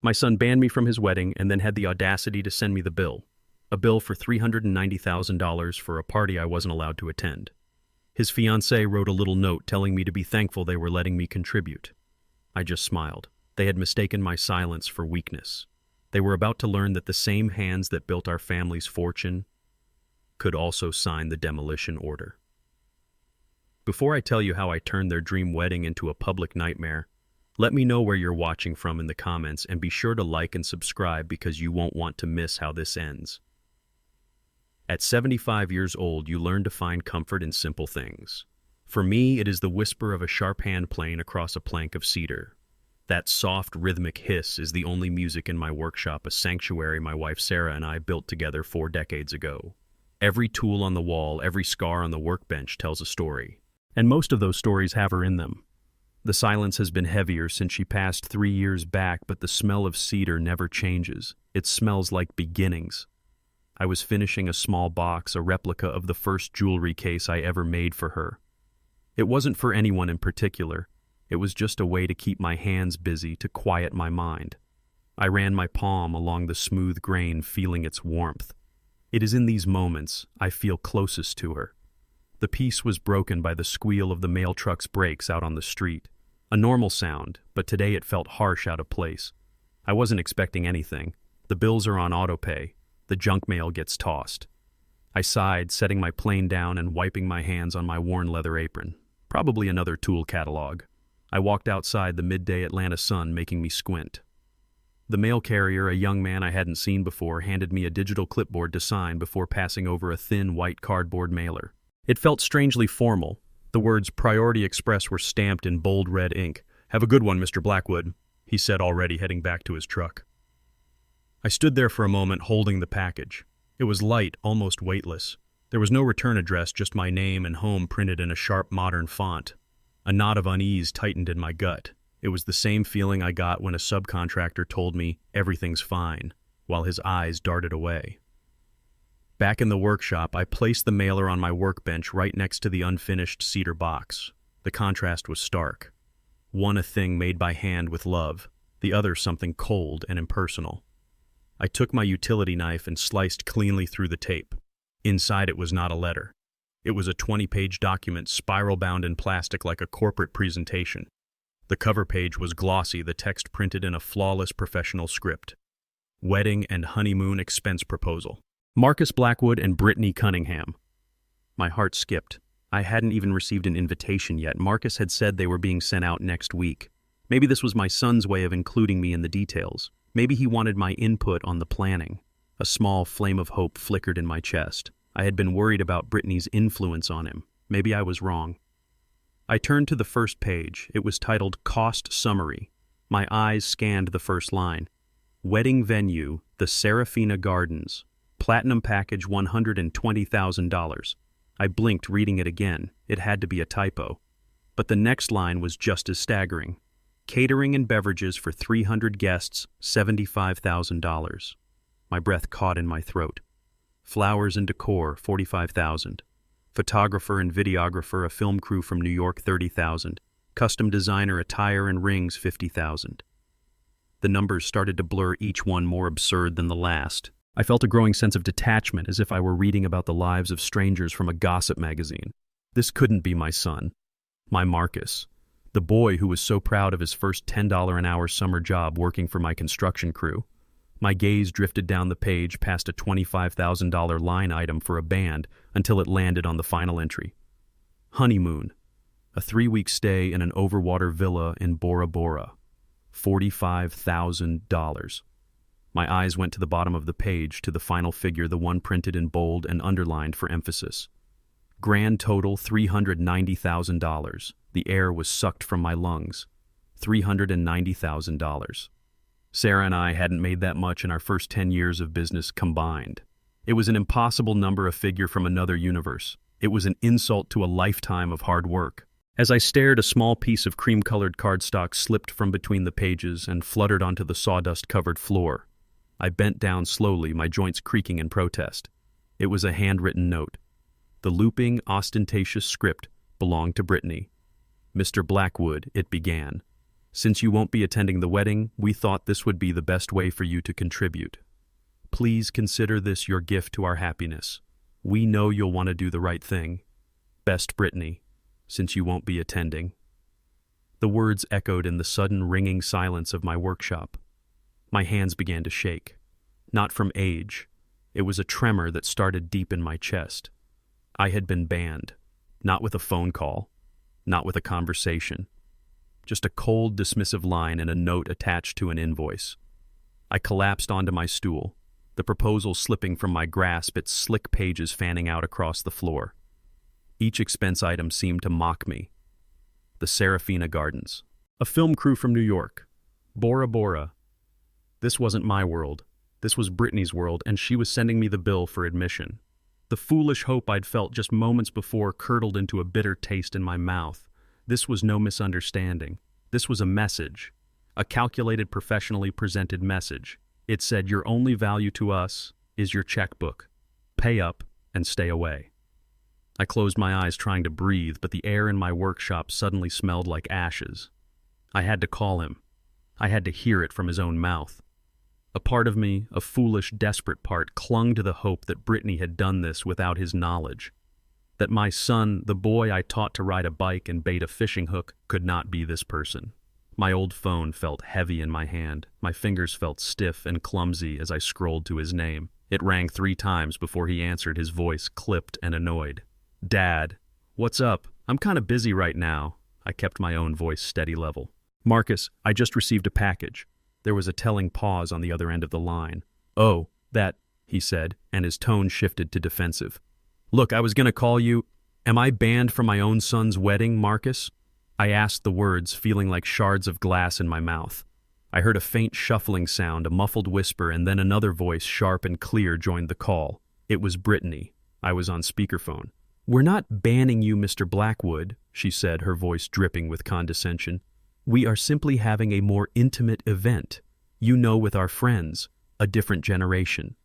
My son banned me from his wedding and then had the audacity to send me the bill. A bill for $390,000 for a party I wasn't allowed to attend. His fiancée wrote a little note telling me to be thankful they were letting me contribute. I just smiled. They had mistaken my silence for weakness. They were about to learn that the same hands that built our family's fortune could also sign the demolition order. Before I tell you how I turned their dream wedding into a public nightmare, let me know where you're watching from in the comments and be sure to like and subscribe because you won't want to miss how this ends. At 75 years old, you learn to find comfort in simple things. For me, it is the whisper of a sharp hand playing across a plank of cedar. That soft, rhythmic hiss is the only music in my workshop, a sanctuary my wife Sarah and I built together 4 decades ago. Every tool on the wall, every scar on the workbench tells a story. And most of those stories have her in them. The silence has been heavier since she passed 3 years back, but the smell of cedar never changes. It smells like beginnings. I was finishing a small box, a replica of the first jewelry case I ever made for her. It wasn't for anyone in particular. It was just a way to keep my hands busy, to quiet my mind. I ran my palm along the smooth grain, feeling its warmth. It is in these moments I feel closest to her. The piece was broken by the squeal of the mail truck's brakes out on the street. A normal sound, but today it felt harsh, out of place. I wasn't expecting anything. The bills are on autopay. The junk mail gets tossed. I sighed, setting my plane down and wiping my hands on my worn leather apron. Probably another tool catalog. I walked outside, the midday Atlanta sun making me squint. The mail carrier, a young man I hadn't seen before, handed me a digital clipboard to sign before passing over a thin white cardboard mailer. It felt strangely formal. The words Priority Express were stamped in bold red ink. "Have a good one, Mr. Blackwood," he said, already heading back to his truck. I stood there for a moment, holding the package. It was light, almost weightless. There was no return address, just my name and home printed in a sharp, modern font. A knot of unease tightened in my gut. It was the same feeling I got when a subcontractor told me everything's fine, while his eyes darted away. Back in the workshop, I placed the mailer on my workbench right next to the unfinished cedar box. The contrast was stark. One a thing made by hand with love, the other something cold and impersonal. I took my utility knife and sliced cleanly through the tape. Inside it was not a letter. It was a 20-page document, spiral-bound in plastic like a corporate presentation. The cover page was glossy, the text printed in a flawless professional script. Wedding and honeymoon expense proposal. Marcus Blackwood and Brittany Cunningham. My heart skipped. I hadn't even received an invitation yet. Marcus had said they were being sent out next week. Maybe this was my son's way of including me in the details. Maybe he wanted my input on the planning. A small flame of hope flickered in my chest. I had been worried about Brittany's influence on him. Maybe I was wrong. I turned to the first page. It was titled Cost Summary. My eyes scanned the first line. Wedding venue, the Serafina Gardens. Platinum package, $120,000. I blinked reading it again. It had to be a typo. But the next line was just as staggering. Catering and beverages for 300 guests, $75,000. My breath caught in my throat. Flowers and decor, $45,000. Photographer and videographer, a film crew from New York, $30,000. Custom designer, attire and rings, $50,000. The numbers started to blur, each one more absurd than the last. I felt a growing sense of detachment, as if I were reading about the lives of strangers from a gossip magazine. This couldn't be my son. My Marcus. The boy who was so proud of his first $10 an hour summer job working for my construction crew. My gaze drifted down the page past a $25,000 line item for a band until it landed on the final entry. Honeymoon. A 3-week stay in an overwater villa in Bora Bora. $45,000. My eyes went to the bottom of the page, to the final figure, the one printed in bold and underlined for emphasis. Grand total, $390,000. The air was sucked from my lungs. $390,000. Sarah and I hadn't made that much in our first 10 years of business combined. It was an impossible number, a figure from another universe. It was an insult to a lifetime of hard work. As I stared, a small piece of cream-colored cardstock slipped from between the pages and fluttered onto the sawdust-covered floor. I bent down slowly, my joints creaking in protest. It was a handwritten note. The looping, ostentatious script belonged to Brittany. Mr. Blackwood, it began. Since you won't be attending the wedding, we thought this would be the best way for you to contribute. Please consider this your gift to our happiness. We know you'll want to do the right thing. Best Brittany, since you won't be attending." The words echoed in the sudden ringing silence of my workshop. My hands began to shake. Not from age. It was a tremor that started deep in my chest. I had been banned. Not with a phone call. Not with a conversation. Just a cold, dismissive line and a note attached to an invoice. I collapsed onto my stool, the proposal slipping from my grasp, its slick pages fanning out across the floor. Each expense item seemed to mock me. The Serafina Gardens. A film crew from New York. Bora Bora. This wasn't my world. This was Brittany's world, and she was sending me the bill for admission. The foolish hope I'd felt just moments before curdled into a bitter taste in my mouth. This was no misunderstanding. This was a message. A calculated, professionally presented message. It said, "Your only value to us is your checkbook. Pay up and stay away." I closed my eyes trying to breathe, but the air in my workshop suddenly smelled like ashes. I had to call him. I had to hear it from his own mouth. A part of me, a foolish, desperate part, clung to the hope that Brittany had done this without his knowledge. That my son, the boy I taught to ride a bike and bait a fishing hook, could not be this person. My old phone felt heavy in my hand. My fingers felt stiff and clumsy as I scrolled to his name. It rang 3 times before he answered, his voice clipped and annoyed. "Dad, what's up? I'm kind of busy right now." I kept my own voice steady level. "Marcus, I just received a package." There was a telling pause on the other end of the line. "Oh, that," he said, and his tone shifted to defensive. "Look, I was going to call you. Am I banned from my own son's wedding, Marcus?" I asked the words, feeling like shards of glass in my mouth. I heard a faint shuffling sound, a muffled whisper, and then another voice, sharp and clear, joined the call. It was Brittany. I was on speakerphone. "We're not banning you, Mr. Blackwood," she said, her voice dripping with condescension. "We are simply having a more intimate event. You know, with our friends. A different generation."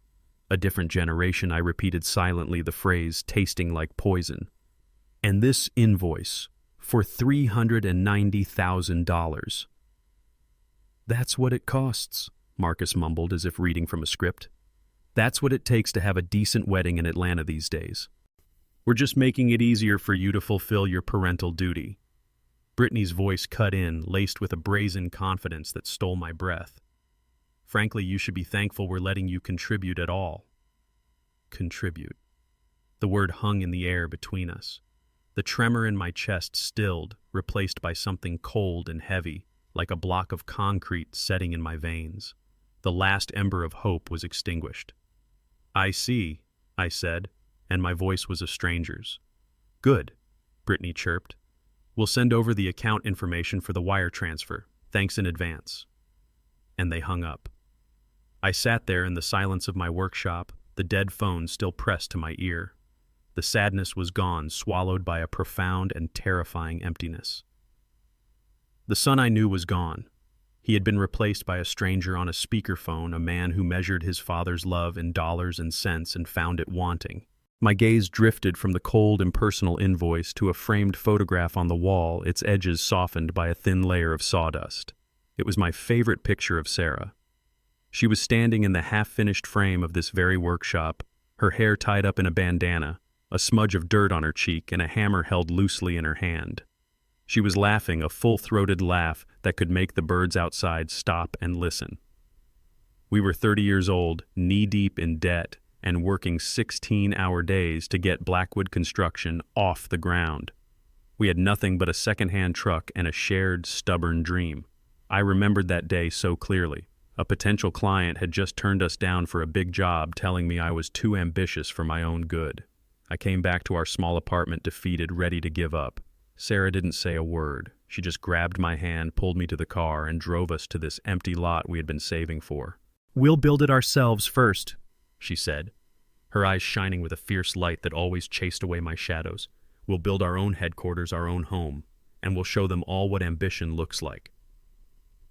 "A different generation," I repeated silently, the phrase tasting like poison. "And this invoice for $390,000. "That's what it costs," Marcus mumbled as if reading from a script. "That's what it takes to have a decent wedding in Atlanta these days. We're just making it easier for you to fulfill your parental duty." Brittany's voice cut in, laced with a brazen confidence that stole my breath. "Frankly, you should be thankful we're letting you contribute at all." Contribute. The word hung in the air between us. The tremor in my chest stilled, replaced by something cold and heavy, like a block of concrete setting in my veins. The last ember of hope was extinguished. "I see," I said, and my voice was a stranger's. "Good," Brittany chirped. "We'll send over the account information for the wire transfer. Thanks in advance." And they hung up. I sat there in the silence of my workshop, the dead phone still pressed to my ear. The sadness was gone, swallowed by a profound and terrifying emptiness. The son I knew was gone. He had been replaced by a stranger on a speakerphone, a man who measured his father's love in dollars and cents and found it wanting. My gaze drifted from the cold, impersonal invoice to a framed photograph on the wall, its edges softened by a thin layer of sawdust. It was my favorite picture of Sarah. She was standing in the half-finished frame of this very workshop, her hair tied up in a bandana, a smudge of dirt on her cheek, and a hammer held loosely in her hand. She was laughing, a full-throated laugh that could make the birds outside stop and listen. We were 30 years old, knee-deep in debt, and working 16-hour days to get Blackwood Construction off the ground. We had nothing but a second-hand truck and a shared, stubborn dream. I remembered that day so clearly. A potential client had just turned us down for a big job, telling me I was too ambitious for my own good. I came back to our small apartment defeated, ready to give up. Sarah didn't say a word. She just grabbed my hand, pulled me to the car, and drove us to this empty lot we had been saving for. "We'll build it ourselves first," she said, her eyes shining with a fierce light that always chased away my shadows. "We'll build our own headquarters, our own home, and we'll show them all what ambition looks like."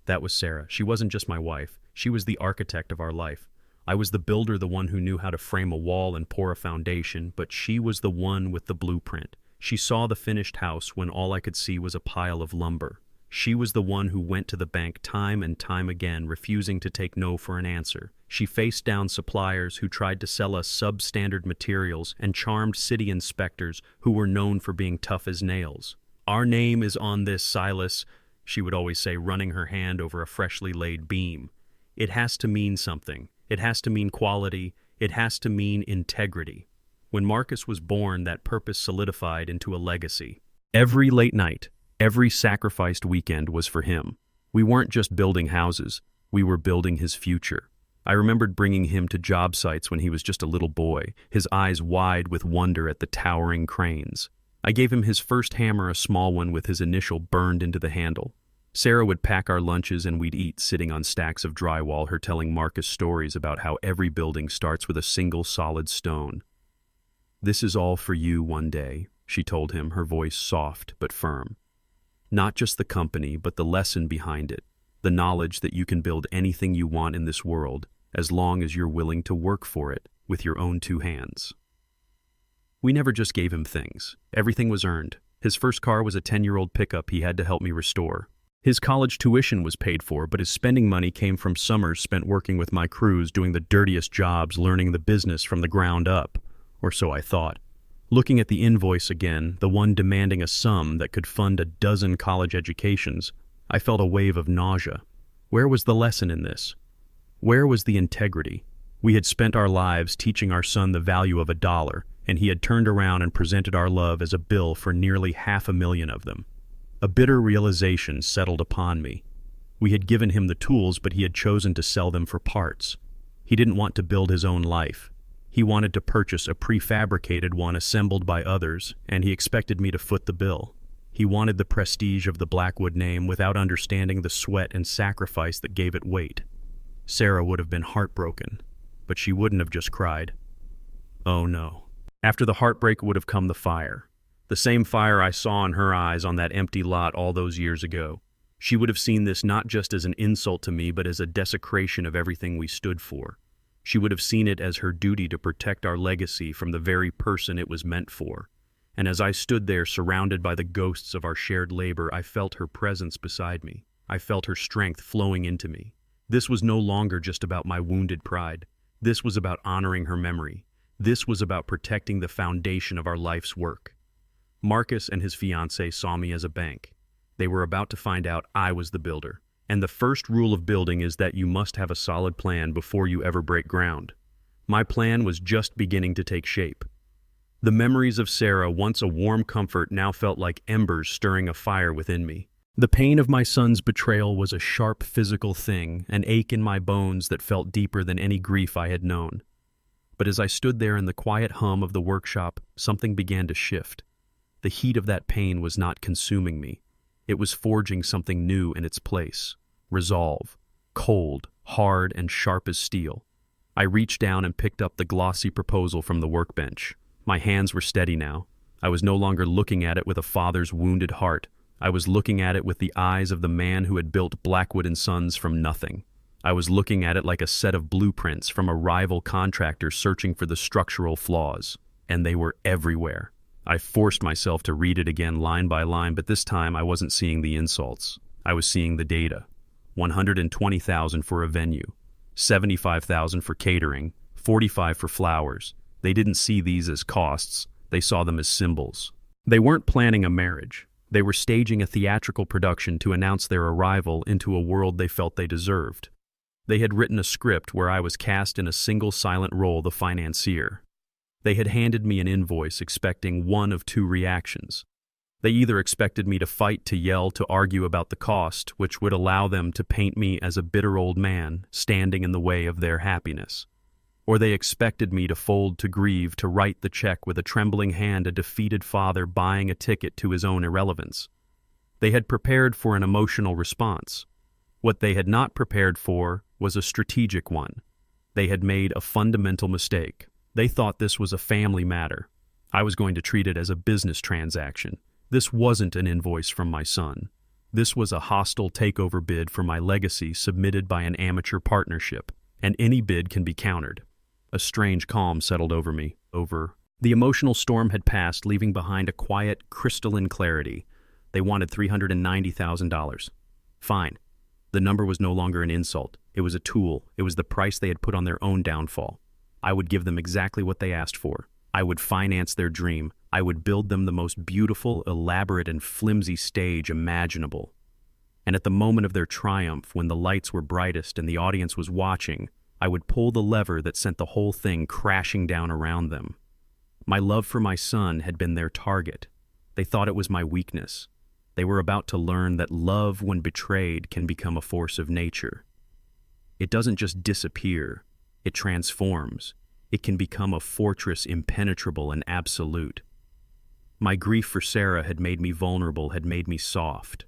That was Sarah. She wasn't just my wife. She was the architect of our life. I was the builder, the one who knew how to frame a wall and pour a foundation, but she was the one with the blueprint. She saw the finished house when all I could see was a pile of lumber. She was the one who went to the bank time and time again, refusing to take no for an answer. She faced down suppliers who tried to sell us substandard materials and charmed city inspectors who were known for being tough as nails. "Our name is on this, Silas," she would always say, running her hand over a freshly laid beam. "It has to mean something. It has to mean quality. It has to mean integrity." When Marcus was born, that purpose solidified into a legacy. Every late night, every sacrificed weekend was for him. We weren't just building houses, we were building his future. I remembered bringing him to job sites when he was just a little boy, his eyes wide with wonder at the towering cranes. I gave him his first hammer, a small one with his initial burned into the handle. Sarah would pack our lunches and we'd eat sitting on stacks of drywall, her telling Marcus stories about how every building starts with a single solid stone. "This is all for you one day," she told him, her voice soft but firm. "Not just the company, but the lesson behind it, the knowledge that you can build anything you want in this world, as long as you're willing to work for it with your own two hands." We never just gave him things. Everything was earned. His first car was a 10-year-old pickup he had to help me restore. His college tuition was paid for, but his spending money came from summers spent working with my crews, doing the dirtiest jobs, learning the business from the ground up. Or so I thought. Looking at the invoice again, the one demanding a sum that could fund a dozen college educations, I felt a wave of nausea. Where was the lesson in this? Where was the integrity? We had spent our lives teaching our son the value of $1, and he had turned around and presented our love as a bill for nearly 500,000 of them. A bitter realization settled upon me. We had given him the tools, but he had chosen to sell them for parts. He didn't want to build his own life. He wanted to purchase a prefabricated one assembled by others, and he expected me to foot the bill. He wanted the prestige of the Blackwood name without understanding the sweat and sacrifice that gave it weight. Sarah would have been heartbroken, but she wouldn't have just cried. Oh no. After the heartbreak would have come the fire. The same fire I saw in her eyes on that empty lot all those years ago. She would have seen this not just as an insult to me, but as a desecration of everything we stood for. She would have seen it as her duty to protect our legacy from the very person it was meant for. And as I stood there surrounded by the ghosts of our shared labor, I felt her presence beside me. I felt her strength flowing into me. This was no longer just about my wounded pride. This was about honoring her memory. This was about protecting the foundation of our life's work. Marcus and his fiancée saw me as a bank. They were about to find out I was the builder. And the first rule of building is that you must have a solid plan before you ever break ground. My plan was just beginning to take shape. The memories of Sarah, once a warm comfort, now felt like embers stirring a fire within me. The pain of my son's betrayal was a sharp physical thing, an ache in my bones that felt deeper than any grief I had known. But as I stood there in the quiet hum of the workshop, something began to shift. The heat of that pain was not consuming me. It was forging something new in its place. Resolve. Cold, hard, and sharp as steel. I reached down and picked up the glossy proposal from the workbench. My hands were steady now. I was no longer looking at it with a father's wounded heart. I was looking at it with the eyes of the man who had built Blackwood & Sons from nothing. I was looking at it like a set of blueprints from a rival contractor searching for the structural flaws. And they were everywhere. I forced myself to read it again line by line, but this time I wasn't seeing the insults. I was seeing the data. $120,000 for a venue, $75,000 for catering, $45,000 for flowers. They didn't see these as costs. They saw them as symbols. They weren't planning a marriage. They were staging a theatrical production to announce their arrival into a world they felt they deserved. They had written a script where I was cast in a single silent role, the financier. They had handed me an invoice expecting one of two reactions. They either expected me to fight, to yell, to argue about the cost, which would allow them to paint me as a bitter old man standing in the way of their happiness. Or they expected me to fold, to grieve, to write the check with a trembling hand, a defeated father buying a ticket to his own irrelevance. They had prepared for an emotional response. What they had not prepared for was a strategic one. They had made a fundamental mistake. They thought this was a family matter. I was going to treat it as a business transaction. This wasn't an invoice from my son. This was a hostile takeover bid for my legacy submitted by an amateur partnership, and any bid can be countered. A strange calm settled over me. The emotional storm had passed, leaving behind a quiet, crystalline clarity. They wanted $390,000. Fine. The number was no longer an insult. It was a tool. It was the price they had put on their own downfall. I would give them exactly what they asked for. I would finance their dream. I would build them the most beautiful, elaborate, and flimsy stage imaginable. And at the moment of their triumph, when the lights were brightest and the audience was watching, I would pull the lever that sent the whole thing crashing down around them. My love for my son had been their target. They thought it was my weakness. They were about to learn that love, when betrayed, can become a force of nature. It doesn't just disappear, it transforms. It can become a fortress impenetrable and absolute. My grief for Sarah had made me vulnerable, had made me soft.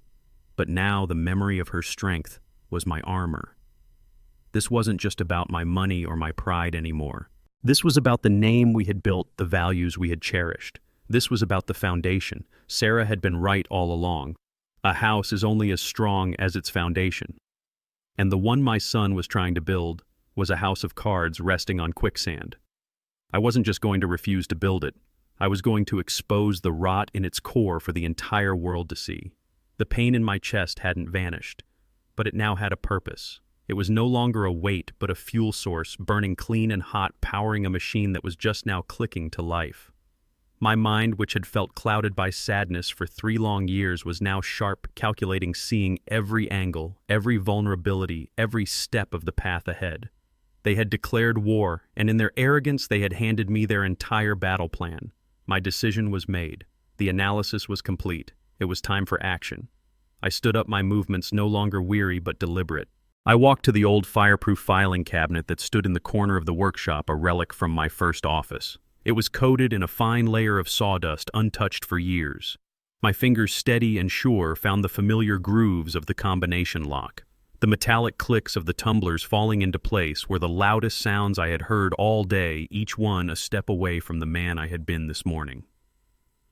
But now the memory of her strength was my armor. This wasn't just about my money or my pride anymore. This was about the name we had built, the values we had cherished. This was about the foundation. Sarah had been right all along. A house is only as strong as its foundation. And the one my son was trying to build was a house of cards resting on quicksand. I wasn't just going to refuse to build it. I was going to expose the rot in its core for the entire world to see. The pain in my chest hadn't vanished, but it now had a purpose. It was no longer a weight, but a fuel source, burning clean and hot, powering a machine that was just now clicking to life. My mind, which had felt clouded by sadness for 3 long years, was now sharp, calculating, seeing every angle, every vulnerability, every step of the path ahead. They had declared war, and in their arrogance they had handed me their entire battle plan. My decision was made. The analysis was complete. It was time for action. I stood up, my movements no longer weary but deliberate. I walked to the old fireproof filing cabinet that stood in the corner of the workshop, a relic from my first office. It was coated in a fine layer of sawdust, untouched for years. My fingers, steady and sure, found the familiar grooves of the combination lock. The metallic clicks of the tumblers falling into place were the loudest sounds I had heard all day, each one a step away from the man I had been this morning.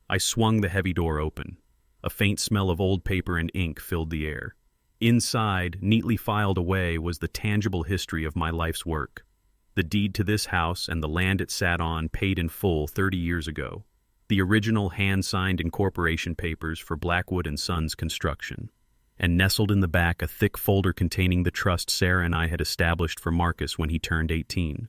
I swung the heavy door open. A faint smell of old paper and ink filled the air. Inside, neatly filed away, was the tangible history of my life's work. The deed to this house and the land it sat on, paid in full 30 years ago. The original hand-signed incorporation papers for Blackwood & Sons Construction. And nestled in the back, a thick folder containing the trust Sarah and I had established for Marcus when he turned 18.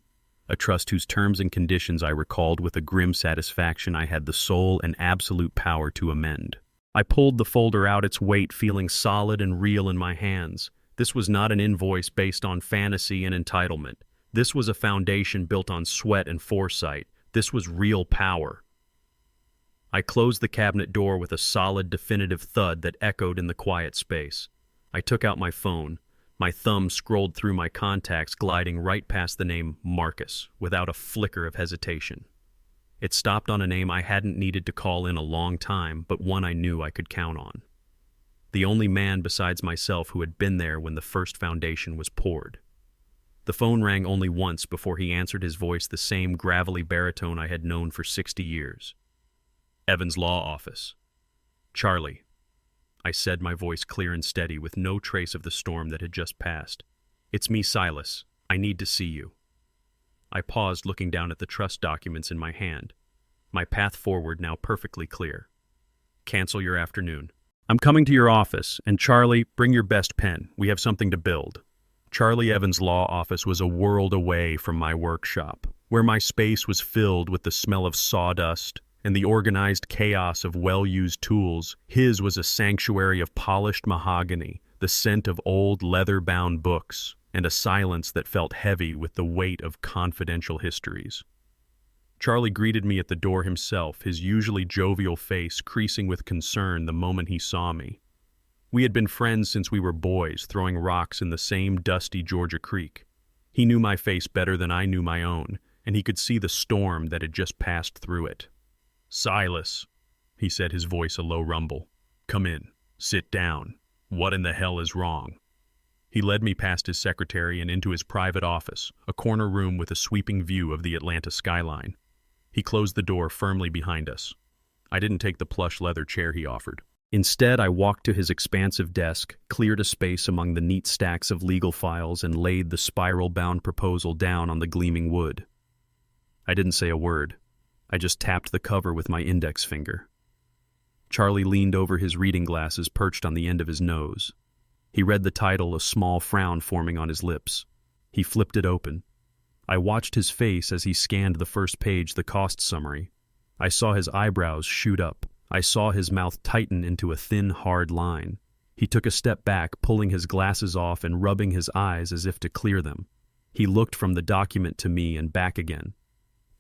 A trust whose terms and conditions I recalled with a grim satisfaction I had the sole and absolute power to amend. I pulled the folder out, its weight feeling solid and real in my hands. This was not an invoice based on fantasy and entitlement. This was a foundation built on sweat and foresight. This was real power. I closed the cabinet door with a solid, definitive thud that echoed in the quiet space. I took out my phone. My thumb scrolled through my contacts, gliding right past the name Marcus, without a flicker of hesitation. It stopped on a name I hadn't needed to call in a long time, but one I knew I could count on. The only man besides myself who had been there when the first foundation was poured. The phone rang only once before he answered, his voice the same gravelly baritone I had known for 60 years. Evans Law Office. Charlie, I said, my voice clear and steady, with no trace of the storm that had just passed. It's me, Silas. I need to see you. I paused, looking down at the trust documents in my hand. My path forward now perfectly clear. Cancel your afternoon. I'm coming to your office, and Charlie, bring your best pen. We have something to build. Charlie Evans' law office was a world away from my workshop, where my space was filled with the smell of sawdust and the organized chaos of well-used tools. His was a sanctuary of polished mahogany, the scent of old leather-bound books, and a silence that felt heavy with the weight of confidential histories. Charlie greeted me at the door himself, his usually jovial face creasing with concern the moment he saw me. We had been friends since we were boys, throwing rocks in the same dusty Georgia creek. He knew my face better than I knew my own, and he could see the storm that had just passed through it. Silas, he said, his voice a low rumble. Come in. Sit down. What in the hell is wrong? He led me past his secretary and into his private office, a corner room with a sweeping view of the Atlanta skyline. He closed the door firmly behind us. I didn't take the plush leather chair he offered. Instead, I walked to his expansive desk, cleared a space among the neat stacks of legal files, and laid the spiral-bound proposal down on the gleaming wood. I didn't say a word. I just tapped the cover with my index finger. Charlie leaned over his reading glasses perched on the end of his nose. He read the title, a small frown forming on his lips. He flipped it open. I watched his face as he scanned the first page, the cost summary. I saw his eyebrows shoot up. I saw his mouth tighten into a thin, hard line. He took a step back, pulling his glasses off and rubbing his eyes as if to clear them. He looked from the document to me and back again.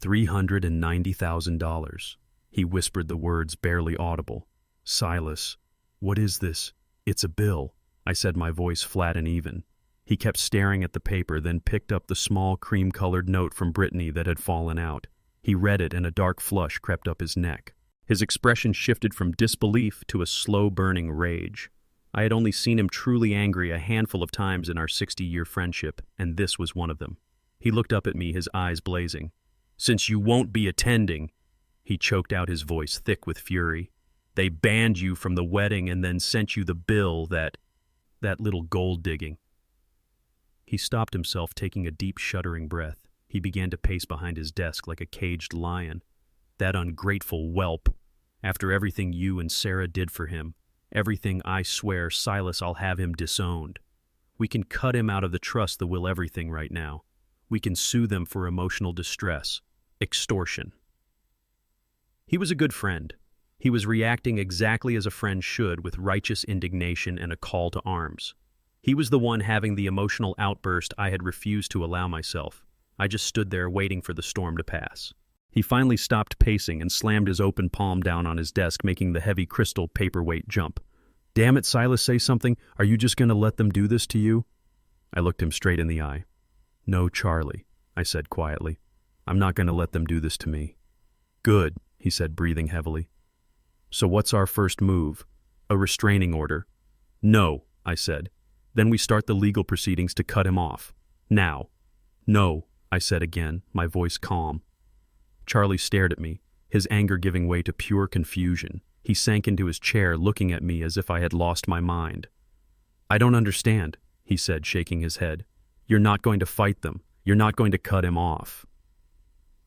$390,000. He whispered the words barely audible. Silas, what is this? It's a bill, I said, my voice flat and even. He kept staring at the paper, then picked up the small cream-colored note from Brittany that had fallen out. He read it and a dark flush crept up his neck. His expression shifted from disbelief to a slow-burning rage. I had only seen him truly angry a handful of times in our 60-year friendship, and this was one of them. He looked up at me, his eyes blazing. Since you won't be attending, he choked out, his voice thick with fury. They banned you from the wedding and then sent you the bill, that little gold digging. He stopped himself, taking a deep, shuddering breath. He began to pace behind his desk like a caged lion. That ungrateful whelp. After everything you and Sarah did for him, everything, I swear, Silas, I'll have him disowned. We can cut him out of the trust, the will, everything right now. We can sue them for emotional distress, extortion. He was a good friend. He was reacting exactly as a friend should, with righteous indignation and a call to arms. He was the one having the emotional outburst I had refused to allow myself. I just stood there waiting for the storm to pass. He finally stopped pacing and slammed his open palm down on his desk, making the heavy crystal paperweight jump. Damn it, Silas, say something. Are you just going to let them do this to you? I looked him straight in the eye. No, Charlie, I said quietly. I'm not going to let them do this to me. Good, he said, breathing heavily. So what's our first move? A restraining order? No, I said. Then we start the legal proceedings to cut him off. Now. No, I said again, my voice calm. Charlie stared at me, his anger giving way to pure confusion. He sank into his chair, looking at me as if I had lost my mind. I don't understand, he said, shaking his head. You're not going to fight them. You're not going to cut him off.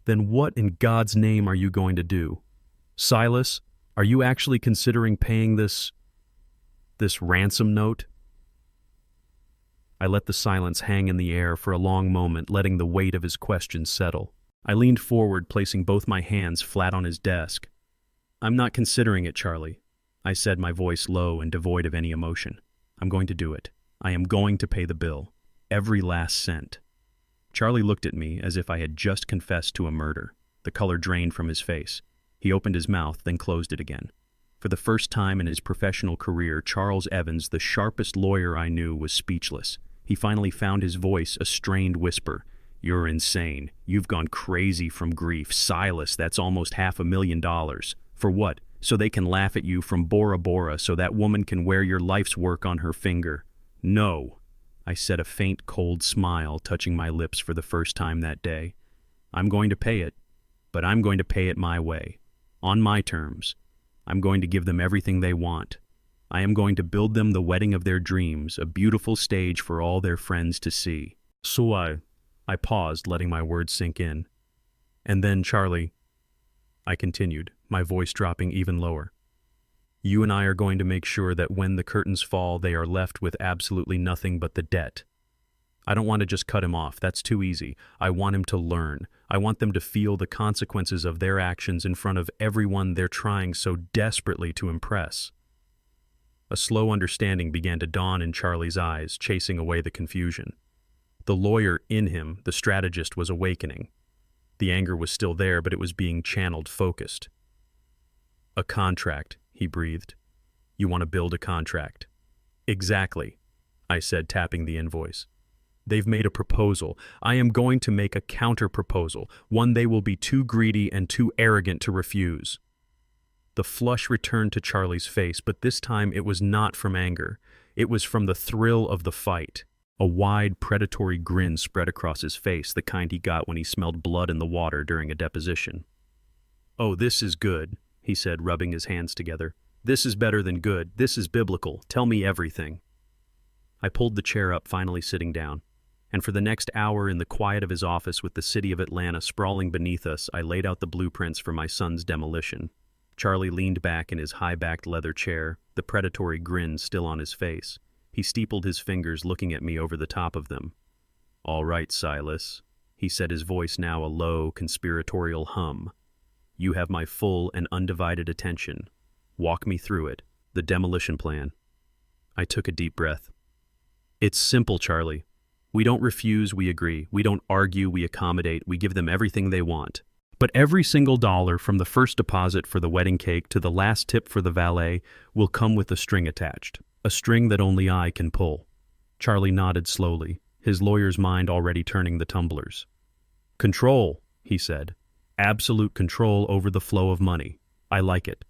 Then what in God's name are you going to do? Silas, are you actually considering paying this ransom note? I let the silence hang in the air for a long moment, letting the weight of his question settle. I leaned forward, placing both my hands flat on his desk. I'm not considering it, Charlie, I said, my voice low and devoid of any emotion. I'm going to do it. I am going to pay the bill. Every last cent. Charlie looked at me as if I had just confessed to a murder. The color drained from his face. He opened his mouth, then closed it again. For the first time in his professional career, Charles Evans, the sharpest lawyer I knew, was speechless. He finally found his voice, a strained whisper. You're insane. You've gone crazy from grief. Silas, that's almost $500,000. For what? So they can laugh at you from Bora Bora, so that woman can wear your life's work on her finger. No, I said, a faint, cold smile touching my lips for the first time that day. I'm going to pay it, but I'm going to pay it my way, on my terms. I'm going to give them everything they want. I am going to build them the wedding of their dreams, a beautiful stage for all their friends to see. So I paused, letting my words sink in. And then, Charlie, I continued, my voice dropping even lower. You and I are going to make sure that when the curtains fall, they are left with absolutely nothing but the debt. I don't want to just cut him off. That's too easy. I want him to learn. I want them to feel the consequences of their actions in front of everyone they're trying so desperately to impress. A slow understanding began to dawn in Charlie's eyes, chasing away the confusion. The lawyer in him, the strategist, was awakening. The anger was still there, but it was being channeled, focused. A contract, he breathed. You want to build a contract. Exactly, I said, tapping the invoice. They've made a proposal. I am going to make a counter-proposal, one they will be too greedy and too arrogant to refuse. The flush returned to Charlie's face, but this time it was not from anger. It was from the thrill of the fight. A wide, predatory grin spread across his face, the kind he got when he smelled blood in the water during a deposition. Oh, this is good, he said, rubbing his hands together. This is better than good. This is biblical. Tell me everything. I pulled the chair up, finally sitting down. And for the next hour, in the quiet of his office with the city of Atlanta sprawling beneath us, I laid out the blueprints for my son's demolition. Charlie leaned back in his high-backed leather chair, the predatory grin still on his face. He steepled his fingers, looking at me over the top of them. "All right, Silas," he said, his voice now a low, conspiratorial hum. "You have my full and undivided attention. Walk me through it, the demolition plan." I took a deep breath. "It's simple, Charlie. We don't refuse, we agree. We don't argue, we accommodate. We give them everything they want. But every single dollar, from the first deposit for the wedding cake to the last tip for the valet, will come with a string attached. A string that only I can pull." Charlie nodded slowly, his lawyer's mind already turning the tumblers. "Control," he said. "Absolute control over the flow of money. I like it.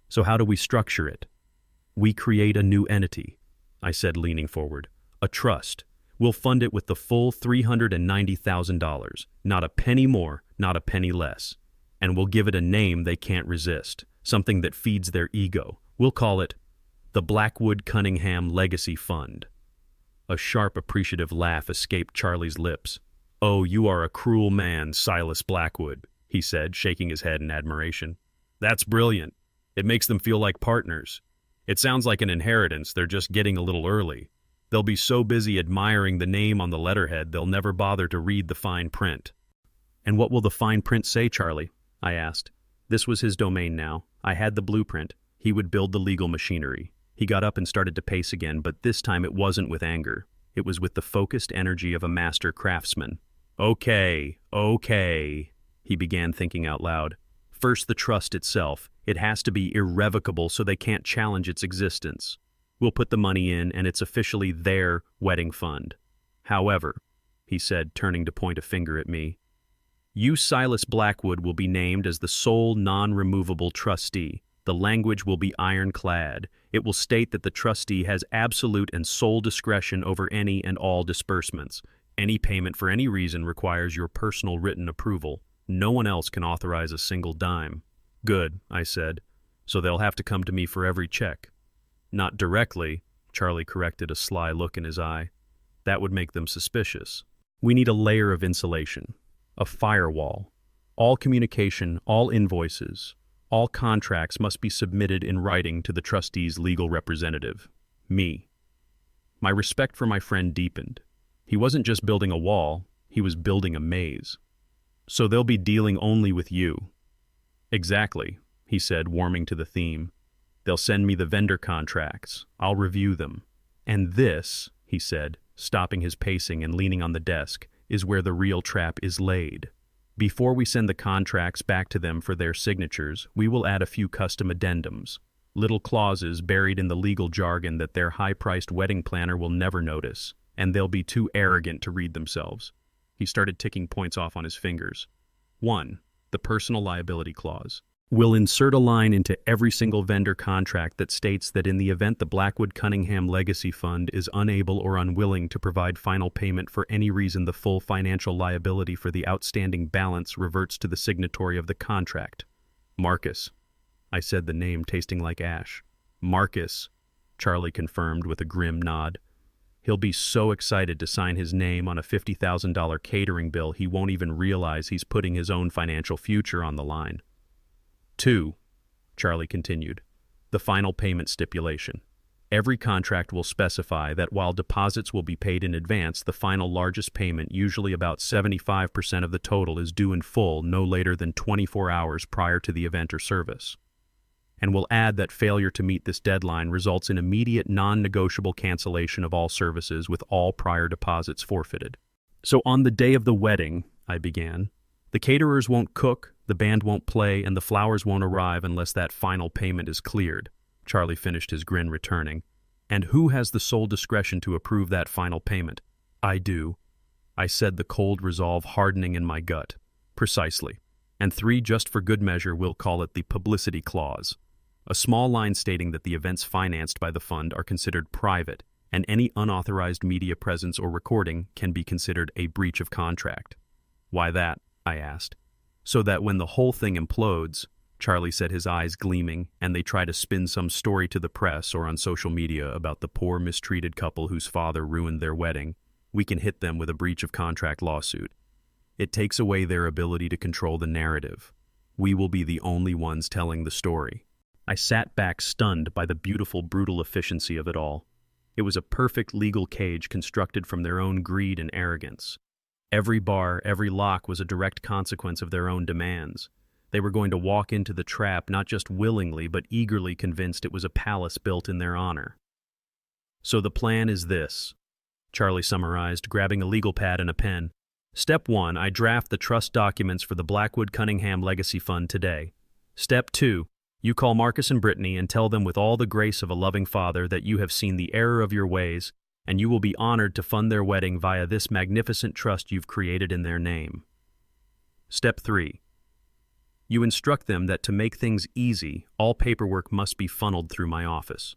So how do we structure it?" "We create a new entity," I said, leaning forward. "A trust. We'll fund it with the full $390,000. Not a penny more, not a penny less. And we'll give it a name they can't resist, something that feeds their ego. We'll call it the Blackwood Cunningham Legacy Fund." A sharp, appreciative laugh escaped Charlie's lips. "Oh, you are a cruel man, Silas Blackwood," he said, shaking his head in admiration. "That's brilliant. It makes them feel like partners. It sounds like an inheritance they're just getting a little early. They'll be so busy admiring the name on the letterhead they'll never bother to read the fine print." "And what will the fine print say, Charlie?" I asked. This was his domain now. I had the blueprint. He would build the legal machinery. He got up and started to pace again, but this time it wasn't with anger. It was with the focused energy of a master craftsman. Okay, he began, thinking out loud. "First, the trust itself. It has to be irrevocable so they can't challenge its existence. We'll put the money in, and it's officially their wedding fund. However," he said, turning to point a finger at me, "you, Silas Blackwood, will be named as the sole non-removable trustee. The language will be ironclad. It will state that the trustee has absolute and sole discretion over any and all disbursements. Any payment for any reason requires your personal written approval. No one else can authorize a single dime." "Good," I said. "So they'll have to come to me for every check." "Not directly," Charlie corrected, a sly look in his eye. "That would make them suspicious. We need a layer of insulation, a firewall. All communication, all invoices, all contracts must be submitted in writing to the trustee's legal representative, me." My respect for my friend deepened. He wasn't just building a wall, he was building a maze. "So they'll be dealing only with you." "Exactly," he said, warming to the theme. "They'll send me the vendor contracts. I'll review them. And this," he said, stopping his pacing and leaning on the desk, "is where the real trap is laid. Before we send the contracts back to them for their signatures, we will add a few custom addendums, little clauses buried in the legal jargon that their high-priced wedding planner will never notice, and they'll be too arrogant to read themselves." He started ticking points off on his fingers. 1. The personal liability clause. "We'll insert a line into every single vendor contract that states that in the event the Blackwood Cunningham Legacy Fund is unable or unwilling to provide final payment for any reason, the full financial liability for the outstanding balance reverts to the signatory of the contract. Marcus." I said the name, tasting like ash. "Marcus," Charlie confirmed with a grim nod. "He'll be so excited to sign his name on a $50,000 catering bill he won't even realize he's putting his own financial future on the line." 2, Charlie continued, "the final payment stipulation. Every contract will specify that while deposits will be paid in advance, the final largest payment, usually about 75% of the total, is due in full no later than 24 hours prior to the event or service. And we'll add that failure to meet this deadline results in immediate non-negotiable cancellation of all services with all prior deposits forfeited." "So on the day of the wedding," I began, "the caterers won't cook, the band won't play, and the flowers won't arrive unless that final payment is cleared." Charlie finished, his grin returning. "And who has the sole discretion to approve that final payment?" "I do," I said, the cold resolve hardening in my gut. "Precisely. And 3, just for good measure, we'll call it the publicity clause. A small line stating that the events financed by the fund are considered private, and any unauthorized media presence or recording can be considered a breach of contract." "Why that?" I asked. "So that when the whole thing implodes," Charlie said, his eyes gleaming, "and they try to spin some story to the press or on social media about the poor mistreated couple whose father ruined their wedding, we can hit them with a breach of contract lawsuit. It takes away their ability to control the narrative. We will be the only ones telling the story. I sat back stunned by the beautiful, brutal efficiency of it all. It was a perfect legal cage constructed from their own greed and arrogance. Every bar, every lock was a direct consequence of their own demands. They were going to walk into the trap not just willingly, but eagerly convinced it was a palace built in their honor. So the plan is this, Charlie summarized, grabbing a legal pad and a pen. Step 1, I draft the trust documents for the Blackwood Cunningham Legacy Fund today. Step 2, you call Marcus and Brittany and tell them with all the grace of a loving father that you have seen the error of your ways, and you will be honored to fund their wedding via this magnificent trust you've created in their name. Step 3, you instruct them that to make things easy, all paperwork must be funneled through my office.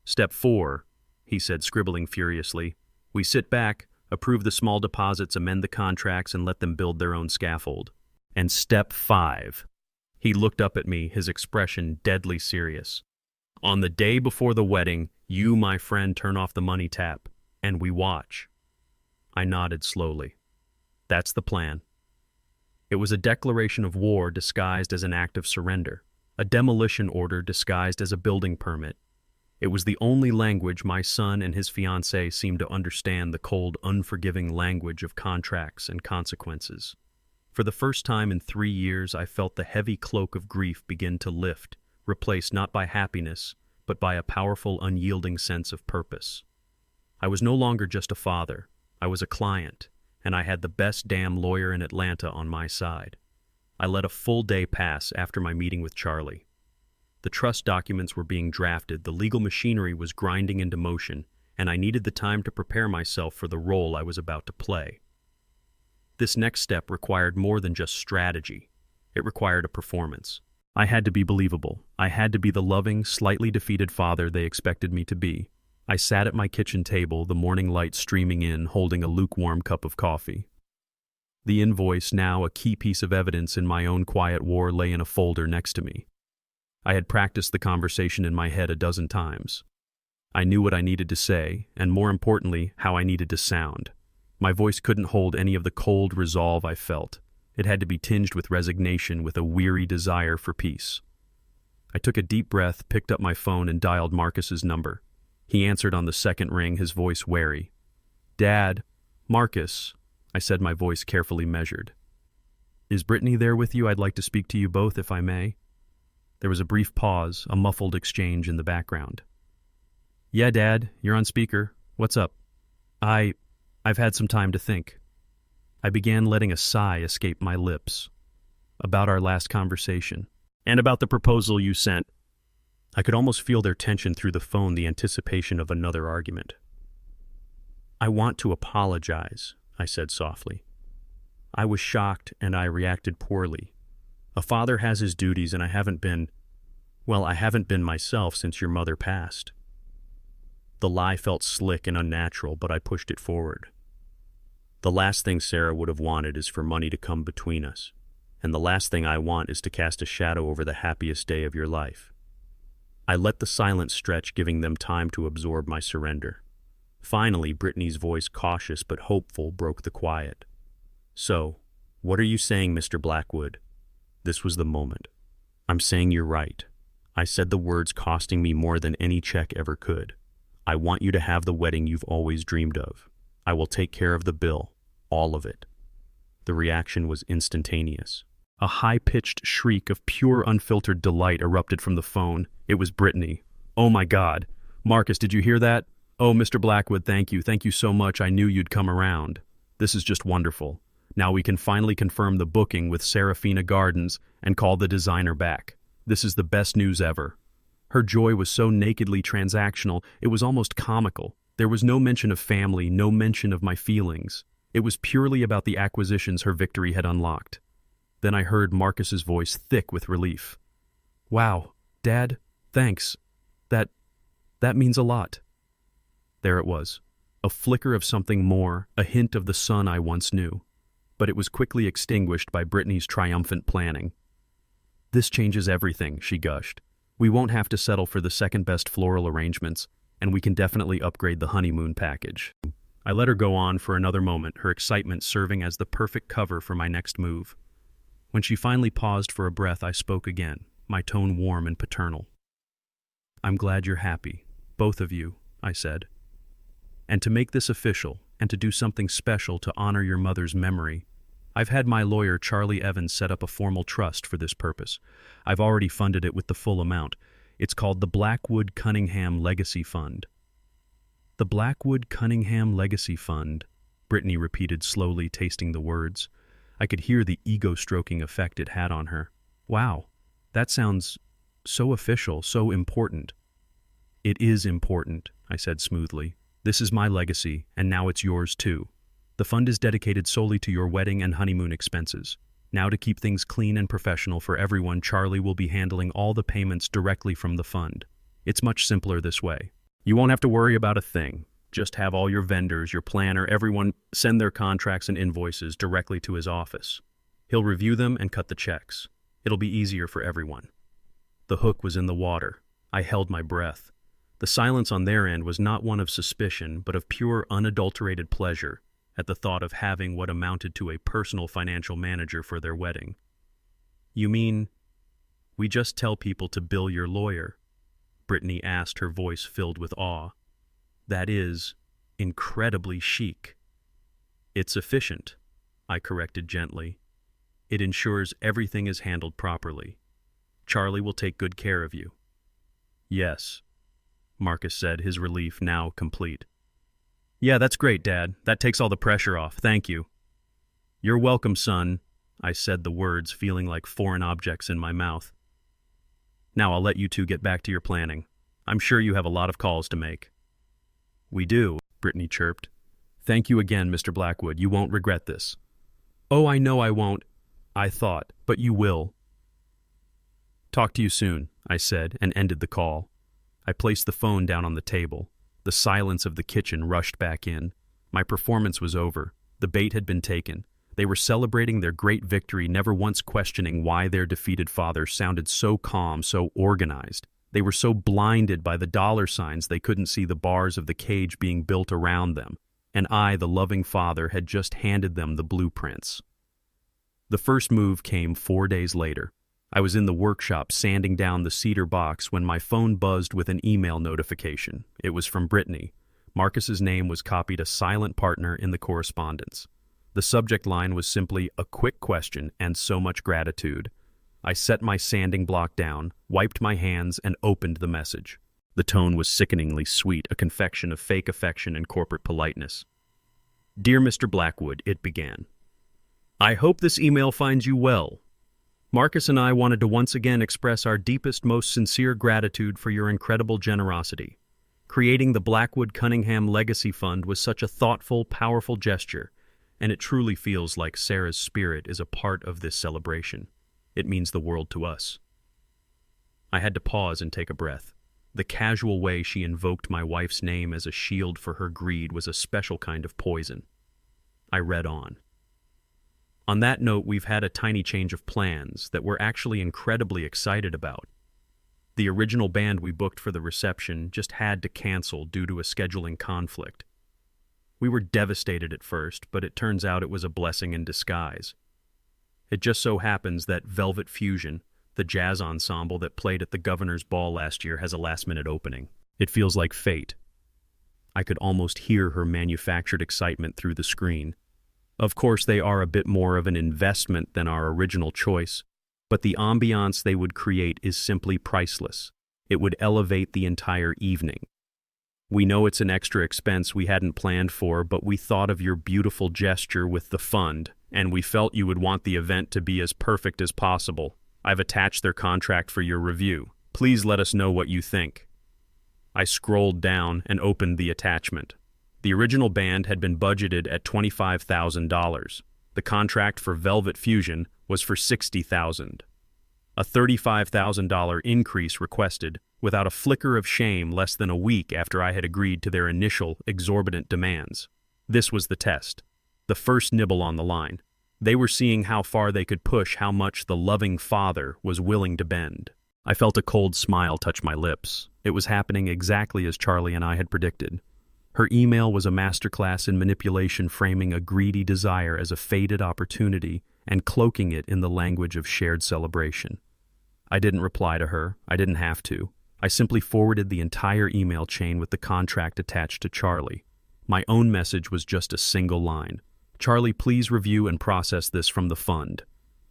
Step 4, he said, scribbling furiously, we sit back, approve the small deposits, amend the contracts, and let them build their own scaffold. And step 5. He looked up at me, his expression deadly serious. On the day before the wedding, you, my friend, turn off the money tap, and we watch. I nodded slowly. That's the plan. It was a declaration of war disguised as an act of surrender, a demolition order disguised as a building permit. It was the only language my son and his fiancée seemed to understand, the cold, unforgiving language of contracts and consequences. For the first time in 3 years, I felt the heavy cloak of grief begin to lift, replaced not by happiness, but by a powerful, unyielding sense of purpose. I was no longer just a father. I was a client, and I had the best damn lawyer in Atlanta on my side. I let a full day pass after my meeting with Charlie. The trust documents were being drafted, the legal machinery was grinding into motion, and I needed the time to prepare myself for the role I was about to play. This next step required more than just strategy. It required a performance. I had to be believable. I had to be the loving, slightly defeated father they expected me to be. I sat at my kitchen table, the morning light streaming in, holding a lukewarm cup of coffee. The invoice, now a key piece of evidence in my own quiet war, lay in a folder next to me. I had practiced the conversation in my head a dozen times. I knew what I needed to say, and more importantly, how I needed to sound. My voice couldn't hold any of the cold resolve I felt. It had to be tinged with resignation, with a weary desire for peace. I took a deep breath, picked up my phone, and dialed Marcus's number. He answered on the second ring, his voice wary. "Dad, Marcus," I said, my voice carefully measured. "Is Brittany there with you? I'd like to speak to you both, if I may." There was a brief pause, a muffled exchange in the background. "Yeah, Dad, you're on speaker. What's up?" I've had some time to think." I began, letting a sigh escape my lips. "About our last conversation. And about the proposal you sent." I could almost feel their tension through the phone, the anticipation of another argument. "I want to apologize," I said softly. "I was shocked and I reacted poorly. A father has his duties, and I haven't been myself since your mother passed." The lie felt slick and unnatural, but I pushed it forward. "The last thing Sarah would have wanted is for money to come between us, and the last thing I want is to cast a shadow over the happiest day of your life." I let the silence stretch, giving them time to absorb my surrender. Finally, Brittany's voice, cautious but hopeful, broke the quiet. "So, what are you saying, Mr. Blackwood?" This was the moment. "I'm saying you're right." I said the words costing me more than any check ever could. "I want you to have the wedding you've always dreamed of. I will take care of the bill, all of it." The reaction was instantaneous. A high-pitched shriek of pure, unfiltered delight erupted from the phone. It was Brittany. "Oh my God. Marcus, did you hear that? Oh, Mr. Blackwood, thank you. Thank you so much. I knew you'd come around. This is just wonderful. Now we can finally confirm the booking with Serafina Gardens and call the designer back. This is the best news ever." Her joy was so nakedly transactional, it was almost comical. There was no mention of family, no mention of my feelings. It was purely about the acquisitions her victory had unlocked. Then I heard Marcus's voice, thick with relief. "Wow, Dad, thanks. That means a lot." There it was, a flicker of something more, a hint of the son I once knew. But it was quickly extinguished by Brittany's triumphant planning. "This changes everything," she gushed. "We won't have to settle for the second-best floral arrangements, and we can definitely upgrade the honeymoon package." I let her go on for another moment, her excitement serving as the perfect cover for my next move. When she finally paused for a breath, I spoke again, my tone warm and paternal. "I'm glad you're happy, both of you," I said. "And to make this official, and to do something special to honor your mother's memory, I've had my lawyer Charlie Evans set up a formal trust for this purpose. I've already funded it with the full amount. It's called the Blackwood Cunningham Legacy Fund." "The Blackwood Cunningham Legacy Fund," Brittany repeated slowly, tasting the words. I could hear the ego-stroking effect it had on her. "Wow, that sounds so official, so important." "It is important," I said smoothly. "This is my legacy, and now it's yours too. The fund is dedicated solely to your wedding and honeymoon expenses. Now, to keep things clean and professional for everyone, Charlie will be handling all the payments directly from the fund. It's much simpler this way. You won't have to worry about a thing. Just have all your vendors, your planner, everyone send their contracts and invoices directly to his office. He'll review them and cut the checks. It'll be easier for everyone." The hook was in the water. I held my breath. The silence on their end was not one of suspicion, but of pure, unadulterated pleasure at the thought of having what amounted to a personal financial manager for their wedding. "You mean we just tell people to bill your lawyer?" Brittany asked, her voice filled with awe. "That is incredibly chic." "It's efficient," I corrected gently. "It ensures everything is handled properly. Charlie will take good care of you." "Yes," Marcus said, his relief now complete. "Yeah, that's great, Dad. That takes all the pressure off. Thank you." "You're welcome, son," I said, the words feeling like foreign objects in my mouth. "Now I'll let you two get back to your planning. I'm sure you have a lot of calls to make." "We do," Brittany chirped. "Thank you again, Mr. Blackwood. You won't regret this." "Oh, I know I won't," I thought, "but you will." "Talk to you soon," I said, and ended the call. I placed the phone down on the table. The silence of the kitchen rushed back in. My performance was over. The bait had been taken. They were celebrating their great victory, never once questioning why their defeated father sounded so calm, so organized. They were so blinded by the dollar signs they couldn't see the bars of the cage being built around them. And I, the loving father, had just handed them the blueprints. The first move came 4 days later. I was in the workshop sanding down the cedar box when my phone buzzed with an email notification. It was from Brittany. Marcus's name was copied a silent partner in the correspondence. The subject line was simply "a quick question and so much gratitude." I set my sanding block down, wiped my hands, and opened the message. The tone was sickeningly sweet, a confection of fake affection and corporate politeness. "Dear Mr. Blackwood," it began. "I hope this email finds you well. Marcus and I wanted to once again express our deepest, most sincere gratitude for your incredible generosity. Creating the Blackwood Cunningham Legacy Fund was such a thoughtful, powerful gesture, and it truly feels like Sarah's spirit is a part of this celebration. It means the world to us." I had to pause and take a breath. The casual way she invoked my wife's name as a shield for her greed was a special kind of poison. I read on. "On that note, we've had a tiny change of plans that we're actually incredibly excited about. The original band we booked for the reception just had to cancel due to a scheduling conflict. We were devastated at first, but it turns out it was a blessing in disguise. It just so happens that Velvet Fusion, the jazz ensemble that played at the Governor's Ball last year, has a last-minute opening. It feels like fate." I could almost hear her manufactured excitement through the screen. Of course, they are a bit more of an investment than our original choice, but the ambiance they would create is simply priceless. It would elevate the entire evening. We know it's an extra expense we hadn't planned for, but we thought of your beautiful gesture with the fund, and we felt you would want the event to be as perfect as possible. I've attached their contract for your review. Please let us know what you think." I scrolled down and opened the attachment. The original band had been budgeted at $25,000. The contract for Velvet Fusion was for $60,000. A $35,000 increase requested, without a flicker of shame, less than a week after I had agreed to their initial exorbitant demands. This was the test. The first nibble on the line. They were seeing how far they could push, how much the loving father was willing to bend. I felt a cold smile touch my lips. It was happening exactly as Charlie and I had predicted. Her email was a masterclass in manipulation, framing a greedy desire as a faded opportunity and cloaking it in the language of shared celebration. I didn't reply to her. I didn't have to. I simply forwarded the entire email chain with the contract attached to Charlie. My own message was just a single line. "Charlie, please review and process this from the fund."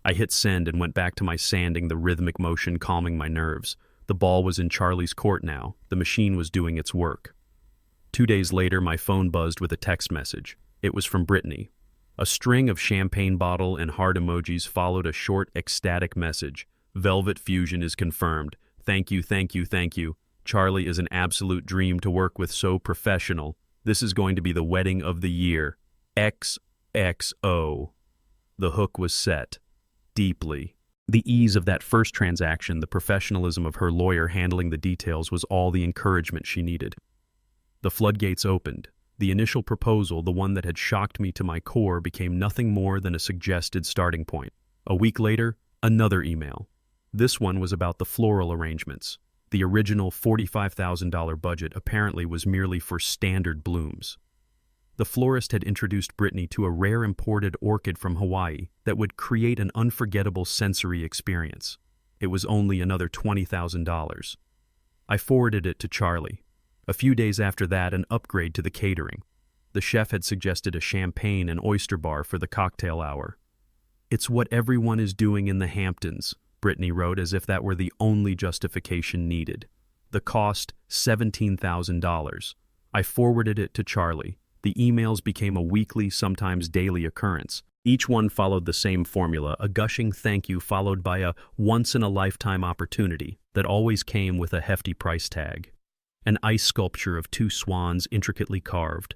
I hit send and went back to my sanding, the rhythmic motion calming my nerves. The ball was in Charlie's court now. The machine was doing its work. 2 days later, my phone buzzed with a text message. It was from Brittany. A string of champagne bottle and heart emojis followed a short, ecstatic message. "Velvet Fusion is confirmed. Thank you, thank you, thank you. Charlie is an absolute dream to work with, so professional. This is going to be the wedding of the year. XXO. The hook was set. Deeply. The ease of that first transaction, the professionalism of her lawyer handling the details was all the encouragement she needed. The floodgates opened. The initial proposal, the one that had shocked me to my core, became nothing more than a suggested starting point. A week later, another email. This one was about the floral arrangements. The original $45,000 budget apparently was merely for standard blooms. The florist had introduced Brittany to a rare imported orchid from Hawaii that would create an unforgettable sensory experience. It was only another $20,000. I forwarded it to Charlie. A few days after that, an upgrade to the catering. The chef had suggested a champagne and oyster bar for the cocktail hour. "It's what everyone is doing in the Hamptons," Brittany wrote, as if that were the only justification needed. The cost, $17,000. I forwarded it to Charlie. The emails became a weekly, sometimes daily occurrence. Each one followed the same formula, a gushing thank you followed by a once-in-a-lifetime opportunity that always came with a hefty price tag. An ice sculpture of 2 swans intricately carved.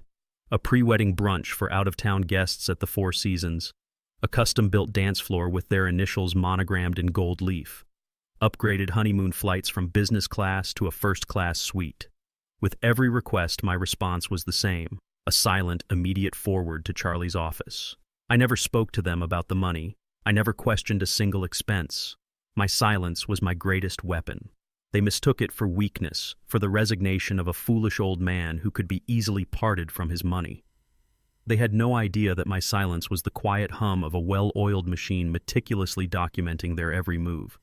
A pre-wedding brunch for out-of-town guests at the Four Seasons. A custom-built dance floor with their initials monogrammed in gold leaf. Upgraded honeymoon flights from business class to a first-class suite. With every request, my response was the same. A silent, immediate forward to Charlie's office. I never spoke to them about the money. I never questioned a single expense. My silence was my greatest weapon. They mistook it for weakness, for the resignation of a foolish old man who could be easily parted from his money. They had no idea that my silence was the quiet hum of a well-oiled machine meticulously documenting their every move.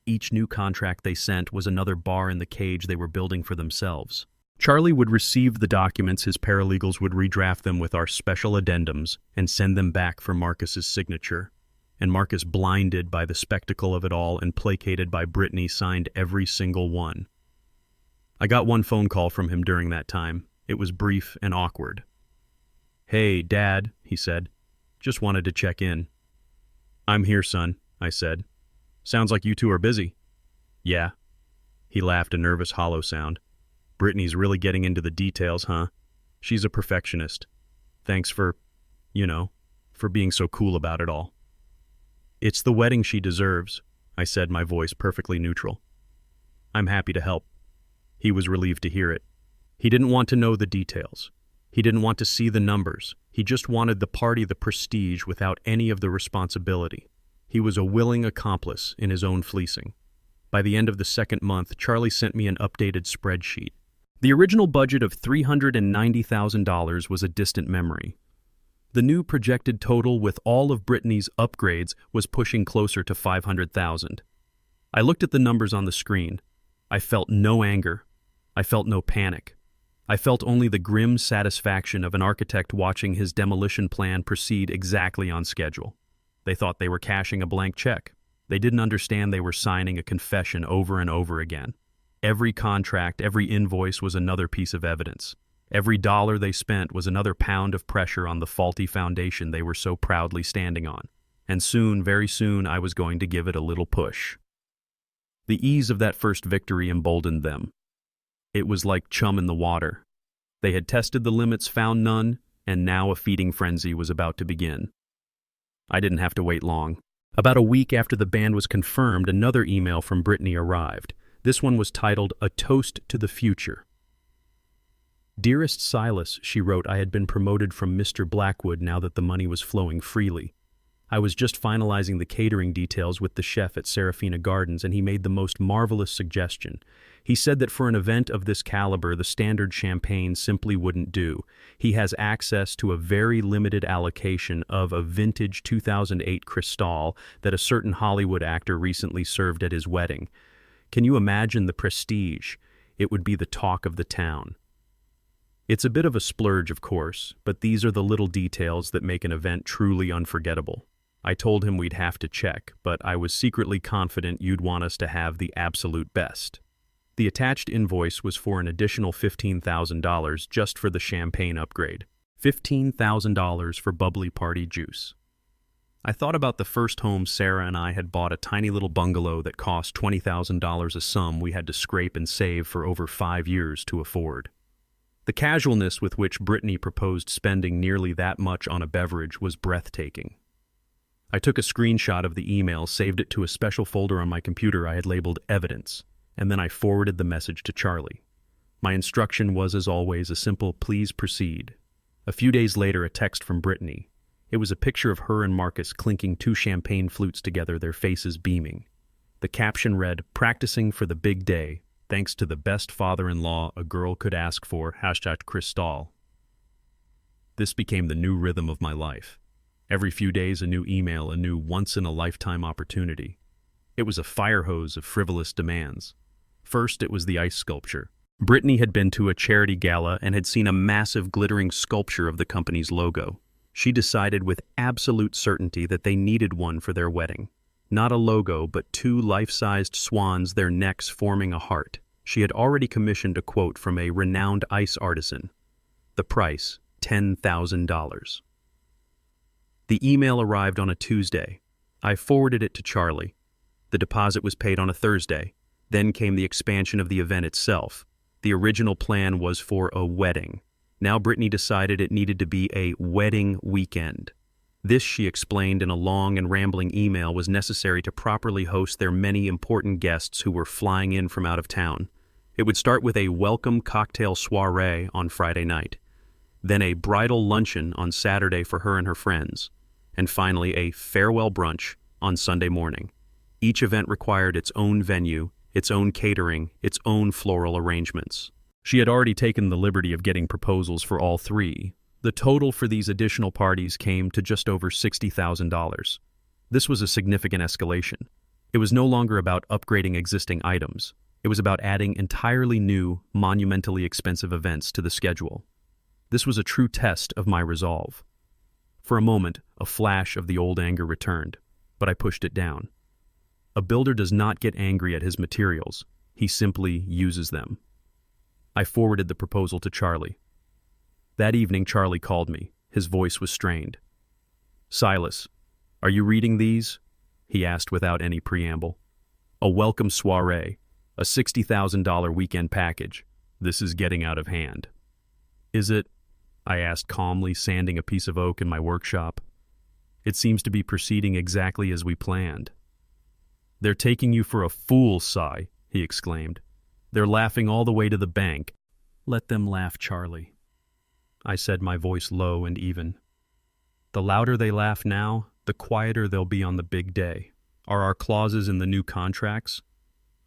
Each new contract they sent was another bar in the cage they were building for themselves. Charlie would receive the documents, his paralegals would redraft them with our special addendums and send them back for Marcus's signature. And Marcus, blinded by the spectacle of it all and placated by Brittany, signed every single one. I got one phone call from him during that time. It was brief and awkward. "Hey, Dad," he said. "Just wanted to check in." "I'm here, son," I said. "Sounds like you two are busy." "Yeah." He laughed, a nervous, hollow sound. "Brittany's really getting into the details, huh? She's a perfectionist. Thanks for being so cool about it all." "It's the wedding she deserves," I said, my voice perfectly neutral. "I'm happy to help." He was relieved to hear it. He didn't want to know the details. He didn't want to see the numbers. He just wanted the party, the prestige, without any of the responsibility. He was a willing accomplice in his own fleecing. By the end of the second month, Charlie sent me an updated spreadsheet. The original budget of $390,000 was a distant memory. The new projected total with all of Brittany's upgrades was pushing closer to $500,000. I looked at the numbers on the screen. I felt no anger. I felt no panic. I felt only the grim satisfaction of an architect watching his demolition plan proceed exactly on schedule. They thought they were cashing a blank check. They didn't understand they were signing a confession over and over again. Every contract, every invoice was another piece of evidence. Every dollar they spent was another pound of pressure on the faulty foundation they were so proudly standing on. And soon, very soon, I was going to give it a little push. The ease of that first victory emboldened them. It was like chum in the water. They had tested the limits, found none, and now a feeding frenzy was about to begin. I didn't have to wait long. About a week after the band was confirmed, another email from Brittany arrived. This one was titled, "A Toast to the Future." "Dearest Silas," she wrote, "I had been promoted from Mr. Blackwood now that the money was flowing freely. I was just finalizing the catering details with the chef at Serafina Gardens, and he made the most marvelous suggestion. He said that for an event of this caliber, the standard champagne simply wouldn't do. He has access to a very limited allocation of a vintage 2008 Cristal that a certain Hollywood actor recently served at his wedding. Can you imagine the prestige? It would be the talk of the town. It's a bit of a splurge, of course, but these are the little details that make an event truly unforgettable. I told him we'd have to check, but I was secretly confident you'd want us to have the absolute best. The attached invoice was for an additional $15,000 just for the champagne upgrade. $15,000 for bubbly party juice. I thought about the first home Sarah and I had bought, a tiny little bungalow that cost $20,000, a sum we had to scrape and save for over 5 years to afford. The casualness with which Brittany proposed spending nearly that much on a beverage was breathtaking. I took a screenshot of the email, saved it to a special folder on my computer I had labeled Evidence, and then I forwarded the message to Charlie. My instruction was, as always, a simple "please proceed." A few days later, a text from Brittany. It was a picture of her and Marcus clinking 2 champagne flutes together, their faces beaming. The caption read, "Practicing for the big day, thanks to the best father-in-law a girl could ask for, #Cristal." This became the new rhythm of my life. Every few days, a new email, a new once-in-a-lifetime opportunity. It was a fire hose of frivolous demands. First, it was the ice sculpture. Brittany had been to a charity gala and had seen a massive glittering sculpture of the company's logo. She decided with absolute certainty that they needed one for their wedding. Not a logo, but 2 life-sized swans, their necks forming a heart. She had already commissioned a quote from a renowned ice artisan. The price, $10,000. The email arrived on a Tuesday. I forwarded it to Charlie. The deposit was paid on a Thursday. Then came the expansion of the event itself. The original plan was for a wedding. Now Brittany decided it needed to be a wedding weekend. This, she explained in a long and rambling email, was necessary to properly host their many important guests who were flying in from out of town. It would start with a welcome cocktail soiree on Friday night, then a bridal luncheon on Saturday for her and her friends, and finally a farewell brunch on Sunday morning. Each event required its own venue, its own catering, its own floral arrangements. She had already taken the liberty of getting proposals for all 3. The total for these additional parties came to just over $60,000. This was a significant escalation. It was no longer about upgrading existing items. It was about adding entirely new, monumentally expensive events to the schedule. This was a true test of my resolve. For a moment, a flash of the old anger returned, but I pushed it down. A builder does not get angry at his materials. He simply uses them. I forwarded the proposal to Charlie. That evening, Charlie called me. His voice was strained. "Silas, are you reading these?" he asked without any preamble. "A welcome soiree, a $60,000 weekend package. This is getting out of hand." "Is it?" I asked calmly, sanding a piece of oak in my workshop. "It seems to be proceeding exactly as we planned." "They're taking you for a fool, Si," he exclaimed. "They're laughing all the way to the bank." "Let them laugh, Charlie," I said, my voice low and even. "The louder they laugh now, the quieter they'll be on the big day. Are our clauses in the new contracts?"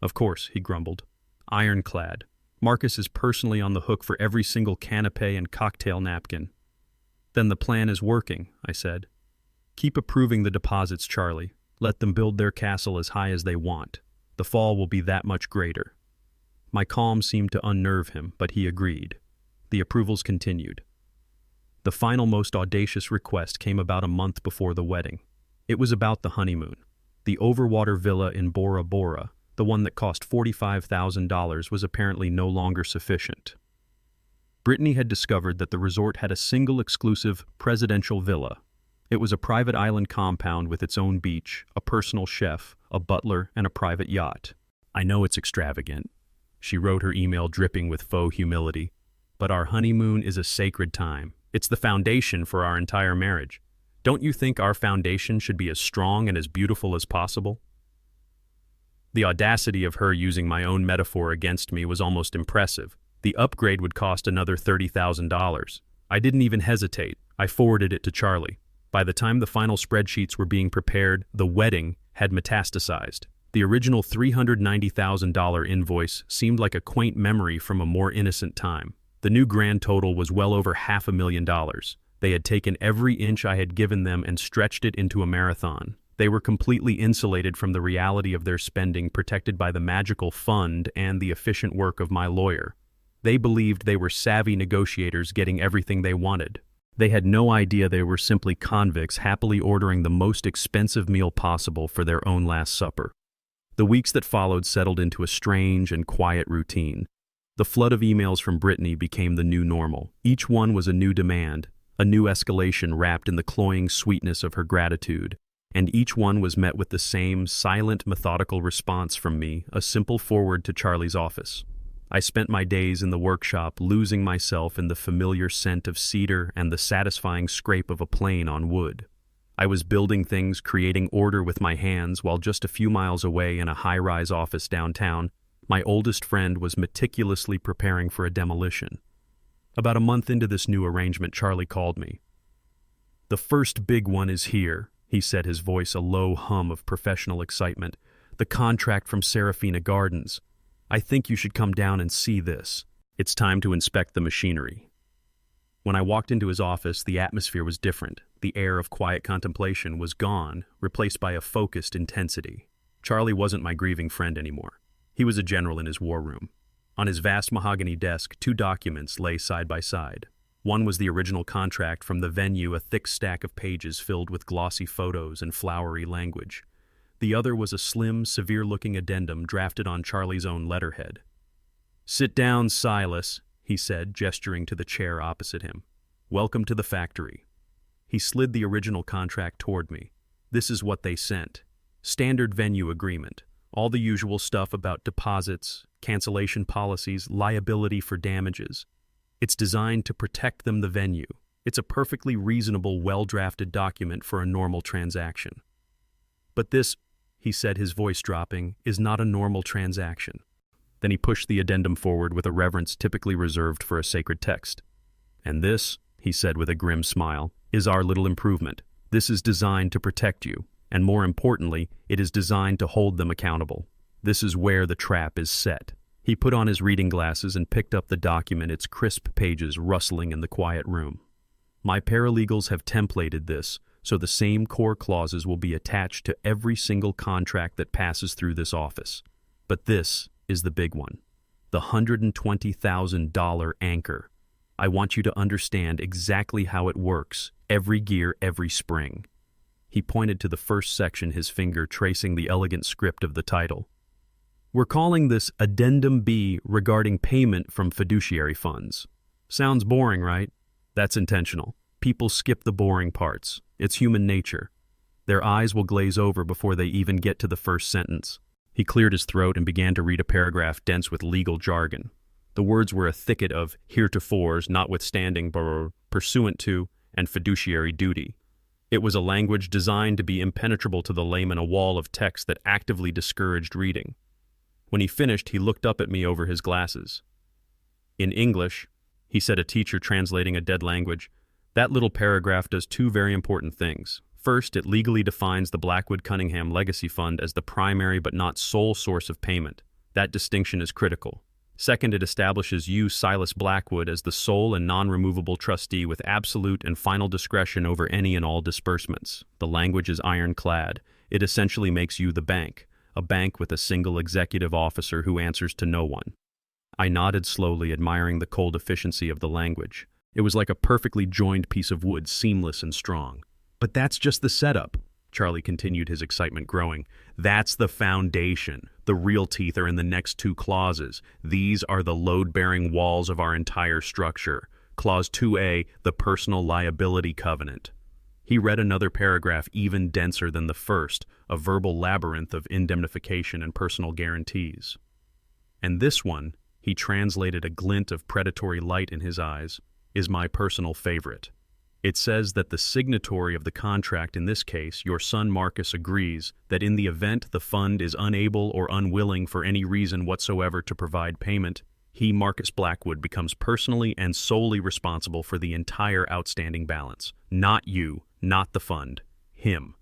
"Of course," he grumbled. "Ironclad. Marcus is personally on the hook for every single canapé and cocktail napkin." "Then the plan is working," I said. "Keep approving the deposits, Charlie. Let them build their castle as high as they want. The fall will be that much greater." My calm seemed to unnerve him, but he agreed. The approvals continued. The final, most audacious request came about a month before the wedding. It was about the honeymoon. The overwater villa in Bora Bora, the one that cost $45,000, was apparently no longer sufficient. Brittany had discovered that the resort had a single exclusive presidential villa. It was a private island compound with its own beach, a personal chef, a butler, and a private yacht. "I know it's extravagant," she wrote, her email dripping with faux humility, "but our honeymoon is a sacred time. It's the foundation for our entire marriage. Don't you think our foundation should be as strong and as beautiful as possible?" The audacity of her using my own metaphor against me was almost impressive. The upgrade would cost another $30,000. I didn't even hesitate. I forwarded it to Charlie. By the time the final spreadsheets were being prepared, the wedding had metastasized. The original $390,000 invoice seemed like a quaint memory from a more innocent time. The new grand total was well over $500,000. They had taken every inch I had given them and stretched it into a marathon. They were completely insulated from the reality of their spending, protected by the magical fund and the efficient work of my lawyer. They believed they were savvy negotiators getting everything they wanted. They had no idea they were simply convicts happily ordering the most expensive meal possible for their own last supper. The weeks that followed settled into a strange and quiet routine. The flood of emails from Brittany became the new normal. Each one was a new demand, a new escalation wrapped in the cloying sweetness of her gratitude. And each one was met with the same silent, methodical response from me, a simple forward to Charlie's office. I spent my days in the workshop, losing myself in the familiar scent of cedar and the satisfying scrape of a plane on wood. I was building things, creating order with my hands, while just a few miles away in a high-rise office downtown, my oldest friend was meticulously preparing for a demolition. About a month into this new arrangement, Charlie called me. "The first big one is here," he said, his voice a low hum of professional excitement. "The contract from Serafina Gardens. I think you should come down and see this. It's time to inspect the machinery." When I walked into his office, the atmosphere was different. The air of quiet contemplation was gone, replaced by a focused intensity. Charlie wasn't my grieving friend anymore. He was a general in his war room. On his vast mahogany desk, 2 documents lay side by side. One was the original contract from the venue, a thick stack of pages filled with glossy photos and flowery language. The other was a slim, severe-looking addendum drafted on Charlie's own letterhead. "Sit down, Silas," he said, gesturing to the chair opposite him. "Welcome to the factory." He slid the original contract toward me. "This is what they sent. Standard venue agreement. All the usual stuff about deposits, cancellation policies, liability for damages. It's designed to protect them, the venue. It's a perfectly reasonable, well-drafted document for a normal transaction. But this," he said, his voice dropping, "is not a normal transaction." Then he pushed the addendum forward with a reverence typically reserved for a sacred text. "And this," he said with a grim smile, "is our little improvement. This is designed to protect you, and more importantly, it is designed to hold them accountable. This is where the trap is set." He put on his reading glasses and picked up the document, its crisp pages rustling in the quiet room. "My paralegals have templated this, so the same core clauses will be attached to every single contract that passes through this office. But this is the big one. The $120,000 anchor. I want you to understand exactly how it works, every gear, every spring." He pointed to the first section, his finger tracing the elegant script of the title. "We're calling this Addendum B regarding payment from fiduciary funds." Sounds boring, right? That's intentional. People skip the boring parts. It's human nature. Their eyes will glaze over before they even get to the first sentence. He cleared his throat and began to read a paragraph dense with legal jargon. The words were a thicket of heretofores, notwithstanding, pursuant to, and fiduciary duty. It was a language designed to be impenetrable to the layman, a wall of text that actively discouraged reading. When he finished, he looked up at me over his glasses. "In English," he said, a teacher translating a dead language, "that little paragraph does 2 very important things. First, it legally defines the Blackwood-Cunningham Legacy Fund as the primary but not sole source of payment. That distinction is critical. Second, it establishes you, Silas Blackwood, as the sole and non-removable trustee with absolute and final discretion over any and all disbursements. The language is ironclad. It essentially makes you the bank, a bank with a single executive officer who answers to no one." I nodded slowly, admiring the cold efficiency of the language. It was like a perfectly joined piece of wood, seamless and strong. "But that's just the setup," Charlie continued, his excitement growing. "That's the foundation. The real teeth are in the next 2 clauses. These are the load-bearing walls of our entire structure. Clause 2A, the personal liability covenant." He read another paragraph even denser than the first, a verbal labyrinth of indemnification and personal guarantees. "And this one," he translated, a glint of predatory light in his eyes, "is my personal favorite. It says that the signatory of the contract, in this case, your son Marcus, agrees that in the event the fund is unable or unwilling for any reason whatsoever to provide payment, he, Marcus Blackwood, becomes personally and solely responsible for the entire outstanding balance. Not you, not the fund. Him.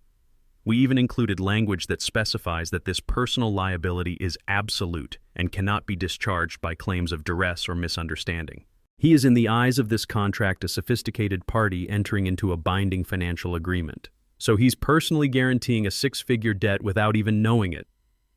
We even included language that specifies that this personal liability is absolute and cannot be discharged by claims of duress or misunderstanding. He is in the eyes of this contract a sophisticated party entering into a binding financial agreement. So he's personally guaranteeing a six-figure debt without even knowing it.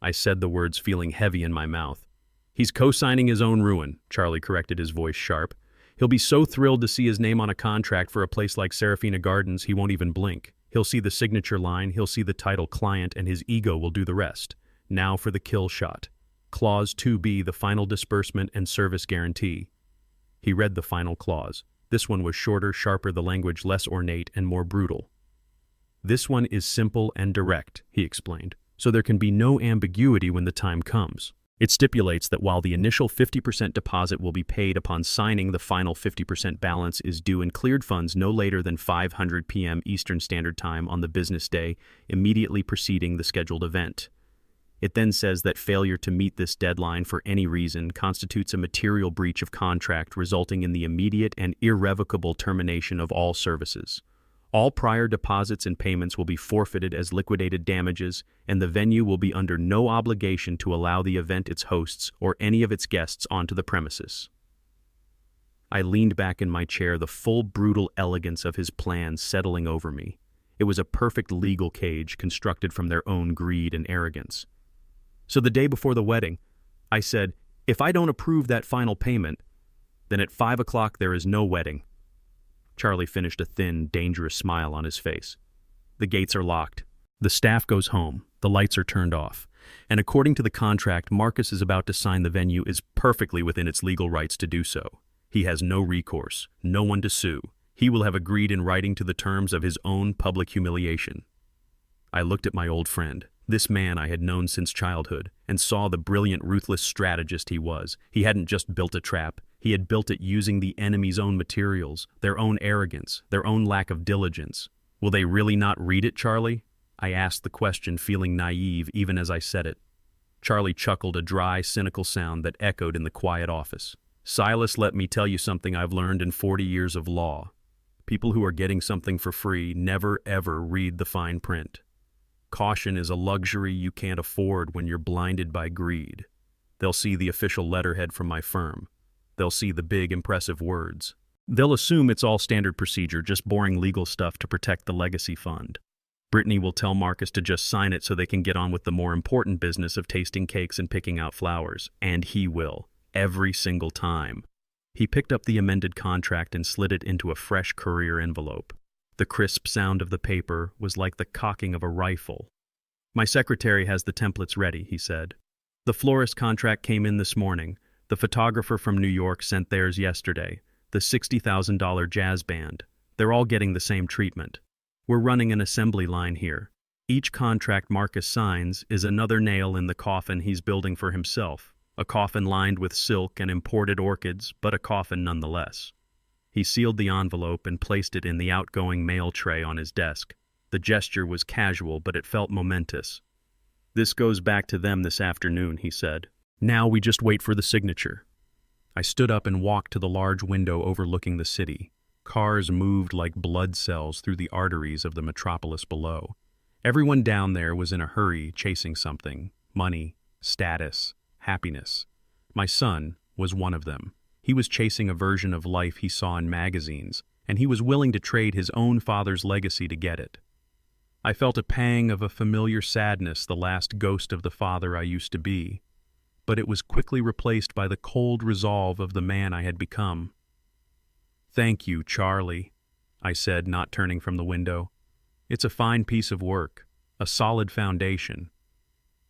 I said the words feeling heavy in my mouth. He's co-signing his own ruin, Charlie corrected, his voice sharp. He'll be so thrilled to see his name on a contract for a place like Serafina Gardens he won't even blink. He'll see the signature line, he'll see the title client, and his ego will do the rest. Now for the kill shot. Clause 2B, the final disbursement and service guarantee. He read the final clause. This one was shorter, sharper, the language less ornate and more brutal. This one is simple and direct, he explained, so there can be no ambiguity when the time comes. It stipulates that while the initial 50% deposit will be paid upon signing, the final 50% balance is due in cleared funds no later than 5:00 p.m. Eastern Standard Time on the business day immediately preceding the scheduled event. It then says that failure to meet this deadline for any reason constitutes a material breach of contract resulting in the immediate and irrevocable termination of all services. All prior deposits and payments will be forfeited as liquidated damages, and the venue will be under no obligation to allow the event, its hosts, or any of its guests onto the premises. I leaned back in my chair, the full brutal elegance of his plan settling over me. It was a perfect legal cage constructed from their own greed and arrogance. So the day before the wedding, I said, if I don't approve that final payment, then at 5 o'clock there is no wedding. Charlie finished, a thin, dangerous smile on his face. The gates are locked. The staff goes home. The lights are turned off. And according to the contract Marcus is about to sign, the venue is perfectly within its legal rights to do so. He has no recourse, no one to sue. He will have agreed in writing to the terms of his own public humiliation. I looked at my old friend, this man I had known since childhood, and saw the brilliant, ruthless strategist he was. He hadn't just built a trap. He had built it using the enemy's own materials, their own arrogance, their own lack of diligence. Will they really not read it, Charlie? I asked the question, feeling naive even as I said it. Charlie chuckled, a dry, cynical sound that echoed in the quiet office. Silas, let me tell you something I've learned in 40 years of law. People who are getting something for free never ever read the fine print. Caution is a luxury you can't afford when you're blinded by greed. They'll see the official letterhead from my firm. They'll see the big, impressive words. They'll assume it's all standard procedure, just boring legal stuff to protect the legacy fund. Brittany will tell Marcus to just sign it so they can get on with the more important business of tasting cakes and picking out flowers. And he will, every single time. He picked up the amended contract and slid it into a fresh courier envelope. The crisp sound of the paper was like the cocking of a rifle. My secretary has the templates ready, he said. The florist contract came in this morning. The photographer from New York sent theirs yesterday. The $60,000 jazz band. They're all getting the same treatment. We're running an assembly line here. Each contract Marcus signs is another nail in the coffin he's building for himself. A coffin lined with silk and imported orchids, but a coffin nonetheless. He sealed the envelope and placed it in the outgoing mail tray on his desk. The gesture was casual, but it felt momentous. This goes back to them this afternoon, he said. Now we just wait for the signature. I stood up and walked to the large window overlooking the city. Cars moved like blood cells through the arteries of the metropolis below. Everyone down there was in a hurry, chasing something. Money, status, happiness. My son was one of them. He was chasing a version of life he saw in magazines, and he was willing to trade his own father's legacy to get it. I felt a pang of a familiar sadness, the last ghost of the father I used to be. But it was quickly replaced by the cold resolve of the man I had become. Thank you, Charlie, I said, not turning from the window. It's a fine piece of work, a solid foundation.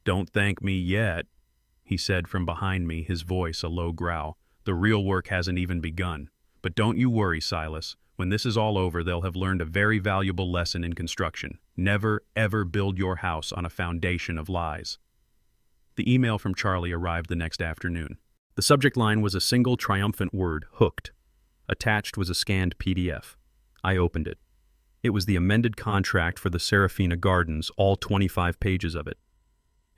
Don't thank me yet, he said from behind me, his voice a low growl. The real work hasn't even begun. But don't you worry, Silas. When this is all over, they'll have learned a very valuable lesson in construction. Never, ever build your house on a foundation of lies. The email from Charlie arrived the next afternoon. The subject line was a single triumphant word, hooked. Attached was a scanned PDF. I opened it. It was the amended contract for the Serafina Gardens, all 25 pages of it.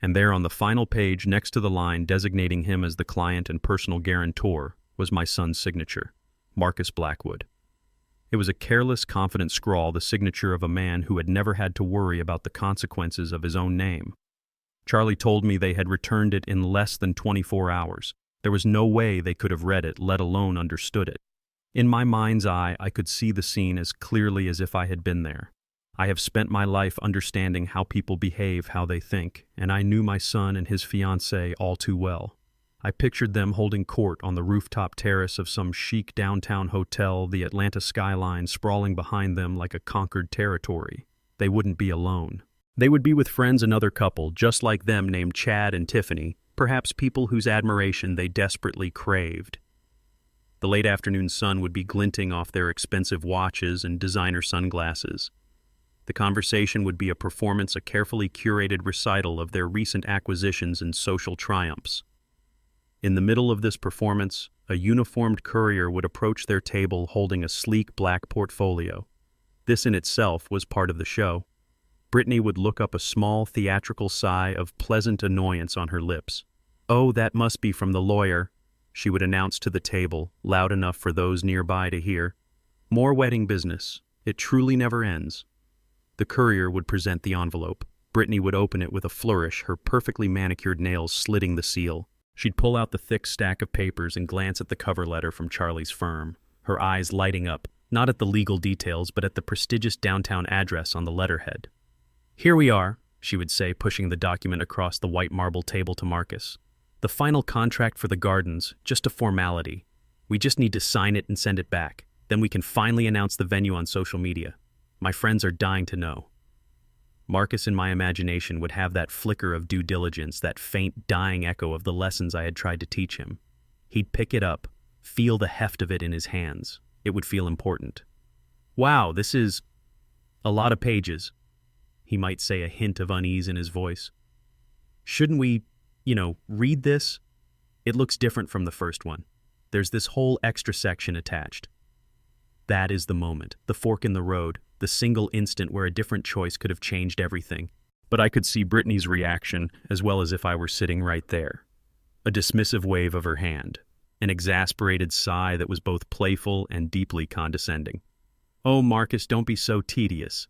And there on the final page, next to the line designating him as the client and personal guarantor, was my son's signature, Marcus Blackwood. It was a careless, confident scrawl, the signature of a man who had never had to worry about the consequences of his own name. Charlie told me they had returned it in less than 24 hours. There was no way they could have read it, let alone understood it. In my mind's eye, I could see the scene as clearly as if I had been there. I have spent my life understanding how people behave, how they think, and I knew my son and his fiancée all too well. I pictured them holding court on the rooftop terrace of some chic downtown hotel, the Atlanta skyline sprawling behind them like a conquered territory. They wouldn't be alone. They would be with friends, another couple, just like them, named Chad and Tiffany, perhaps people whose admiration they desperately craved. The late afternoon sun would be glinting off their expensive watches and designer sunglasses. The conversation would be a performance, a carefully curated recital of their recent acquisitions and social triumphs. In the middle of this performance, a uniformed courier would approach their table holding a sleek black portfolio. This in itself was part of the show. Brittany would look up, a small theatrical sigh of pleasant annoyance on her lips. "Oh, that must be from the lawyer," she would announce to the table, loud enough for those nearby to hear. "More wedding business. It truly never ends." The courier would present the envelope. Brittany would open it with a flourish, her perfectly manicured nails slitting the seal. She'd pull out the thick stack of papers and glance at the cover letter from Charlie's firm, her eyes lighting up, not at the legal details, but at the prestigious downtown address on the letterhead. "Here we are," she would say, pushing the document across the white marble table to Marcus. "The final contract for the gardens, just a formality. We just need to sign it and send it back. Then we can finally announce the venue on social media. My friends are dying to know." Marcus, in my imagination, would have that flicker of due diligence, that faint, dying echo of the lessons I had tried to teach him. He'd pick it up, feel the heft of it in his hands. It would feel important. "Wow, this is a lot of pages," he might say, a hint of unease in his voice. "Shouldn't we, read this? It looks different from the first one. There's this whole extra section attached." That is the moment, the fork in the road, the single instant where a different choice could have changed everything. But I could see Brittany's reaction, as well as if I were sitting right there. A dismissive wave of her hand, an exasperated sigh that was both playful and deeply condescending. "Oh, Marcus, don't be so tedious,"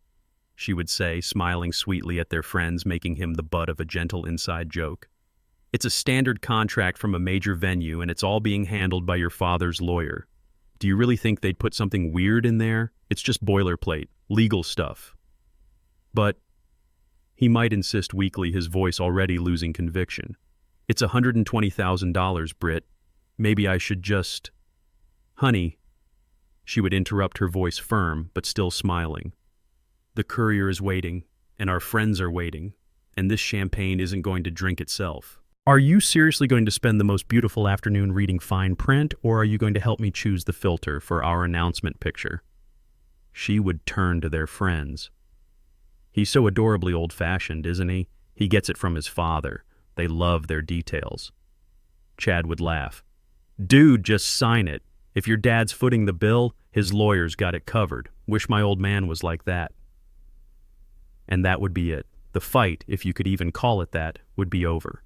she would say, smiling sweetly at their friends, making him the butt of a gentle inside joke. "It's a standard contract from a major venue, and it's all being handled by your father's lawyer. Do you really think they'd put something weird in there? It's just boilerplate, legal stuff." "But," he might insist weakly, his voice already losing conviction. "It's $120,000, Britt. Maybe I should just—" "Honey," she would interrupt, her voice firm, but still smiling. "The courier is waiting, and our friends are waiting, and this champagne isn't going to drink itself. Are you seriously going to spend the most beautiful afternoon reading fine print, or are you going to help me choose the filter for our announcement picture?" She would turn to their friends. "He's so adorably old-fashioned, isn't he? He gets it from his father. They love their details." Chad would laugh. "Dude, just sign it. If your dad's footing the bill, his lawyer's got it covered. Wish my old man was like that." And that would be it. The fight, if you could even call it that, would be over.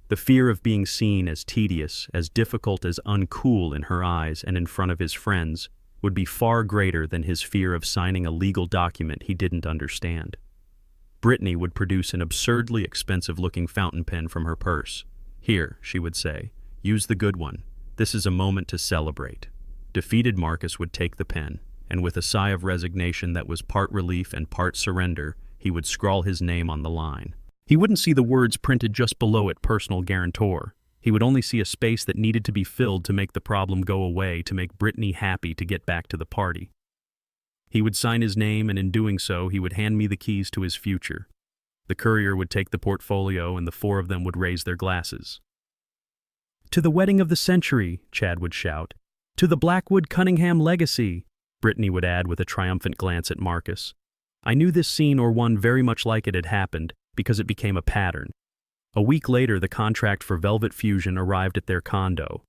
The fear of being seen as tedious, as difficult, as uncool in her eyes and in front of his friends would be far greater than his fear of signing a legal document he didn't understand. Brittany would produce an absurdly expensive-looking fountain pen from her purse. "Here," she would say, "use the good one. This is a moment to celebrate." Defeated Marcus would take the pen, and with a sigh of resignation that was part relief and part surrender, he would scrawl his name on the line. He wouldn't see the words printed just below it, "personal guarantor." He would only see a space that needed to be filled to make the problem go away, to make Brittany happy, to get back to the party. He would sign his name, and in doing so, he would hand me the keys to his future. The courier would take the portfolio, and the four of them would raise their glasses. "To the wedding of the century," Chad would shout. "To the Blackwood Cunningham legacy," Brittany would add with a triumphant glance at Marcus. I knew this scene, or one very much like it, had happened, because it became a pattern. A week later, the contract for Velvet Fusion arrived at their condo.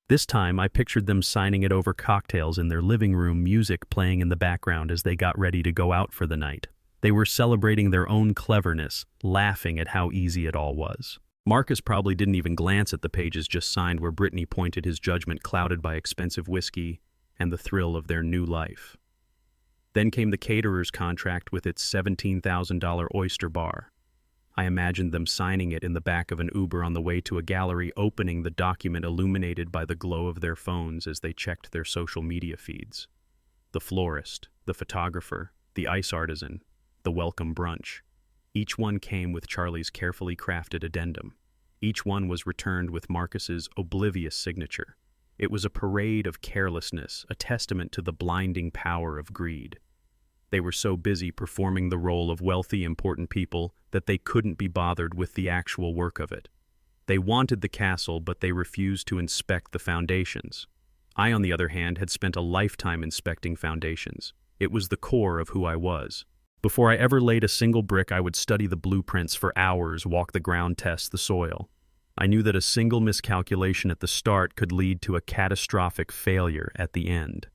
This time, I pictured them signing it over cocktails in their living room, music playing in the background as they got ready to go out for the night. They were celebrating their own cleverness, laughing at how easy it all was. Marcus probably didn't even glance at the pages just signed where Brittany pointed, his judgment clouded by expensive whiskey and the thrill of their new life. Then came the caterer's contract with its $17,000 oyster bar. I imagined them signing it in the back of an Uber on the way to a gallery, opening the document illuminated by the glow of their phones as they checked their social media feeds. The florist, the photographer, the ice artisan, the welcome brunch. Each one came with Charlie's carefully crafted addendum. Each one was returned with Marcus's oblivious signature. It was a parade of carelessness, a testament to the blinding power of greed. They were so busy performing the role of wealthy, important people that they couldn't be bothered with the actual work of it. They wanted the castle, but they refused to inspect the foundations. I, on the other hand, had spent a lifetime inspecting foundations. It was the core of who I was. Before I ever laid a single brick, I would study the blueprints for hours, walk the ground, test the soil. I knew that a single miscalculation at the start could lead to a catastrophic failure at the end.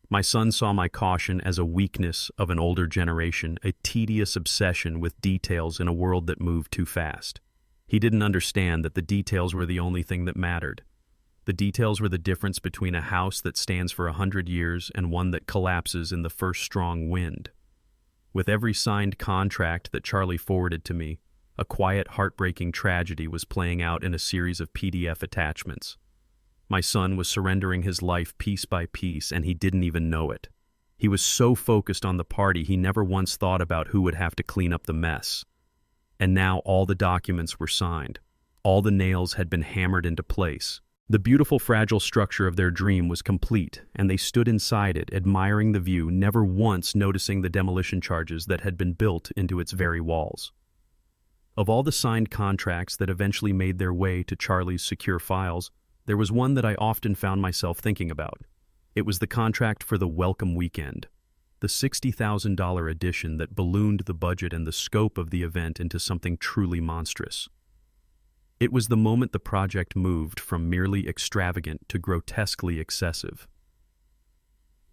My son saw my caution as a weakness of an older generation, a tedious obsession with details in a world that moved too fast. He didn't understand that the details were the only thing that mattered. The details were the difference between a house that stands for 100 years and one that collapses in the first strong wind. With every signed contract that Charlie forwarded to me, a quiet, heartbreaking tragedy was playing out in a series of PDF attachments. My son was surrendering his life piece by piece, and he didn't even know it. He was so focused on the party, he never once thought about who would have to clean up the mess. And now all the documents were signed. All the nails had been hammered into place. The beautiful, fragile structure of their dream was complete, and they stood inside it, admiring the view, never once noticing the demolition charges that had been built into its very walls. Of all the signed contracts that eventually made their way to Charlie's secure files, there was one that I often found myself thinking about. It was the contract for the Welcome Weekend, the $60,000 edition that ballooned the budget and the scope of the event into something truly monstrous. It was the moment the project moved from merely extravagant to grotesquely excessive.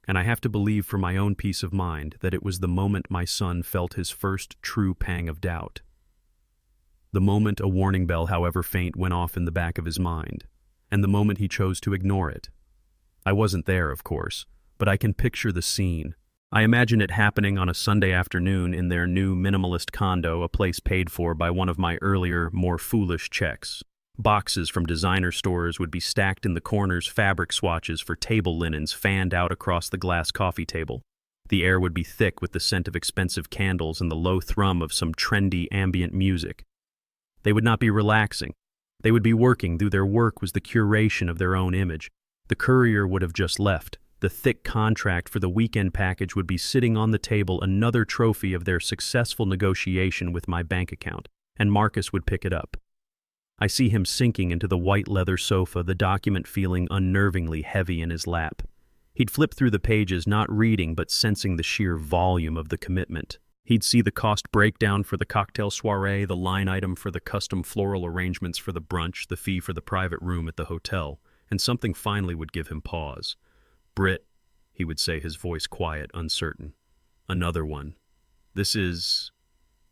And I have to believe for my own peace of mind that it was the moment my son felt his first true pang of doubt. The moment a warning bell, however faint, went off in the back of his mind, and the moment he chose to ignore it. I wasn't there, of course, but I can picture the scene. I imagine it happening on a Sunday afternoon in their new minimalist condo, a place paid for by one of my earlier, more foolish checks. Boxes from designer stores would be stacked in the corners, fabric swatches for table linens fanned out across the glass coffee table. The air would be thick with the scent of expensive candles and the low thrum of some trendy ambient music. They would not be relaxing. They would be working. Their work was the curation of their own image. The courier would have just left. The thick contract for the weekend package would be sitting on the table, another trophy of their successful negotiation with my bank account, and Marcus would pick it up. I see him sinking into the white leather sofa, the document feeling unnervingly heavy in his lap. He'd flip through the pages, not reading but sensing the sheer volume of the commitment. He'd see the cost breakdown for the cocktail soiree, the line item for the custom floral arrangements for the brunch, the fee for the private room at the hotel, and something finally would give him pause. "Britt," he would say, his voice quiet, uncertain. "Another one. This is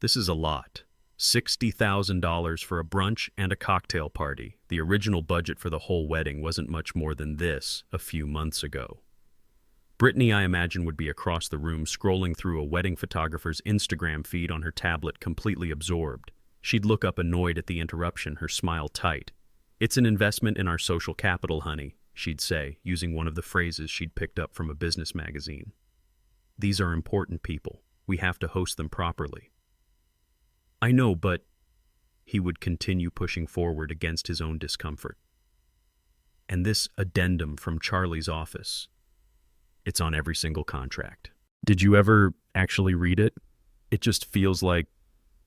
a lot. $60,000 for a brunch and a cocktail party. The original budget for the whole wedding wasn't much more than this a few months ago." Brittany, I imagine, would be across the room scrolling through a wedding photographer's Instagram feed on her tablet, completely absorbed. She'd look up annoyed at the interruption, her smile tight. "It's an investment in our social capital, honey," she'd say, using one of the phrases she'd picked up from a business magazine. "These are important people. We have to host them properly." "I know, but..." he would continue, pushing forward against his own discomfort. "And this addendum from Charlie's office. It's on every single contract. Did you ever actually read it? It just feels like,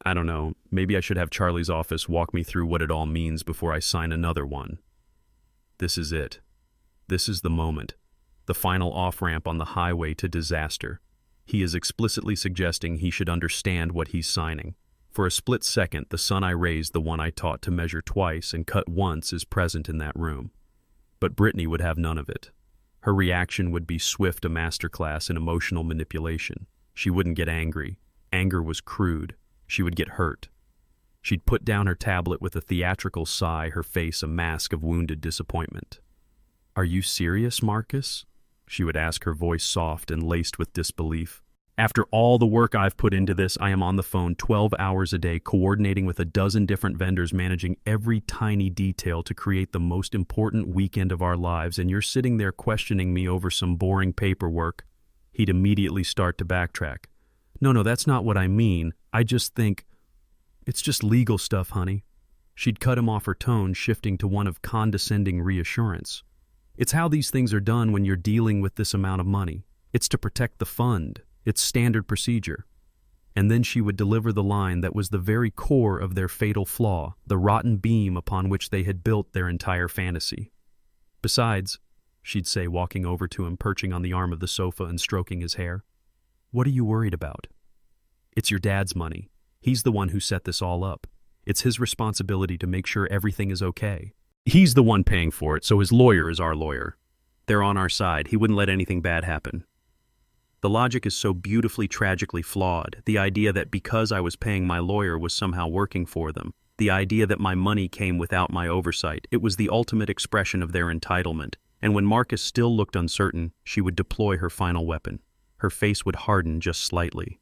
I don't know, maybe I should have Charlie's office walk me through what it all means before I sign another one. This is it. This is the moment. The final off-ramp on the highway to disaster. He is explicitly suggesting he should understand what he's signing. For a split second, the son I raised, the one I taught to measure twice and cut once, is present in that room. But Brittany would have none of it. Her reaction would be swift, a masterclass in emotional manipulation. She wouldn't get angry. Anger was crude. She would get hurt. She'd put down her tablet with a theatrical sigh, her face a mask of wounded disappointment. "Are you serious, Marcus?" she would ask, her voice soft and laced with disbelief. After all the work I've put into this, I am on the phone 12 hours a day, coordinating with a dozen different vendors, managing every tiny detail to create the most important weekend of our lives, and you're sitting there questioning me over some boring paperwork. He'd immediately start to backtrack. No, that's not what I mean. I just think it's just legal stuff, honey. She'd cut him off, her tone shifting to one of condescending reassurance. It's how these things are done when you're dealing with this amount of money. It's to protect the fund. It's standard procedure. And then she would deliver the line that was the very core of their fatal flaw, the rotten beam upon which they had built their entire fantasy. Besides, she'd say, walking over to him, perching on the arm of the sofa and stroking his hair, what are you worried about? It's your dad's money. He's the one who set this all up. It's his responsibility to make sure everything is okay. He's the one paying for it, so his lawyer is our lawyer. They're on our side. He wouldn't let anything bad happen. The logic is so beautifully, tragically flawed. The idea that because I was paying my lawyer was somehow working for them. The idea that my money came without my oversight. It was the ultimate expression of their entitlement. And when Marcus still looked uncertain, she would deploy her final weapon. Her face would harden just slightly.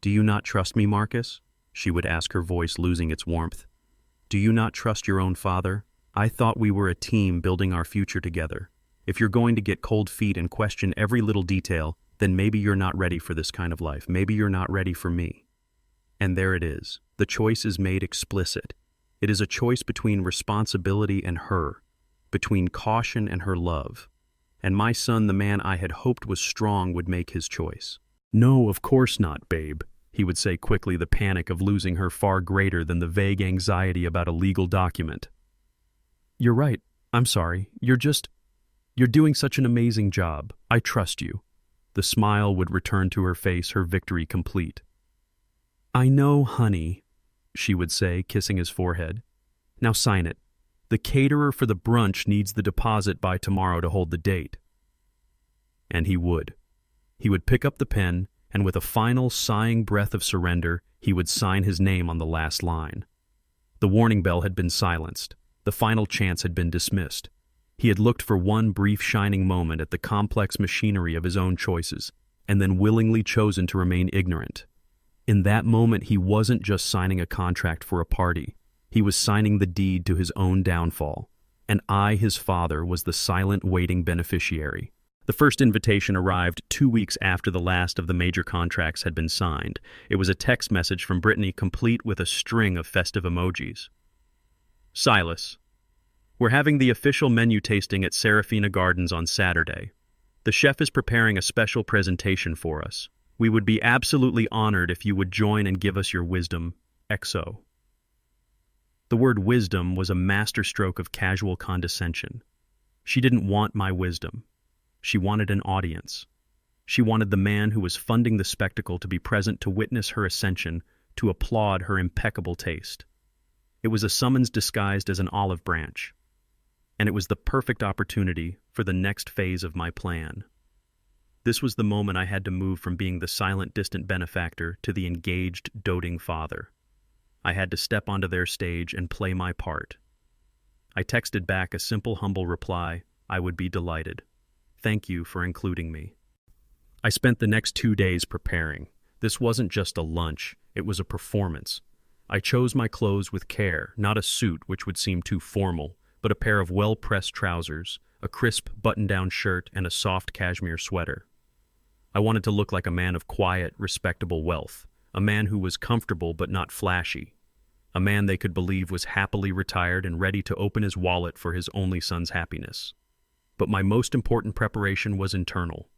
Do you not trust me, Marcus? She would ask, her voice losing its warmth. Do you not trust your own father? I thought we were a team building our future together. If you're going to get cold feet and question every little detail, then maybe you're not ready for this kind of life. Maybe you're not ready for me. And there it is. The choice is made explicit. It is a choice between responsibility and her, between caution and her love. And my son, the man I had hoped was strong, would make his choice. No, of course not, babe, he would say quickly, the panic of losing her far greater than the vague anxiety about a legal document. You're right. I'm sorry. You're doing such an amazing job. I trust you. The smile would return to her face, her victory complete. I know, honey, she would say, kissing his forehead. Now sign it. The caterer for the brunch needs the deposit by tomorrow to hold the date. And he would. He would pick up the pen, and with a final sighing breath of surrender, he would sign his name on the last line. The warning bell had been silenced. The final chance had been dismissed. He had looked for one brief shining moment at the complex machinery of his own choices, and then willingly chosen to remain ignorant. In that moment, he wasn't just signing a contract for a party. He was signing the deed to his own downfall. And I, his father, was the silent, waiting beneficiary. The first invitation arrived 2 weeks after the last of the major contracts had been signed. It was a text message from Brittany, complete with a string of festive emojis. Silas, we're having the official menu tasting at Serafina Gardens on Saturday. The chef is preparing a special presentation for us. We would be absolutely honored if you would join and give us your wisdom. XO. The word wisdom was a masterstroke of casual condescension. She didn't want my wisdom. She wanted an audience. She wanted the man who was funding the spectacle to be present to witness her ascension, to applaud her impeccable taste. It was a summons disguised as an olive branch. And it was the perfect opportunity for the next phase of my plan. This was the moment I had to move from being the silent, distant benefactor to the engaged, doting father. I had to step onto their stage and play my part. I texted back a simple, humble reply. I would be delighted. Thank you for including me. I spent the next 2 days preparing. This wasn't just a lunch, it was a performance. I chose my clothes with care, not a suit which would seem too formal, but a pair of well-pressed trousers, a crisp button-down shirt, and a soft cashmere sweater. I wanted to look like a man of quiet, respectable wealth, a man who was comfortable but not flashy, a man they could believe was happily retired and ready to open his wallet for his only son's happiness. But my most important preparation was internal.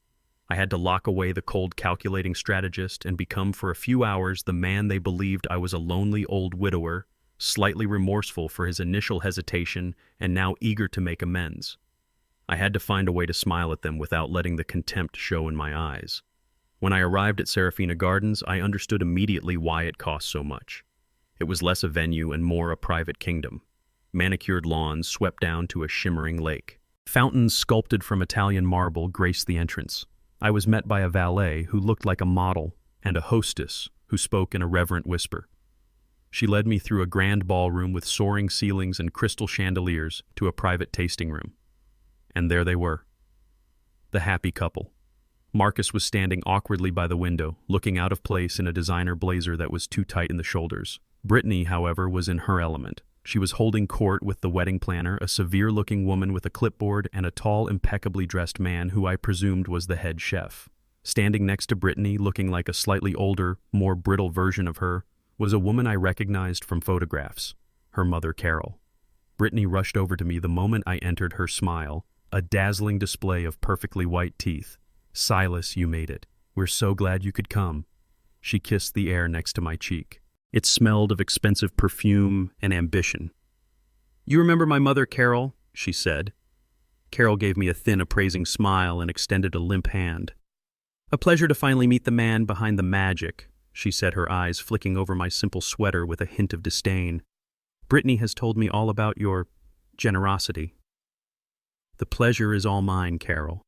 I had to lock away the cold, calculating strategist and become for a few hours the man they believed I was, a lonely old widower, slightly remorseful for his initial hesitation and now eager to make amends. I had to find a way to smile at them without letting the contempt show in my eyes. When I arrived at Serafina Gardens, I understood immediately why it cost so much. It was less a venue and more a private kingdom. Manicured lawns swept down to a shimmering lake. Fountains sculpted from Italian marble graced the entrance. I was met by a valet who looked like a model and a hostess who spoke in a reverent whisper. She led me through a grand ballroom with soaring ceilings and crystal chandeliers to a private tasting room. And there they were. The happy couple. Marcus was standing awkwardly by the window, looking out of place in a designer blazer that was too tight in the shoulders. Brittany, however, was in her element. She was holding court with the wedding planner, a severe-looking woman with a clipboard, and a tall, impeccably dressed man who I presumed was the head chef. Standing next to Brittany, looking like a slightly older, more brittle version of her, was a woman I recognized from photographs, her mother Carol. Brittany rushed over to me the moment I entered, her smile, a dazzling display of perfectly white teeth. "Silas, you made it. We're so glad you could come." She kissed the air next to my cheek. It smelled of expensive perfume and ambition. "You remember my mother, Carol?" she said. Carol gave me a thin, appraising smile and extended a limp hand. "A pleasure to finally meet the man behind the magic," she said, her eyes flicking over my simple sweater with a hint of disdain. "Brittany has told me all about your generosity." "The pleasure is all mine, Carol,"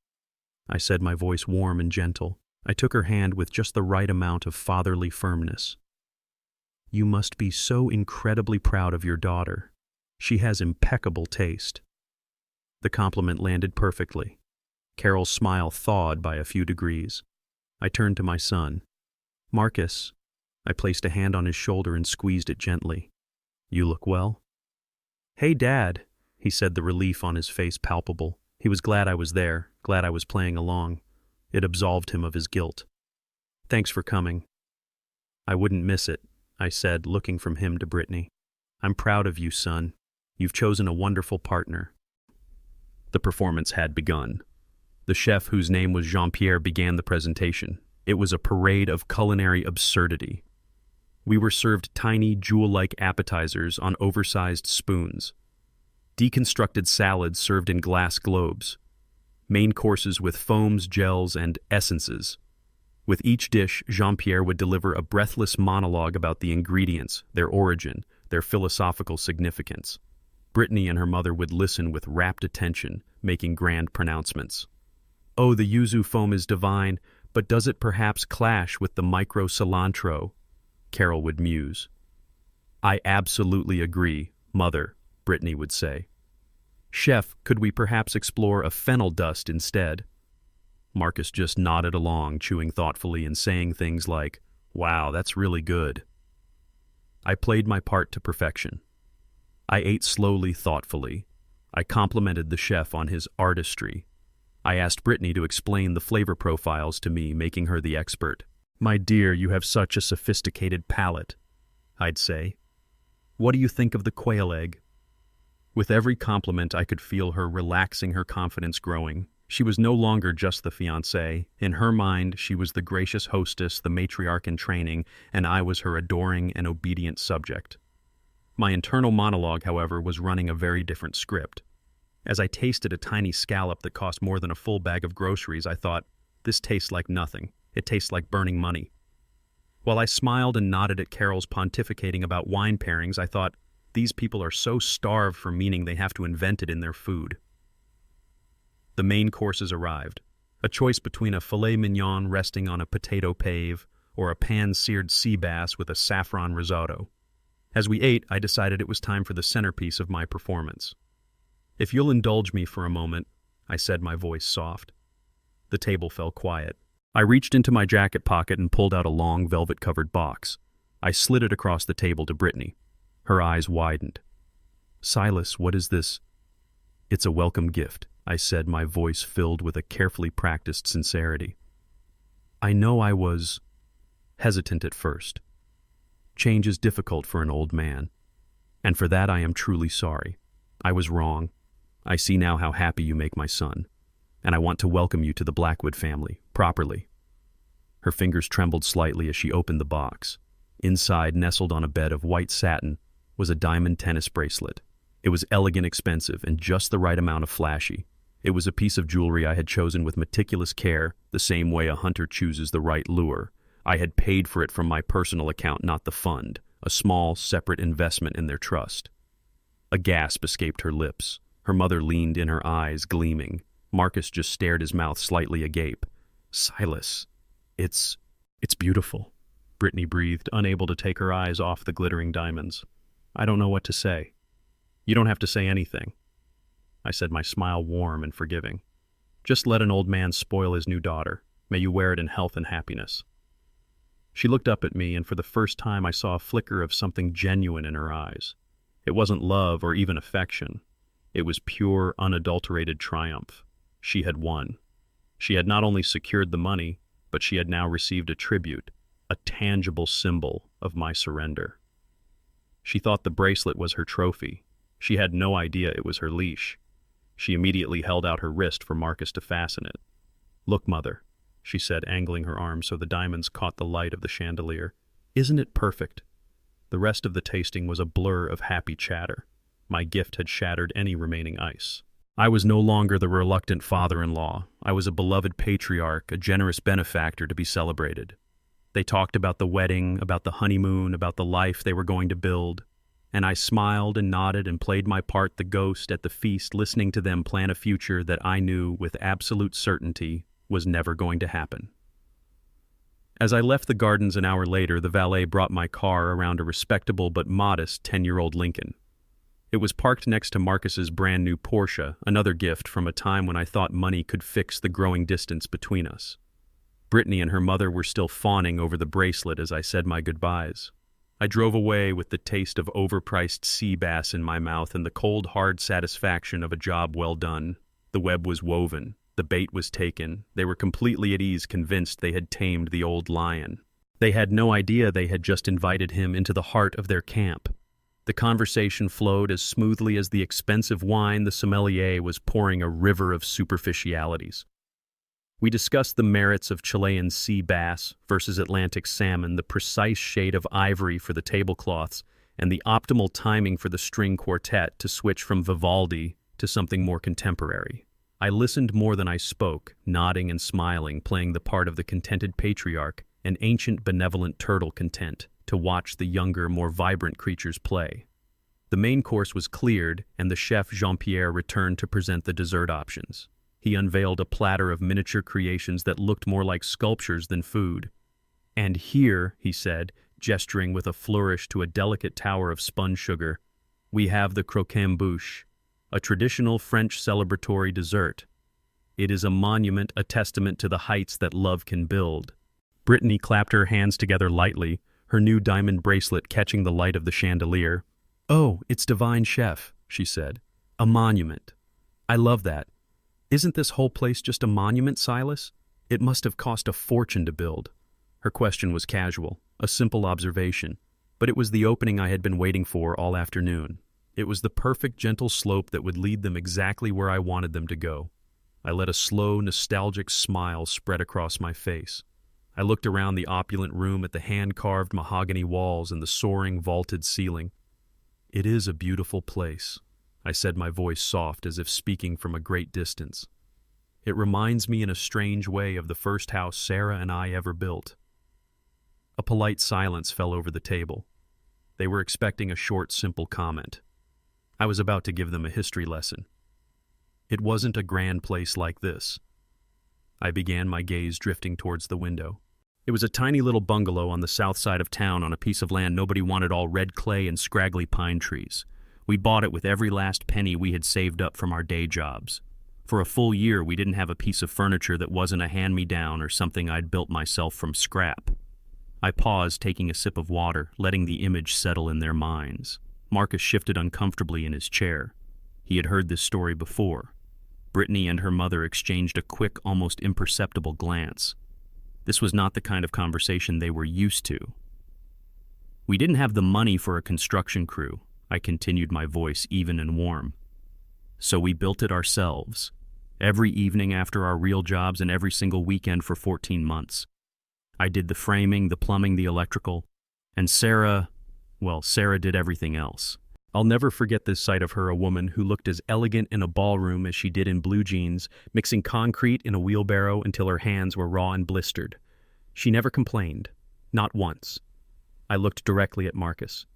I said, my voice warm and gentle. I took her hand with just the right amount of fatherly firmness. "You must be so incredibly proud of your daughter. She has impeccable taste." The compliment landed perfectly. Carol's smile thawed by a few degrees. I turned to my son. "Marcus." I placed a hand on his shoulder and squeezed it gently. "You look well." "Hey, Dad," he said, the relief on his face palpable. He was glad I was there, glad I was playing along. It absolved him of his guilt. "Thanks for coming." "I wouldn't miss it," I said, looking from him to Brittany. "I'm proud of you, son. You've chosen a wonderful partner." The performance had begun. The chef, whose name was Jean-Pierre, began the presentation. It was a parade of culinary absurdity. We were served tiny, jewel-like appetizers on oversized spoons, deconstructed salads served in glass globes, main courses with foams, gels, and essences. With each dish, Jean-Pierre would deliver a breathless monologue about the ingredients, their origin, their philosophical significance. Brittany and her mother would listen with rapt attention, making grand pronouncements. "Oh, the yuzu foam is divine, but does it perhaps clash with the micro cilantro?" Carol would muse. "I absolutely agree, Mother," Brittany would say. "Chef, could we perhaps explore a fennel dust instead?" Marcus just nodded along, chewing thoughtfully and saying things like, "Wow, that's really good." I played my part to perfection. I ate slowly, thoughtfully. I complimented the chef on his artistry. I asked Brittany to explain the flavor profiles to me, making her the expert. "My dear, you have such a sophisticated palate," I'd say. "What do you think of the quail egg?" With every compliment, I could feel her relaxing, her confidence growing. She was no longer just the fiancée. In her mind, she was the gracious hostess, the matriarch in training, and I was her adoring and obedient subject. My internal monologue, however, was running a very different script. As I tasted a tiny scallop that cost more than a full bag of groceries, I thought, "This tastes like nothing. It tastes like burning money." While I smiled and nodded at Carol's pontificating about wine pairings, I thought, these people are so starved for meaning they have to invent it in their food. The main courses arrived, a choice between a filet mignon resting on a potato pave or a pan-seared sea bass with a saffron risotto. As we ate, I decided it was time for the centerpiece of my performance. "If you'll indulge me for a moment," I said, my voice soft. The table fell quiet. I reached into my jacket pocket and pulled out a long, velvet-covered box. I slid it across the table to Brittany. Her eyes widened. "Silas, what is this?" "It's a welcome gift," I said, my voice filled with a carefully practiced sincerity. I know I was hesitant at first. Change is difficult for an old man, and for that I am truly sorry. I was wrong. I see now how happy you make my son, and I want to welcome you to the Blackwood family, properly." Her fingers trembled slightly as she opened the box. Inside, nestled on a bed of white satin, was a diamond tennis bracelet. It was elegant, expensive, and just the right amount of flashy. It was a piece of jewelry I had chosen with meticulous care, the same way a hunter chooses the right lure. I had paid for it from my personal account, not the fund, a small, separate investment in their trust. A gasp escaped her lips. Her mother leaned in, her eyes gleaming. Marcus just stared, his mouth slightly agape. "Silas, it's beautiful," Brittany breathed, unable to take her eyes off the glittering diamonds. "I don't know what to say." "You don't have to say anything," I said, my smile warm and forgiving. Just let an old man spoil his new daughter. May you wear it in health and happiness." She looked up at me, and for the first time I saw a flicker of something genuine in her eyes. It wasn't love or even affection. It was pure, unadulterated triumph. She had won. She had not only secured the money, but she had now received a tribute, a tangible symbol of my surrender. She thought the bracelet was her trophy. She had no idea it was her leash. She immediately held out her wrist for Marcus to fasten it. "Look, Mother," she said, angling her arm so the diamonds caught the light of the chandelier. "Isn't it perfect?" The rest of the tasting was a blur of happy chatter. My gift had shattered any remaining ice. I was no longer the reluctant father-in-law. I was a beloved patriarch, a generous benefactor to be celebrated. They talked about the wedding, about the honeymoon, about the life they were going to build. And I smiled and nodded and played my part, the ghost, at the feast, listening to them plan a future that I knew with absolute certainty was never going to happen. As I left the gardens an hour later, the valet brought my car around a respectable but modest 10-year-old Lincoln. It was parked next to Marcus's brand new Porsche, another gift from a time when I thought money could fix the growing distance between us. Brittany and her mother were still fawning over the bracelet as I said my goodbyes. I drove away with the taste of overpriced sea bass in my mouth and the cold, hard satisfaction of a job well done. The web was woven. The bait was taken. They were completely at ease, convinced they had tamed the old lion. They had no idea they had just invited him into the heart of their camp. The conversation flowed as smoothly as the expensive wine the sommelier was pouring a river of superficialities. We discussed the merits of Chilean sea bass versus Atlantic salmon, the precise shade of ivory for the tablecloths, and the optimal timing for the string quartet to switch from Vivaldi to something more contemporary. I listened more than I spoke, nodding and smiling, playing the part of the contented patriarch, an ancient benevolent turtle content to watch the younger, more vibrant creatures play. The main course was cleared, and the chef Jean-Pierre returned to present the dessert options. He unveiled a platter of miniature creations that looked more like sculptures than food. "And here," he said, gesturing with a flourish to a delicate tower of spun sugar, "we have the croquembouche, a traditional French celebratory dessert. It is a monument, a testament to the heights that love can build." Brittany clapped her hands together lightly, her new diamond bracelet catching the light of the chandelier. "Oh, it's divine, chef," she said. "A monument. I love that. Isn't this whole place just a monument, Silas? It must have cost a fortune to build." Her question was casual, a simple observation, but it was the opening I had been waiting for all afternoon. It was the perfect, gentle slope that would lead them exactly where I wanted them to go. I let a slow, nostalgic smile spread across my face. I looked around the opulent room at the hand-carved mahogany walls and the soaring, vaulted ceiling. "It is a beautiful place," I said, my voice soft as if speaking from a great distance. "It reminds me in a strange way of the first house Sarah and I ever built." A polite silence fell over the table. They were expecting a short, simple comment. I was about to give them a history lesson. "It wasn't a grand place like this." I began, my gaze drifting towards the window. It was a tiny little bungalow on the south side of town on a piece of land nobody wanted, all red clay and scraggly pine trees. We bought it with every last penny we had saved up from our day jobs. For a full year, we didn't have a piece of furniture that wasn't a hand-me-down or something I'd built myself from scrap. I paused, taking a sip of water, letting the image settle in their minds. Marcus shifted uncomfortably in his chair. He had heard this story before. Brittany and her mother exchanged a quick, almost imperceptible glance. This was not the kind of conversation they were used to. "We didn't have the money for a construction crew," I continued, my voice even and warm. "So we built it ourselves. Every evening after our real jobs and every single weekend for 14 months. I did the framing, the plumbing, the electrical, and Sarah did everything else." I'll never forget this sight of her, a woman who looked as elegant in a ballroom as she did in blue jeans, mixing concrete in a wheelbarrow until her hands were raw and blistered. She never complained. Not once. I looked directly at Marcus.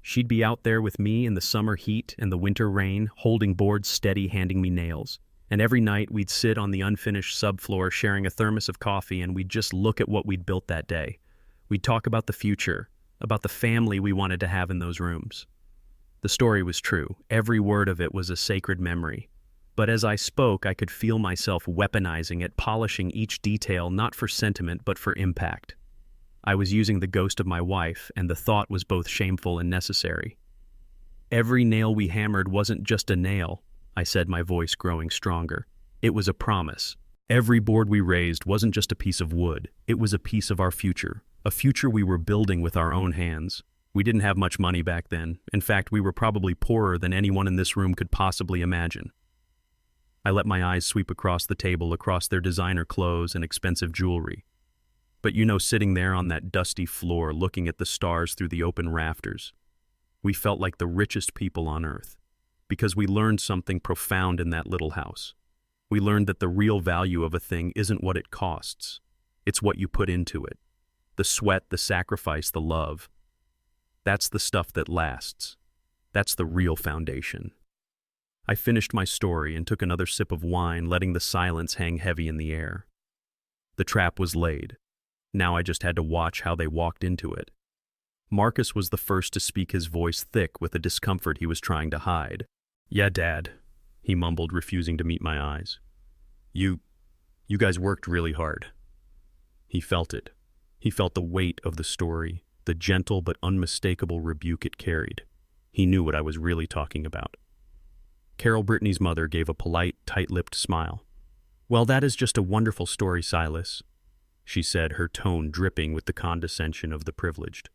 She'd be out there with me in the summer heat and the winter rain, holding boards steady, handing me nails. And every night we'd sit on the unfinished subfloor sharing a thermos of coffee, and we'd just look at what we'd built that day. We'd talk about the future, about the family we wanted to have in those rooms. The story was true. Every word of it was a sacred memory. But as I spoke, I could feel myself weaponizing it, polishing each detail not for sentiment but for impact. I was using the ghost of my wife, and the thought was both shameful and necessary. Every nail we hammered wasn't just a nail, I said, my voice growing stronger. It was a promise. Every board we raised wasn't just a piece of wood, it was a piece of our future, a future we were building with our own hands. We didn't have much money back then. In fact, we were probably poorer than anyone in this room could possibly imagine. I let my eyes sweep across the table, across their designer clothes and expensive jewelry. But sitting there on that dusty floor, looking at the stars through the open rafters, we felt like the richest people on earth, because we learned something profound in that little house. We learned that the real value of a thing isn't what it costs. It's what you put into it. The sweat, the sacrifice, the love. That's the stuff that lasts. That's the real foundation. I finished my story and took another sip of wine, letting the silence hang heavy in the air. The trap was laid. Now I just had to watch how they walked into it. Marcus was the first to speak, his voice thick with the discomfort he was trying to hide. "Yeah, Dad," he mumbled, refusing to meet my eyes. You guys worked really hard." He felt it. He felt the weight of the story, the gentle but unmistakable rebuke it carried. He knew what I was really talking about. Carol Brittany's mother gave a polite, tight-lipped smile. "Well, that is just a wonderful story, Silas," she said, her tone dripping with the condescension of the privileged.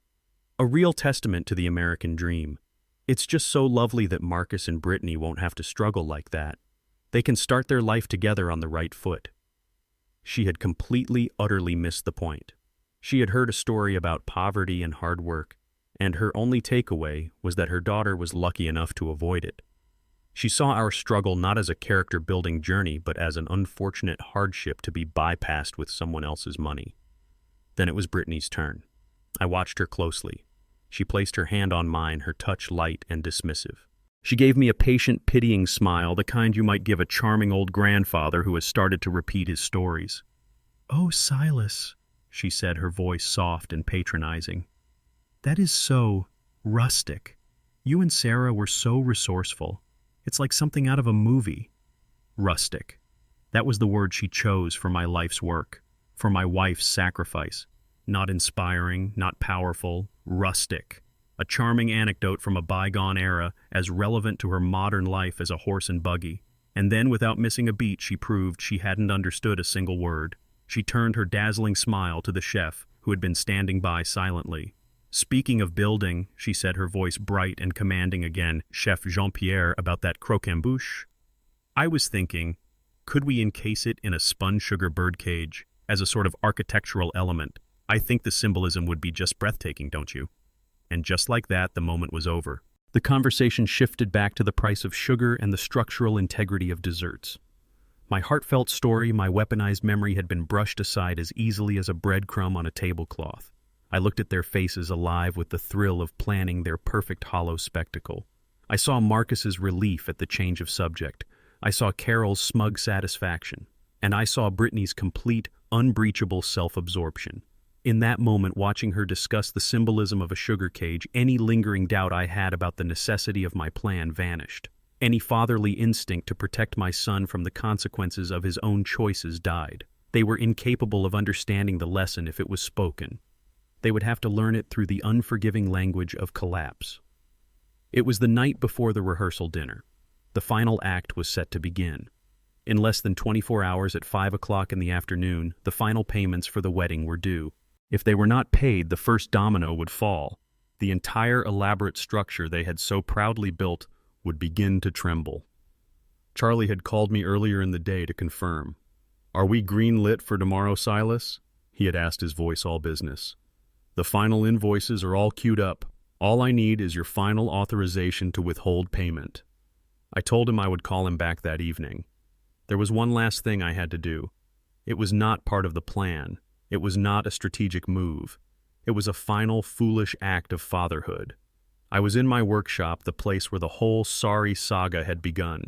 "A real testament to the American dream. It's just so lovely that Marcus and Brittany won't have to struggle like that. They can start their life together on the right foot." She had completely, utterly missed the point. She had heard a story about poverty and hard work, and her only takeaway was that her daughter was lucky enough to avoid it. She saw our struggle not as a character-building journey, but as an unfortunate hardship to be bypassed with someone else's money. Then it was Brittany's turn. I watched her closely. She placed her hand on mine, her touch light and dismissive. She gave me a patient, pitying smile, the kind you might give a charming old grandfather who has started to repeat his stories. "Oh, Silas," she said, her voice soft and patronizing. "That is so rustic. You and Sarah were so resourceful. It's like something out of a movie." Rustic. That was the word she chose for my life's work, for my wife's sacrifice. Not inspiring, not powerful, rustic. A charming anecdote from a bygone era, as relevant to her modern life as a horse and buggy. And then, without missing a beat, she proved she hadn't understood a single word. She turned her dazzling smile to the chef, who had been standing by silently. "Speaking of building," she said, her voice bright and commanding again, "Chef Jean-Pierre, about that croquembouche? I was thinking, could we encase it in a spun sugar birdcage as a sort of architectural element? I think the symbolism would be just breathtaking, don't you?" And just like that, the moment was over. The conversation shifted back to the price of sugar and the structural integrity of desserts. My heartfelt story, my weaponized memory, had been brushed aside as easily as a breadcrumb on a tablecloth. I looked at their faces, alive with the thrill of planning their perfect hollow spectacle. I saw Marcus's relief at the change of subject. I saw Carol's smug satisfaction. And I saw Brittany's complete, unbreachable self-absorption. In that moment, watching her discuss the symbolism of a sugar cage, any lingering doubt I had about the necessity of my plan vanished. Any fatherly instinct to protect my son from the consequences of his own choices died. They were incapable of understanding the lesson if it was spoken. They would have to learn it through the unforgiving language of collapse. It was the night before the rehearsal dinner. The final act was set to begin. In less than 24 hours, at 5 o'clock in the afternoon, the final payments for the wedding were due. If they were not paid, the first domino would fall. The entire elaborate structure they had so proudly built would begin to tremble. Charlie had called me earlier in the day to confirm. "Are we green-lit for tomorrow, Silas?" he had asked, his voice all business. "The final invoices are all queued up. All I need is your final authorization to withhold payment." I told him I would call him back that evening. There was one last thing I had to do. It was not part of the plan. It was not a strategic move. It was a final, foolish act of fatherhood. I was in my workshop, the place where the whole sorry saga had begun.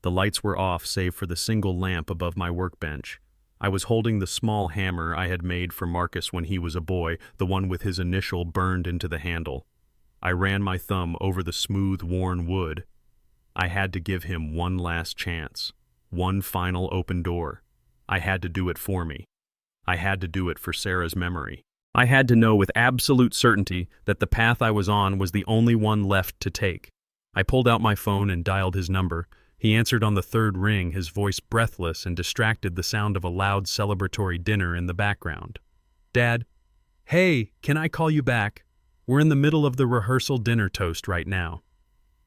The lights were off save for the single lamp above my workbench. I was holding the small hammer I had made for Marcus when he was a boy, the one with his initial burned into the handle. I ran my thumb over the smooth, worn wood. I had to give him one last chance, one final open door. I had to do it for me. I had to do it for Sarah's memory. I had to know with absolute certainty that the path I was on was the only one left to take. I pulled out my phone and dialed his number. He answered on the third ring, his voice breathless and distracted, the sound of a loud celebratory dinner in the background. "Dad, hey, can I call you back? We're in the middle of the rehearsal dinner toast right now."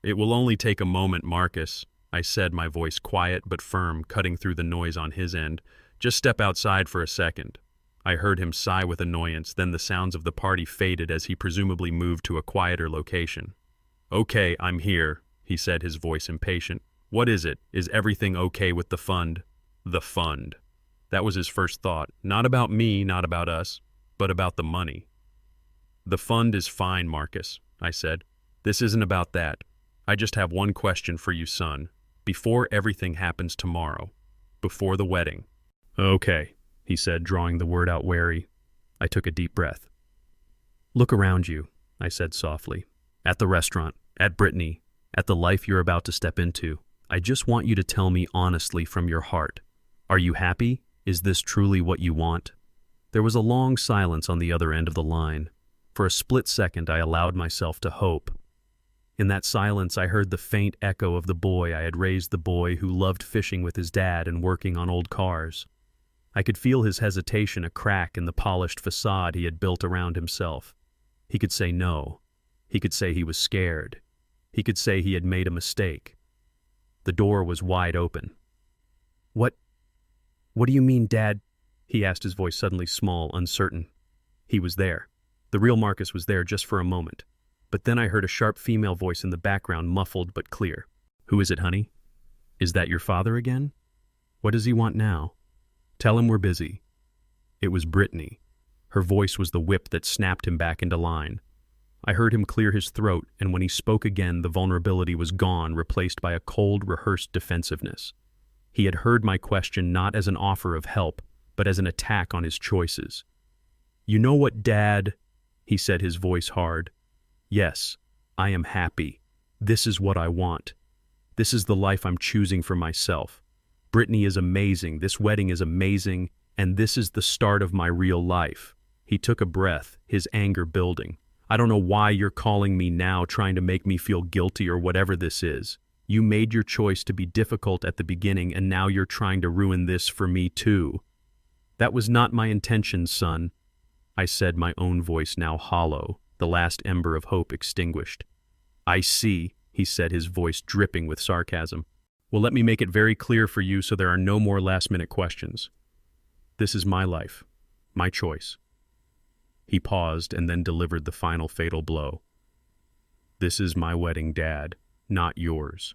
"It will only take a moment, Marcus," I said, my voice quiet but firm, cutting through the noise on his end. "Just step outside for a second." I heard him sigh with annoyance, then the sounds of the party faded as he presumably moved to a quieter location. "Okay, I'm here," he said, his voice impatient. "What is it? Is everything okay with the fund?" The fund. That was his first thought. Not about me, not about us, but about the money. "The fund is fine, Marcus," I said. "This isn't about that. I just have one question for you, son. Before everything happens tomorrow, before the wedding." "Okay," he said, drawing the word out wary. I took a deep breath. "Look around you," I said softly. "At the restaurant, at Brittany, at the life you're about to step into. I just want you to tell me honestly from your heart. Are you happy? Is this truly what you want?" There was a long silence on the other end of the line. For a split second, I allowed myself to hope. In that silence, I heard the faint echo of the boy I had raised, the boy who loved fishing with his dad and working on old cars. I could feel his hesitation, a crack in the polished facade he had built around himself. He could say no. He could say he was scared. He could say he had made a mistake. The door was wide open. What do you mean, Dad?" he asked, his voice suddenly small, uncertain. He was there. The real Marcus was there just for a moment. But then I heard a sharp female voice in the background, muffled but clear. "Who is it, honey? Is that your father again? What does he want now? Tell him we're busy." It was Brittany. Her voice was the whip that snapped him back into line. I heard him clear his throat, and when he spoke again, the vulnerability was gone, replaced by a cold, rehearsed defensiveness. He had heard my question not as an offer of help, but as an attack on his choices. "You know what, Dad?" he said, his voice hard. "Yes, I am happy. This is what I want. This is the life I'm choosing for myself. Brittany is amazing, this wedding is amazing, and this is the start of my real life." He took a breath, his anger building. "I don't know why you're calling me now, trying to make me feel guilty or whatever this is. You made your choice to be difficult at the beginning, and now you're trying to ruin this for me too." "That was not my intention, son," I said, my own voice now hollow, the last ember of hope extinguished. "I see," he said, his voice dripping with sarcasm. "Well, let me make it very clear for you so there are no more last-minute questions. This is my life, my choice." He paused and then delivered the final fatal blow. "This is my wedding, Dad, not yours."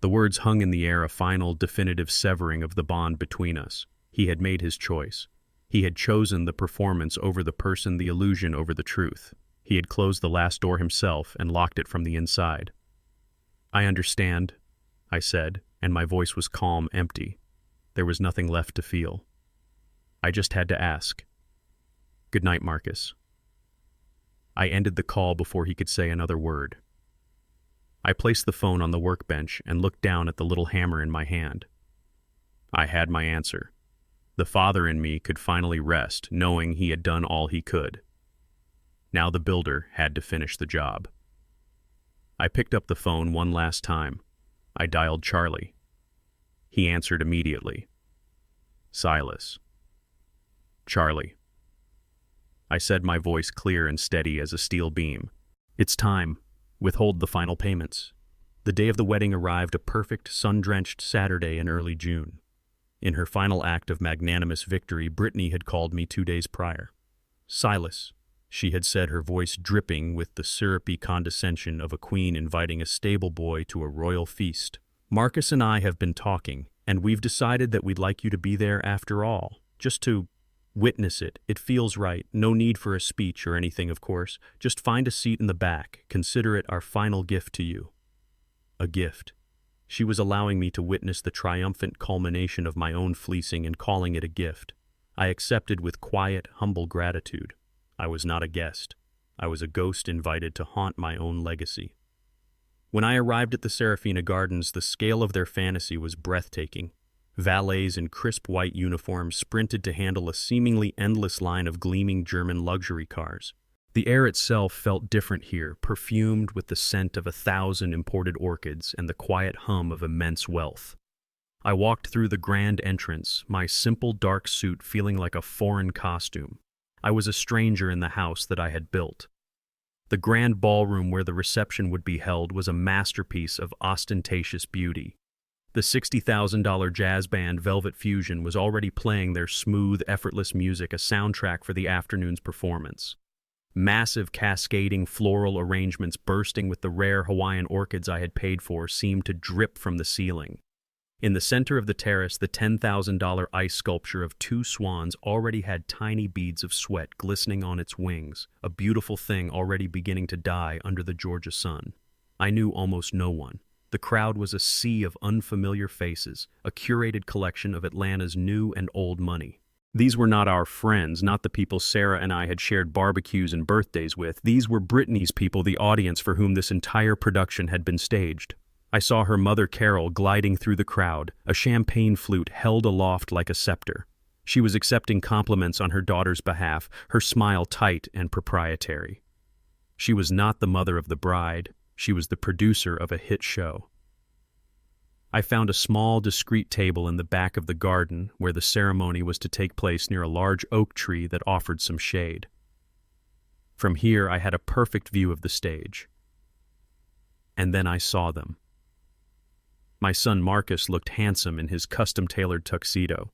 The words hung in the air, a final, definitive severing of the bond between us. He had made his choice. He had chosen the performance over the person, the illusion over the truth. He had closed the last door himself and locked it from the inside. "I understand," I said, and my voice was calm, empty. There was nothing left to feel. I just had to ask. "Good night, Marcus." I ended the call before he could say another word. I placed the phone on the workbench and looked down at the little hammer in my hand. I had my answer. The father in me could finally rest, knowing he had done all he could. Now the builder had to finish the job. I picked up the phone one last time. I dialed Charlie. He answered immediately. "Silas." "Charlie." I said, my voice clear and steady as a steel beam. "It's time. Withhold the final payments." The day of the wedding arrived, a perfect, sun-drenched Saturday in early June. In her final act of magnanimous victory, Brittany had called me 2 days prior. "Silas," she had said, her voice dripping with the syrupy condescension of a queen inviting a stable boy to a royal feast. "Marcus and I have been talking, and we've decided that we'd like you to be there after all, just to witness it. It feels right. No need for a speech or anything, of course. Just find a seat in the back. Consider it our final gift to you." A gift. She was allowing me to witness the triumphant culmination of my own fleecing and calling it a gift. I accepted with quiet, humble gratitude. I was not a guest. I was a ghost invited to haunt my own legacy. When I arrived at the Serafina Gardens, the scale of their fantasy was breathtaking. Valets in crisp white uniforms sprinted to handle a seemingly endless line of gleaming German luxury cars. The air itself felt different here, perfumed with the scent of 1,000 imported orchids and the quiet hum of immense wealth. I walked through the grand entrance, my simple dark suit feeling like a foreign costume. I was a stranger in the house that I had built. The grand ballroom where the reception would be held was a masterpiece of ostentatious beauty. The $60,000 jazz band Velvet Fusion was already playing their smooth, effortless music, a soundtrack for the afternoon's performance. Massive cascading floral arrangements bursting with the rare Hawaiian orchids I had paid for seemed to drip from the ceiling. In the center of the terrace, the $10,000 ice sculpture of two swans already had tiny beads of sweat glistening on its wings, a beautiful thing already beginning to die under the Georgia sun. I knew almost no one. The crowd was a sea of unfamiliar faces, a curated collection of Atlanta's new and old money. These were not our friends, not the people Sarah and I had shared barbecues and birthdays with. These were Brittany's people, the audience for whom this entire production had been staged. I saw her mother Carol gliding through the crowd, a champagne flute held aloft like a scepter. She was accepting compliments on her daughter's behalf, her smile tight and proprietary. She was not the mother of the bride. She was the producer of a hit show. I found a small, discreet table in the back of the garden where the ceremony was to take place near a large oak tree that offered some shade. From here, I had a perfect view of the stage. And then I saw them. My son Marcus looked handsome in his custom-tailored tuxedo,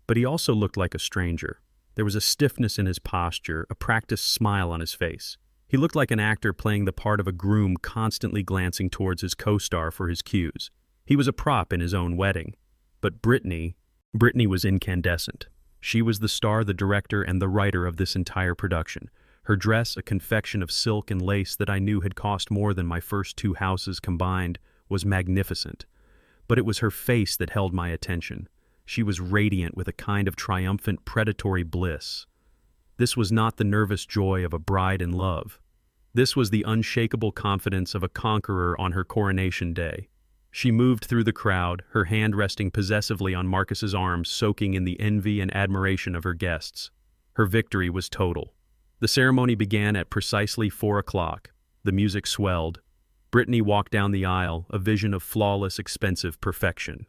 but he also looked like a stranger. There was a stiffness in his posture, a practiced smile on his face. He looked like an actor playing the part of a groom constantly glancing towards his co-star for his cues. He was a prop in his own wedding. But Brittany was incandescent. She was the star, the director, and the writer of this entire production. Her dress, a confection of silk and lace that I knew had cost more than my first 2 houses combined, was magnificent. But it was her face that held my attention. She was radiant with a kind of triumphant, predatory bliss. This was not the nervous joy of a bride in love. This was the unshakable confidence of a conqueror on her coronation day. She moved through the crowd, her hand resting possessively on Marcus's arm, soaking in the envy and admiration of her guests. Her victory was total. The ceremony began at precisely 4 o'clock. The music swelled. Brittany walked down the aisle, a vision of flawless, expensive perfection.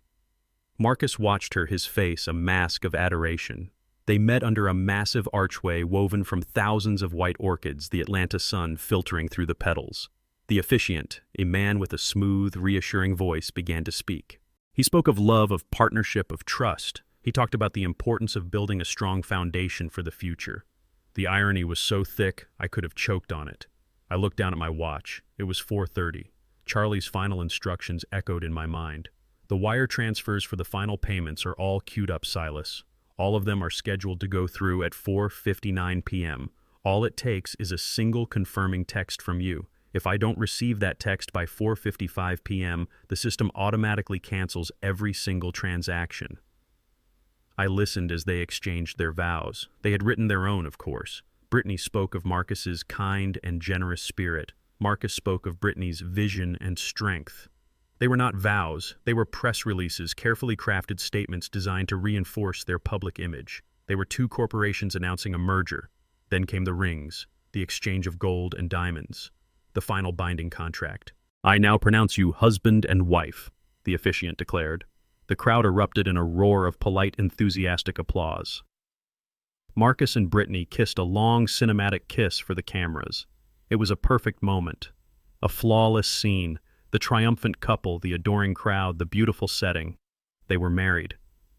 Marcus watched her, his face a mask of adoration. They met under a massive archway woven from thousands of white orchids, the Atlanta sun filtering through the petals. The officiant, a man with a smooth, reassuring voice, began to speak. He spoke of love, of partnership, of trust. He talked about the importance of building a strong foundation for the future. The irony was so thick, I could have choked on it. I looked down at my watch. It was 4:30. Charlie's final instructions echoed in my mind. The wire transfers for the final payments are all queued up, Silas. All of them are scheduled to go through at 4:59 p.m. All it takes is a single confirming text from you. If I don't receive that text by 4:55 p.m., the system automatically cancels every single transaction. I listened as they exchanged their vows. They had written their own, of course. Brittany spoke of Marcus's kind and generous spirit. Marcus spoke of Brittany's vision and strength. They were not vows. They were press releases, carefully crafted statements designed to reinforce their public image. They were 2 corporations announcing a merger. Then came the rings, the exchange of gold and diamonds, the final binding contract. "I now pronounce you husband and wife," the officiant declared. The crowd erupted in a roar of polite, enthusiastic applause. Marcus and Brittany kissed a long cinematic kiss for the cameras. It was a perfect moment, a flawless scene, the triumphant couple, the adoring crowd, the beautiful setting. They were married.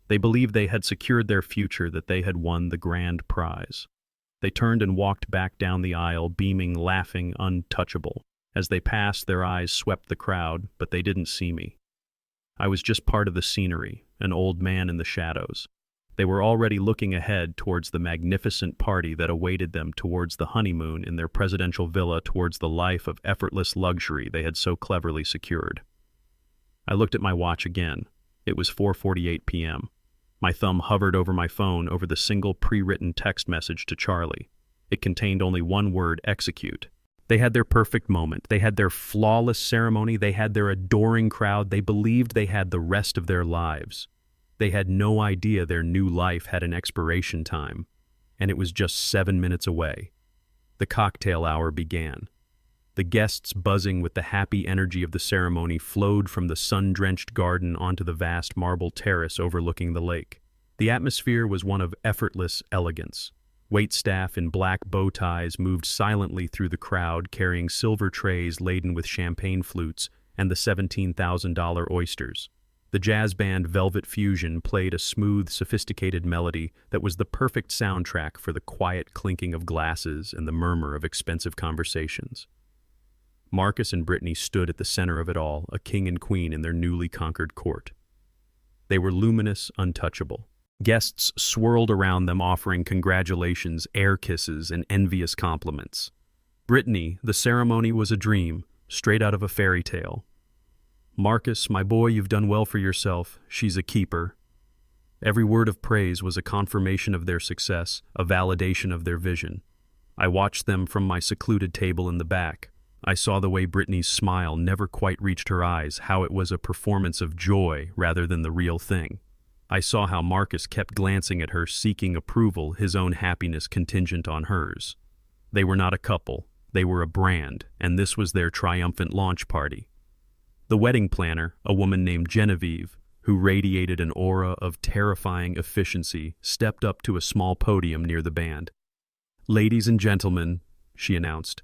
They believed they had secured their future, that they had won the grand prize. They turned and walked back down the aisle, beaming, laughing, untouchable. As they passed, their eyes swept the crowd, but they didn't see me. I was just part of the scenery, an old man in the shadows. They were already looking ahead towards the magnificent party that awaited them, towards the honeymoon in their presidential villa, towards the life of effortless luxury they had so cleverly secured. I looked at my watch again. It was 4:48 p.m. My thumb hovered over my phone, over the single pre-written text message to Charlie. It contained only one word: execute. They had their perfect moment. They had their flawless ceremony. They had their adoring crowd. They believed they had the rest of their lives. They had no idea their new life had an expiration time, and it was just 7 minutes away. The cocktail hour began. The guests, buzzing with the happy energy of the ceremony, flowed from the sun-drenched garden onto the vast marble terrace overlooking the lake. The atmosphere was one of effortless elegance. Waitstaff in black bow ties moved silently through the crowd, carrying silver trays laden with champagne flutes and the $17,000 oysters. The jazz band Velvet Fusion played a smooth, sophisticated melody that was the perfect soundtrack for the quiet clinking of glasses and the murmur of expensive conversations. Marcus and Brittany stood at the center of it all, a king and queen in their newly conquered court. They were luminous, untouchable. Guests swirled around them, offering congratulations, air kisses, and envious compliments. Brittany, the ceremony was a dream, straight out of a fairy tale. Marcus, my boy, you've done well for yourself. She's a keeper. Every word of praise was a confirmation of their success, a validation of their vision. I watched them from my secluded table in the back. I saw the way Brittany's smile never quite reached her eyes, how it was a performance of joy rather than the real thing. I saw how Marcus kept glancing at her, seeking approval, his own happiness contingent on hers. They were not a couple, they were a brand, and this was their triumphant launch party. The wedding planner, a woman named Genevieve, who radiated an aura of terrifying efficiency, stepped up to a small podium near the band. "Ladies and gentlemen," she announced.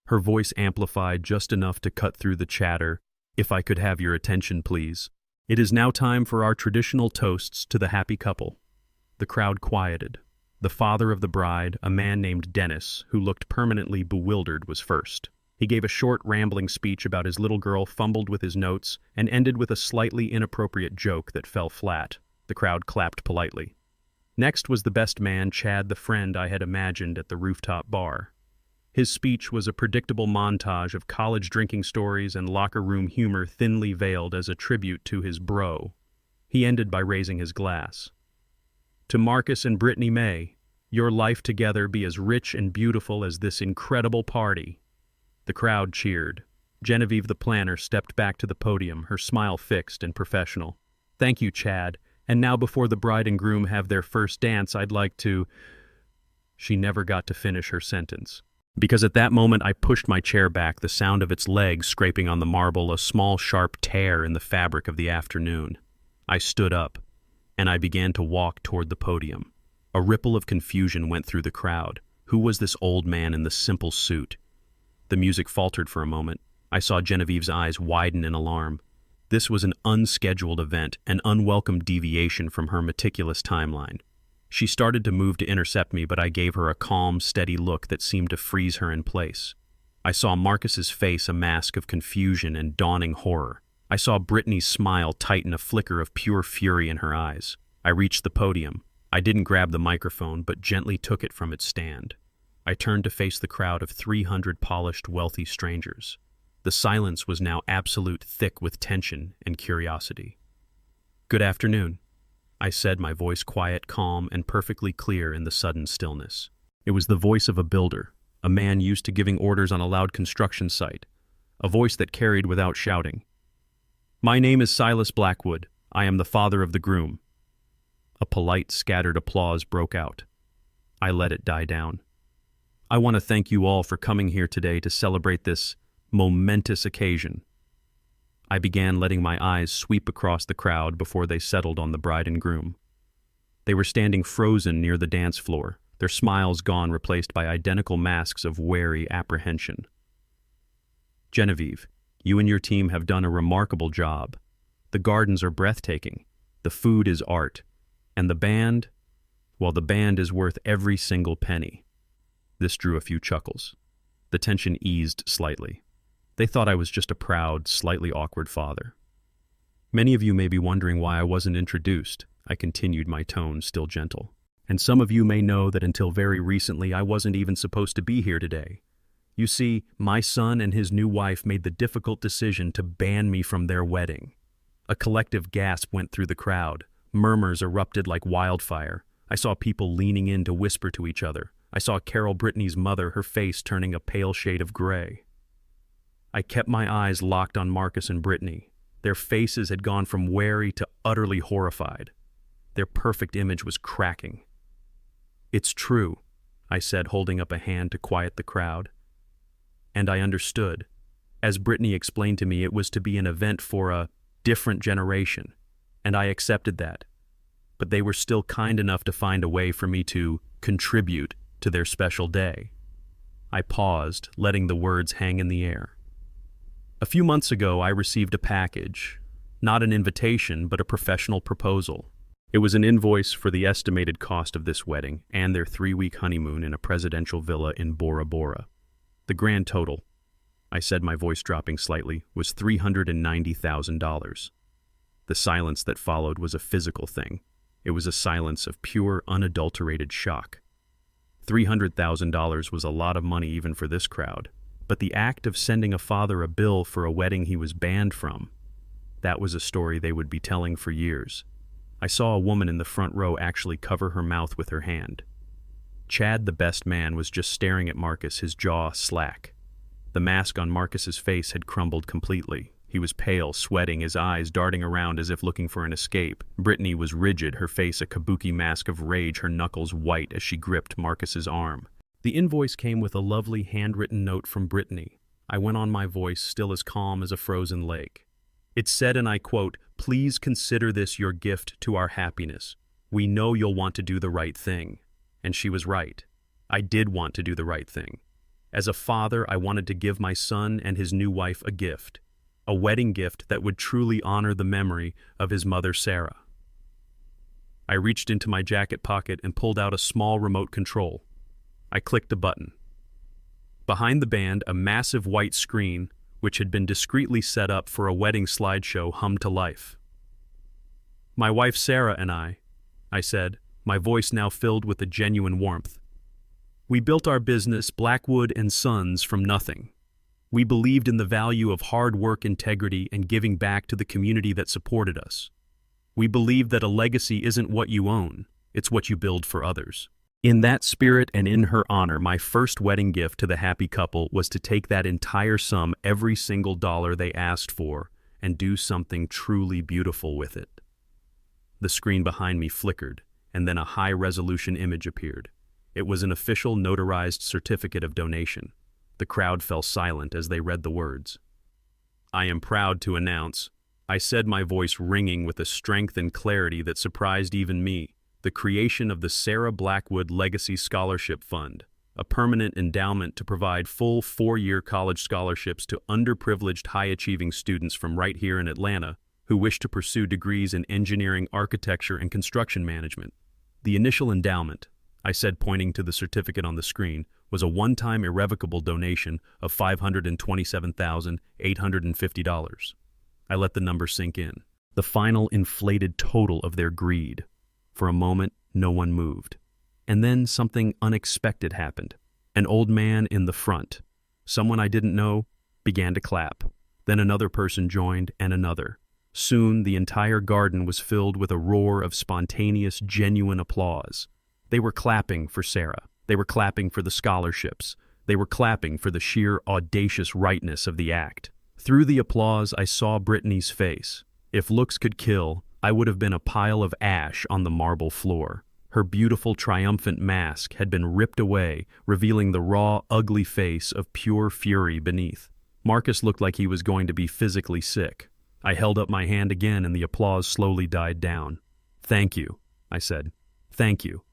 Her voice amplified just enough to cut through the chatter. "If I could have your attention, please. It is now time for our traditional toasts to the happy couple." The crowd quieted. The father of the bride, a man named Dennis, who looked permanently bewildered, was first. He gave a short, rambling speech about his little girl, fumbled with his notes, and ended with a slightly inappropriate joke that fell flat. The crowd clapped politely. Next was the best man, Chad, the friend I had imagined at the rooftop bar. His speech was a predictable montage of college drinking stories and locker room humor, thinly veiled as a tribute to his bro. He ended by raising his glass. "To Marcus and Brittany May, your life together be as rich and beautiful as this incredible party." The crowd cheered. Genevieve, the planner, stepped back to the podium, her smile fixed and professional. "Thank you, Chad. And now, before the bride and groom have their first dance, I'd like to—" She never got to finish her sentence. Because at that moment I pushed my chair back, the sound of its legs scraping on the marble, a small sharp tear in the fabric of the afternoon. I stood up, and I began to walk toward the podium. A ripple of confusion went through the crowd. Who was this old man in the simple suit? The music faltered for a moment. I saw Genevieve's eyes widen in alarm. This was an unscheduled event, an unwelcome deviation from her meticulous timeline. She started to move to intercept me, but I gave her a calm, steady look that seemed to freeze her in place. I saw Marcus's face, a mask of confusion and dawning horror. I saw Brittany's smile tighten, a flicker of pure fury in her eyes. I reached the podium. I didn't grab the microphone, but gently took it from its stand. I turned to face the crowd of 300 polished, wealthy strangers. The silence was now absolute, thick with tension and curiosity. "Good afternoon," I said, my voice quiet, calm, and perfectly clear in the sudden stillness. It was the voice of a builder, a man used to giving orders on a loud construction site, a voice that carried without shouting. "My name is Silas Blackwood. I am the father of the groom." A polite, scattered applause broke out. I let it die down. "I want to thank you all for coming here today to celebrate this momentous occasion." I began, letting my eyes sweep across the crowd before they settled on the bride and groom. They were standing frozen near the dance floor, their smiles gone, replaced by identical masks of wary apprehension. "Genevieve, you and your team have done a remarkable job. The gardens are breathtaking, the food is art, and the band, well, the band is worth every single penny." This drew a few chuckles. The tension eased slightly. They thought I was just a proud, slightly awkward father. "Many of you may be wondering why I wasn't introduced," I continued, my tone still gentle. "And some of you may know that until very recently I wasn't even supposed to be here today. You see, my son and his new wife made the difficult decision to ban me from their wedding." A collective gasp went through the crowd. Murmurs erupted like wildfire. I saw people leaning in to whisper to each other. I saw Carol Brittany's mother, her face turning a pale shade of gray. I kept my eyes locked on Marcus and Brittany. Their faces had gone from wary to utterly horrified. Their perfect image was cracking. "It's true," I said, holding up a hand to quiet the crowd. And I understood. As Brittany explained to me, it was to be an event for a different generation, and I accepted that. But they were still kind enough to find a way for me to contribute to their special day. I paused, letting the words hang in the air. A few months ago, I received a package, not an invitation, but a professional proposal. It was an invoice for the estimated cost of this wedding and their 3-week honeymoon in a presidential villa in Bora Bora. The grand total, I said, my voice dropping slightly, was $390,000. The silence that followed was a physical thing. It was a silence of pure, unadulterated shock. $300,000 was a lot of money even for this crowd, but the act of sending a father a bill for a wedding he was banned from, that was a story they would be telling for years. I saw a woman in the front row actually cover her mouth with her hand. Chad, the best man, was just staring at Marcus, his jaw slack. The mask on Marcus's face had crumbled completely. He was pale, sweating, his eyes darting around as if looking for an escape. Brittany was rigid, her face a kabuki mask of rage, her knuckles white as she gripped Marcus's arm. The invoice came with a lovely handwritten note from Brittany. I went on, my voice still as calm as a frozen lake. It said, and I quote, "Please consider this your gift to our happiness. We know you'll want to do the right thing." And she was right. I did want to do the right thing. As a father, I wanted to give my son and his new wife a gift. A wedding gift that would truly honor the memory of his mother, Sarah. I reached into my jacket pocket and pulled out a small remote control. I clicked a button. Behind the band, a massive white screen, which had been discreetly set up for a wedding slideshow, hummed to life. "My wife Sarah and I said, my voice now filled with a genuine warmth. "We built our business, Blackwood and Sons, from nothing. We believed in the value of hard work, integrity, and giving back to the community that supported us. We believed that a legacy isn't what you own, it's what you build for others." In that spirit and in her honor, my first wedding gift to the happy couple was to take that entire sum, every single dollar they asked for, and do something truly beautiful with it. The screen behind me flickered, and then a high-resolution image appeared. It was an official notarized certificate of donation. The crowd fell silent as they read the words. "I am proud to announce," I said, my voice ringing with a strength and clarity that surprised even me, "the creation of the Sarah Blackwood Legacy Scholarship Fund, a permanent endowment to provide full 4-year college scholarships to underprivileged, high-achieving students from right here in Atlanta who wish to pursue degrees in engineering, architecture, and construction management. The initial endowment," I said, pointing to the certificate on the screen, "was a one-time irrevocable donation of $527,850. I let the number sink in. The final inflated total of their greed. For a moment, no one moved. And then something unexpected happened. An old man in the front, someone I didn't know, began to clap. Then another person joined, and another. Soon, the entire garden was filled with a roar of spontaneous, genuine applause. They were clapping for Sarah. They were clapping for the scholarships. They were clapping for the sheer audacious rightness of the act. Through the applause, I saw Brittany's face. If looks could kill, I would have been a pile of ash on the marble floor. Her beautiful, triumphant mask had been ripped away, revealing the raw, ugly face of pure fury beneath. Marcus looked like he was going to be physically sick. I held up my hand again, and the applause slowly died down. "Thank you," I said. "Thank you."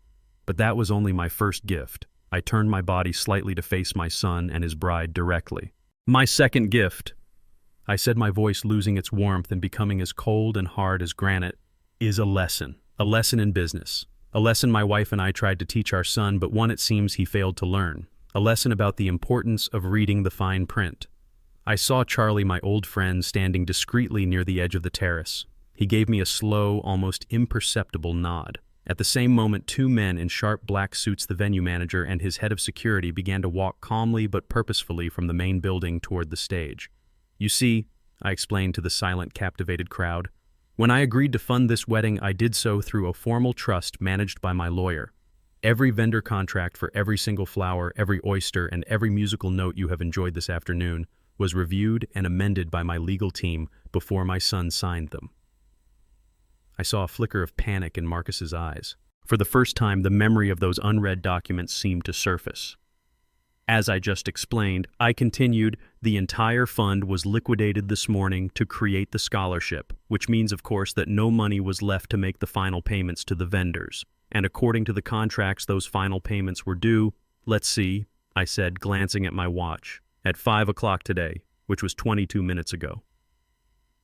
But that was only my first gift. I turned my body slightly to face my son and his bride directly. "My second gift," I said, my voice losing its warmth and becoming as cold and hard as granite, "is a lesson in business. A lesson my wife and I tried to teach our son, but one it seems he failed to learn. A lesson about the importance of reading the fine print." I saw Charlie, my old friend, standing discreetly near the edge of the terrace. He gave me a slow, almost imperceptible nod. At the same moment, 2 men in sharp black suits, the venue manager and his head of security, began to walk calmly but purposefully from the main building toward the stage. "You see," I explained to the silent, captivated crowd, "when I agreed to fund this wedding, I did so through a formal trust managed by my lawyer. Every vendor contract for every single flower, every oyster, and every musical note you have enjoyed this afternoon was reviewed and amended by my legal team before my son signed them. I saw a flicker of panic in Marcus's eyes. For the first time, the memory of those unread documents seemed to surface. As I just explained, I continued, the entire fund was liquidated this morning to create the scholarship, which means, of course, that no money was left to make the final payments to the vendors. And according to the contracts, those final payments were due, let's see, I said, glancing at my watch, at 5 o'clock today, which was 22 minutes ago.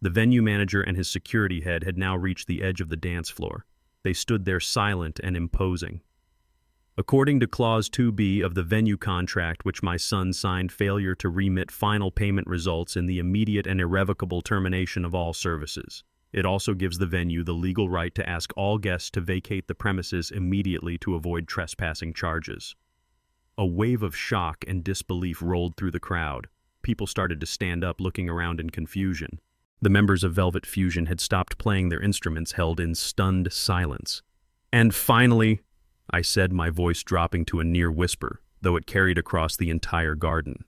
The venue manager and his security head had now reached the edge of the dance floor. They stood there silent and imposing. According to Clause 2B of the venue contract which my son signed, failure to remit final payment results in the immediate and irrevocable termination of all services. It also gives the venue the legal right to ask all guests to vacate the premises immediately to avoid trespassing charges. A wave of shock and disbelief rolled through the crowd. People started to stand up, looking around in confusion. The members of Velvet Fusion had stopped playing their instruments, held in stunned silence. And finally, I said, my voice dropping to a near whisper, though it carried across the entire garden.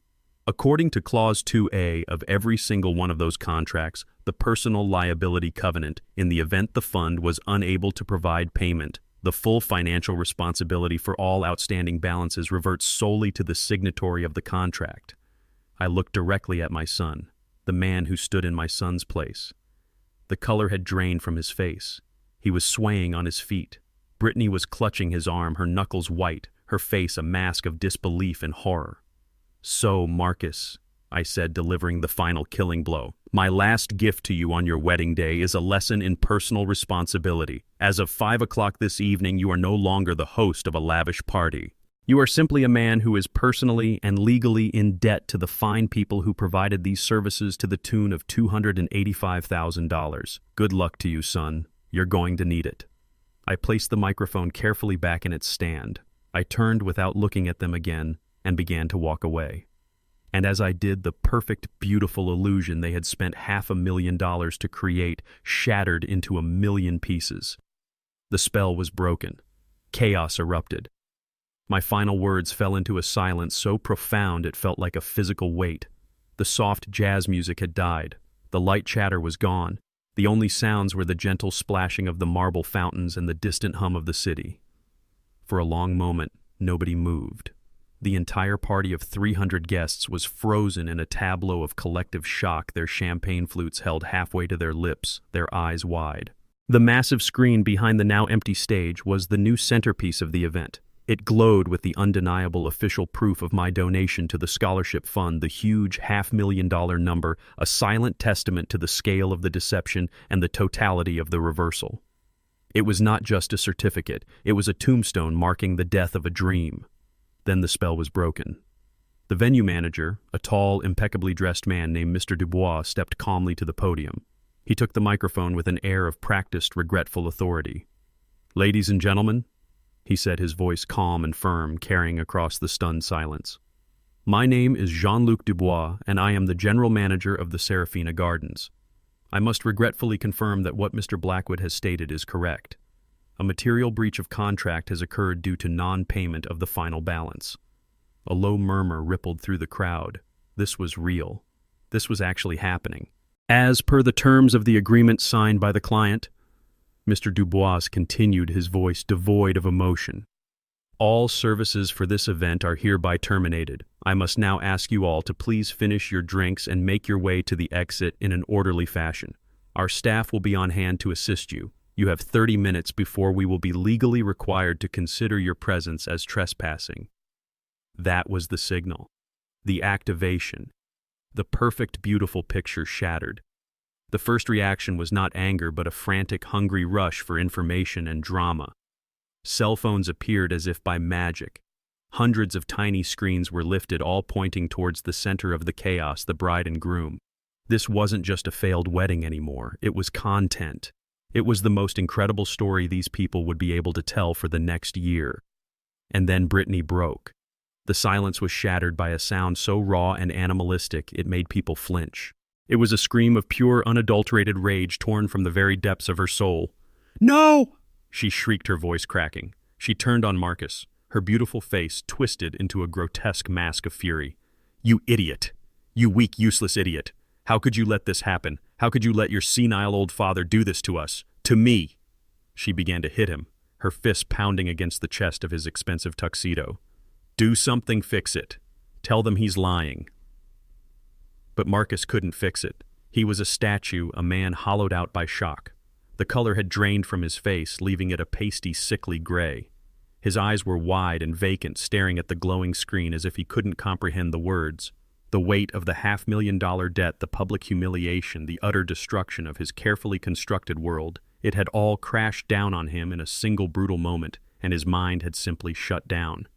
According to Clause 2A of every single one of those contracts, the personal liability covenant, in the event the fund was unable to provide payment, the full financial responsibility for all outstanding balances reverts solely to the signatory of the contract. I looked directly at my son, the man who stood in my son's place. The color had drained from his face. He was swaying on his feet. Brittany was clutching his arm, her knuckles white, her face a mask of disbelief and horror. So, Marcus, I said, delivering the final killing blow, my last gift to you on your wedding day is a lesson in personal responsibility. As of 5 o'clock this evening, you are no longer the host of a lavish party. You are simply a man who is personally and legally in debt to the fine people who provided these services to the tune of $285,000. Good luck to you, son. You're going to need it. I placed the microphone carefully back in its stand. I turned without looking at them again and began to walk away. And as I did, the perfect, beautiful illusion they had spent $500,000 to create shattered into 1,000,000 pieces. The spell was broken. Chaos erupted. My final words fell into a silence so profound it felt like a physical weight. The soft jazz music had died. The light chatter was gone. The only sounds were the gentle splashing of the marble fountains and the distant hum of the city. For a long moment, nobody moved. The entire party of 300 guests was frozen in a tableau of collective shock, their champagne flutes held halfway to their lips, their eyes wide. The massive screen behind the now empty stage was the new centerpiece of the event. It glowed with the undeniable official proof of my donation to the scholarship fund, the huge $500,000 number, a silent testament to the scale of the deception and the totality of the reversal. It was not just a certificate, it was a tombstone marking the death of a dream. Then the spell was broken. The venue manager, a tall, impeccably dressed man named Mr. Dubois, stepped calmly to the podium. He took the microphone with an air of practiced, regretful authority. "Ladies and gentlemen," he said, his voice calm and firm, carrying across the stunned silence. "My name is Jean-Luc Dubois, and I am the general manager of the Serafina Gardens. I must regretfully confirm that what Mr. Blackwood has stated is correct. A material breach of contract has occurred due to non-payment of the final balance." A low murmur rippled through the crowd. This was real. This was actually happening. "As per the terms of the agreement signed by the client," Mr. Dubois continued, his voice devoid of emotion, "all services for this event are hereby terminated. I must now ask you all to please finish your drinks and make your way to the exit in an orderly fashion. Our staff will be on hand to assist you. You have 30 minutes before we will be legally required to consider your presence as trespassing." That was the signal. The activation. The perfect, beautiful picture shattered. The first reaction was not anger, but a frantic, hungry rush for information and drama. Cell phones appeared as if by magic. Hundreds of tiny screens were lifted, all pointing towards the center of the chaos, the bride and groom. This wasn't just a failed wedding anymore. It was content. It was the most incredible story these people would be able to tell for the next year. And then Brittany broke. The silence was shattered by a sound so raw and animalistic it made people flinch. It was a scream of pure, unadulterated rage torn from the very depths of her soul. "No!" she shrieked, her voice cracking. She turned on Marcus, her beautiful face twisted into a grotesque mask of fury. "You idiot! You weak, useless idiot! How could you let this happen? How could you let your senile old father do this to us? To me!" She began to hit him, her fist pounding against the chest of his expensive tuxedo. "Do something, fix it. Tell them he's lying." But Marcus couldn't fix it. He was a statue, a man hollowed out by shock. The color had drained from his face, leaving it a pasty, sickly gray. His eyes were wide and vacant, staring at the glowing screen as if he couldn't comprehend the words. The weight of the $500,000 debt, the public humiliation, the utter destruction of his carefully constructed world, it had all crashed down on him in a single brutal moment, and his mind had simply shut down.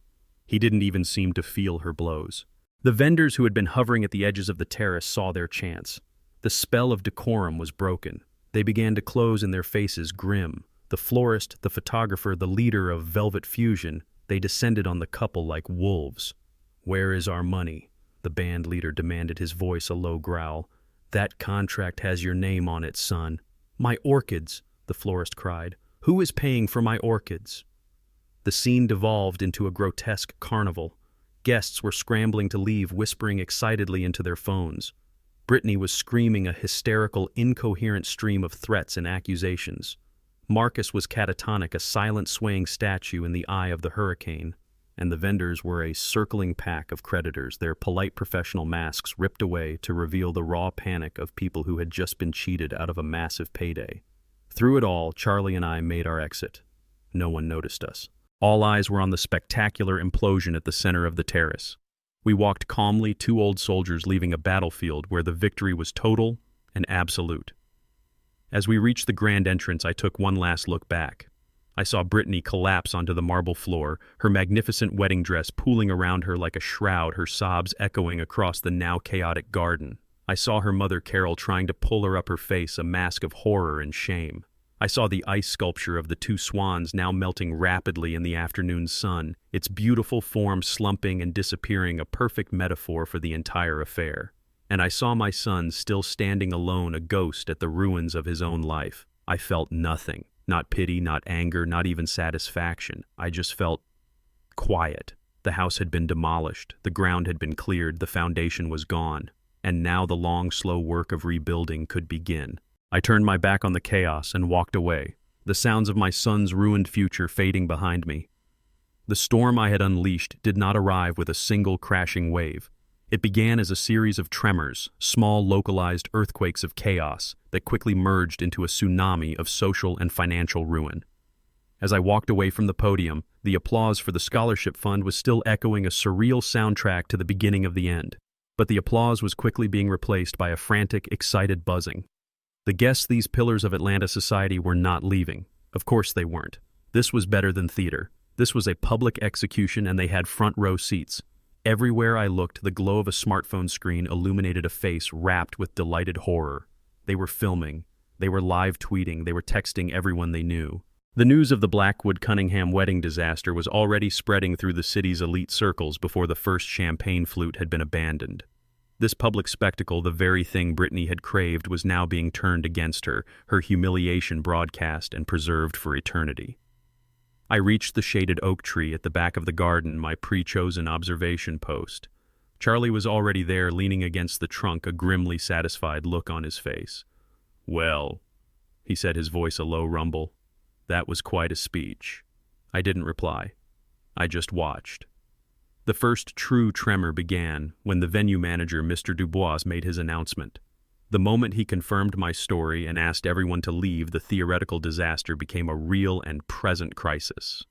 He didn't even seem to feel her blows. The vendors who had been hovering at the edges of the terrace saw their chance. The spell of decorum was broken. They began to close in their faces grim. The florist, the photographer, the leader of Velvet Fusion, they descended on the couple like wolves. "Where is our money?" the band leader demanded, his voice a low growl. "That contract has your name on it, son." "My orchids," the florist cried. "Who is paying for my orchids?" The scene devolved into a grotesque carnival. Guests were scrambling to leave, whispering excitedly into their phones. Brittany was screaming a hysterical, incoherent stream of threats and accusations. Marcus was catatonic, a silent, swaying statue in the eye of the hurricane, and the vendors were a circling pack of creditors, their polite professional masks ripped away to reveal the raw panic of people who had just been cheated out of a massive payday. Through it all, Charlie and I made our exit. No one noticed us. All eyes were on the spectacular implosion at the center of the terrace. We walked calmly, two old soldiers leaving a battlefield where the victory was total and absolute. As we reached the grand entrance, I took one last look back. I saw Brittany collapse onto the marble floor, her magnificent wedding dress pooling around her like a shroud, her sobs echoing across the now chaotic garden. I saw her mother Carol trying to pull her up her face, a mask of horror and shame. I saw the ice sculpture of the two swans now melting rapidly in the afternoon sun, its beautiful form slumping and disappearing, a perfect metaphor for the entire affair. And I saw my son still standing alone, a ghost at the ruins of his own life. I felt nothing. Not pity, not anger, not even satisfaction. I just felt quiet. The house had been demolished, the ground had been cleared, the foundation was gone. And now the long, slow work of rebuilding could begin. I turned my back on the chaos and walked away, the sounds of my son's ruined future fading behind me. The storm I had unleashed did not arrive with a single crashing wave. It began as a series of tremors, small localized earthquakes of chaos that quickly merged into a tsunami of social and financial ruin. As I walked away from the podium, the applause for the scholarship fund was still echoing, a surreal soundtrack to the beginning of the end. But the applause was quickly being replaced by a frantic, excited buzzing. The guests, these pillars of Atlanta society, were not leaving. Of course they weren't. This was better than theater. This was a public execution, and they had front row seats. Everywhere I looked, the glow of a smartphone screen illuminated a face wrapped with delighted horror. They were filming. They were live tweeting. They were texting everyone they knew. The news of the Blackwood-Cunningham wedding disaster was already spreading through the city's elite circles before the first champagne flute had been abandoned. This public spectacle, the very thing Brittany had craved, was now being turned against her, her humiliation broadcast and preserved for eternity. I reached the shaded oak tree at the back of the garden, my pre-chosen observation post. Charlie was already there, leaning against the trunk, a grimly satisfied look on his face. "Well," he said, his voice a low rumble, "that was quite a speech." I didn't reply. I just watched. The first true tremor began when the venue manager, Mr. Dubois, made his announcement. The moment he confirmed my story and asked everyone to leave, the theoretical disaster became a real and present crisis.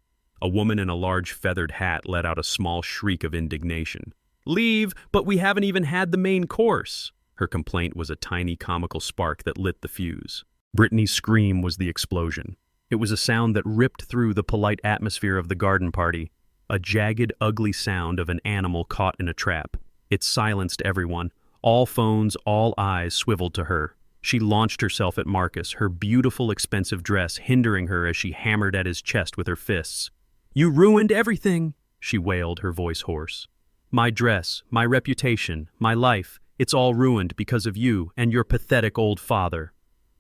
A woman in a large feathered hat let out a small shriek of indignation. "Leave, but we haven't even had the main course." Her complaint was a tiny comical spark that lit the fuse. Brittany's scream was the explosion. It was a sound that ripped through the polite atmosphere of the garden party. A jagged, ugly sound of an animal caught in a trap. It silenced everyone. All phones, all eyes swiveled to her. She launched herself at Marcus, her beautiful, expensive dress hindering her as she hammered at his chest with her fists. "You ruined everything," she wailed, her voice hoarse. "My dress, my reputation, my life, it's all ruined because of you and your pathetic old father."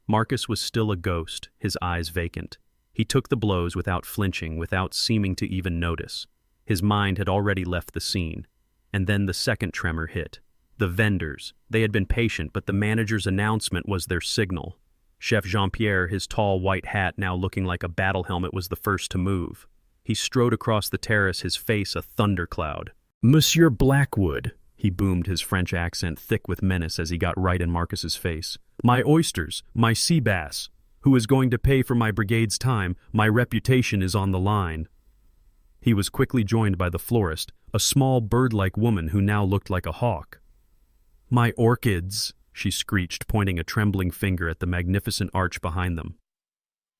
Marcus was still a ghost, his eyes vacant. He took the blows without flinching, without seeming to even notice. His mind had already left the scene. And then the second tremor hit. The vendors. They had been patient, but the manager's announcement was their signal. Chef Jean-Pierre, his tall white hat now looking like a battle helmet, was the first to move. He strode across the terrace, his face a thundercloud. "Monsieur Blackwood," he boomed, his French accent thick with menace as he got right in Marcus's face. "My oysters, my sea bass. Who is going to pay for my brigade's time? My reputation is on the line." He was quickly joined by the florist, a small bird-like woman who now looked like a hawk. "My orchids," she screeched, pointing a trembling finger at the magnificent arch behind them.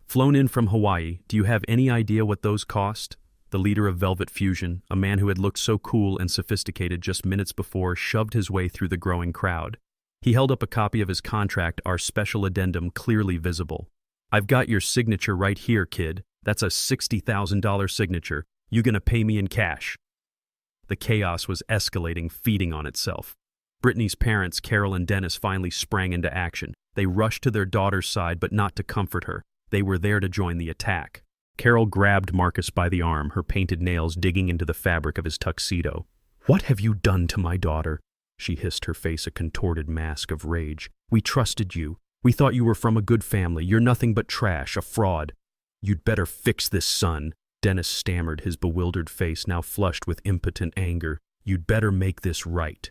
"Flown in from Hawaii, do you have any idea what those cost?" The leader of Velvet Fusion, a man who had looked so cool and sophisticated just minutes before, shoved his way through the growing crowd. He held up a copy of his contract, our special addendum clearly visible. "I've got your signature right here, kid. That's a $60,000 signature. You gonna pay me in cash?" The chaos was escalating, feeding on itself. Brittany's parents, Carol and Dennis, finally sprang into action. They rushed to their daughter's side, but not to comfort her. They were there to join the attack. Carol grabbed Marcus by the arm, her painted nails digging into the fabric of his tuxedo. "What have you done to my daughter?" she hissed, her face a contorted mask of rage. "We trusted you. We thought you were from a good family. You're nothing but trash, a fraud. You'd better fix this, son." Dennis stammered, his bewildered face now flushed with impotent anger. "You'd better make this right."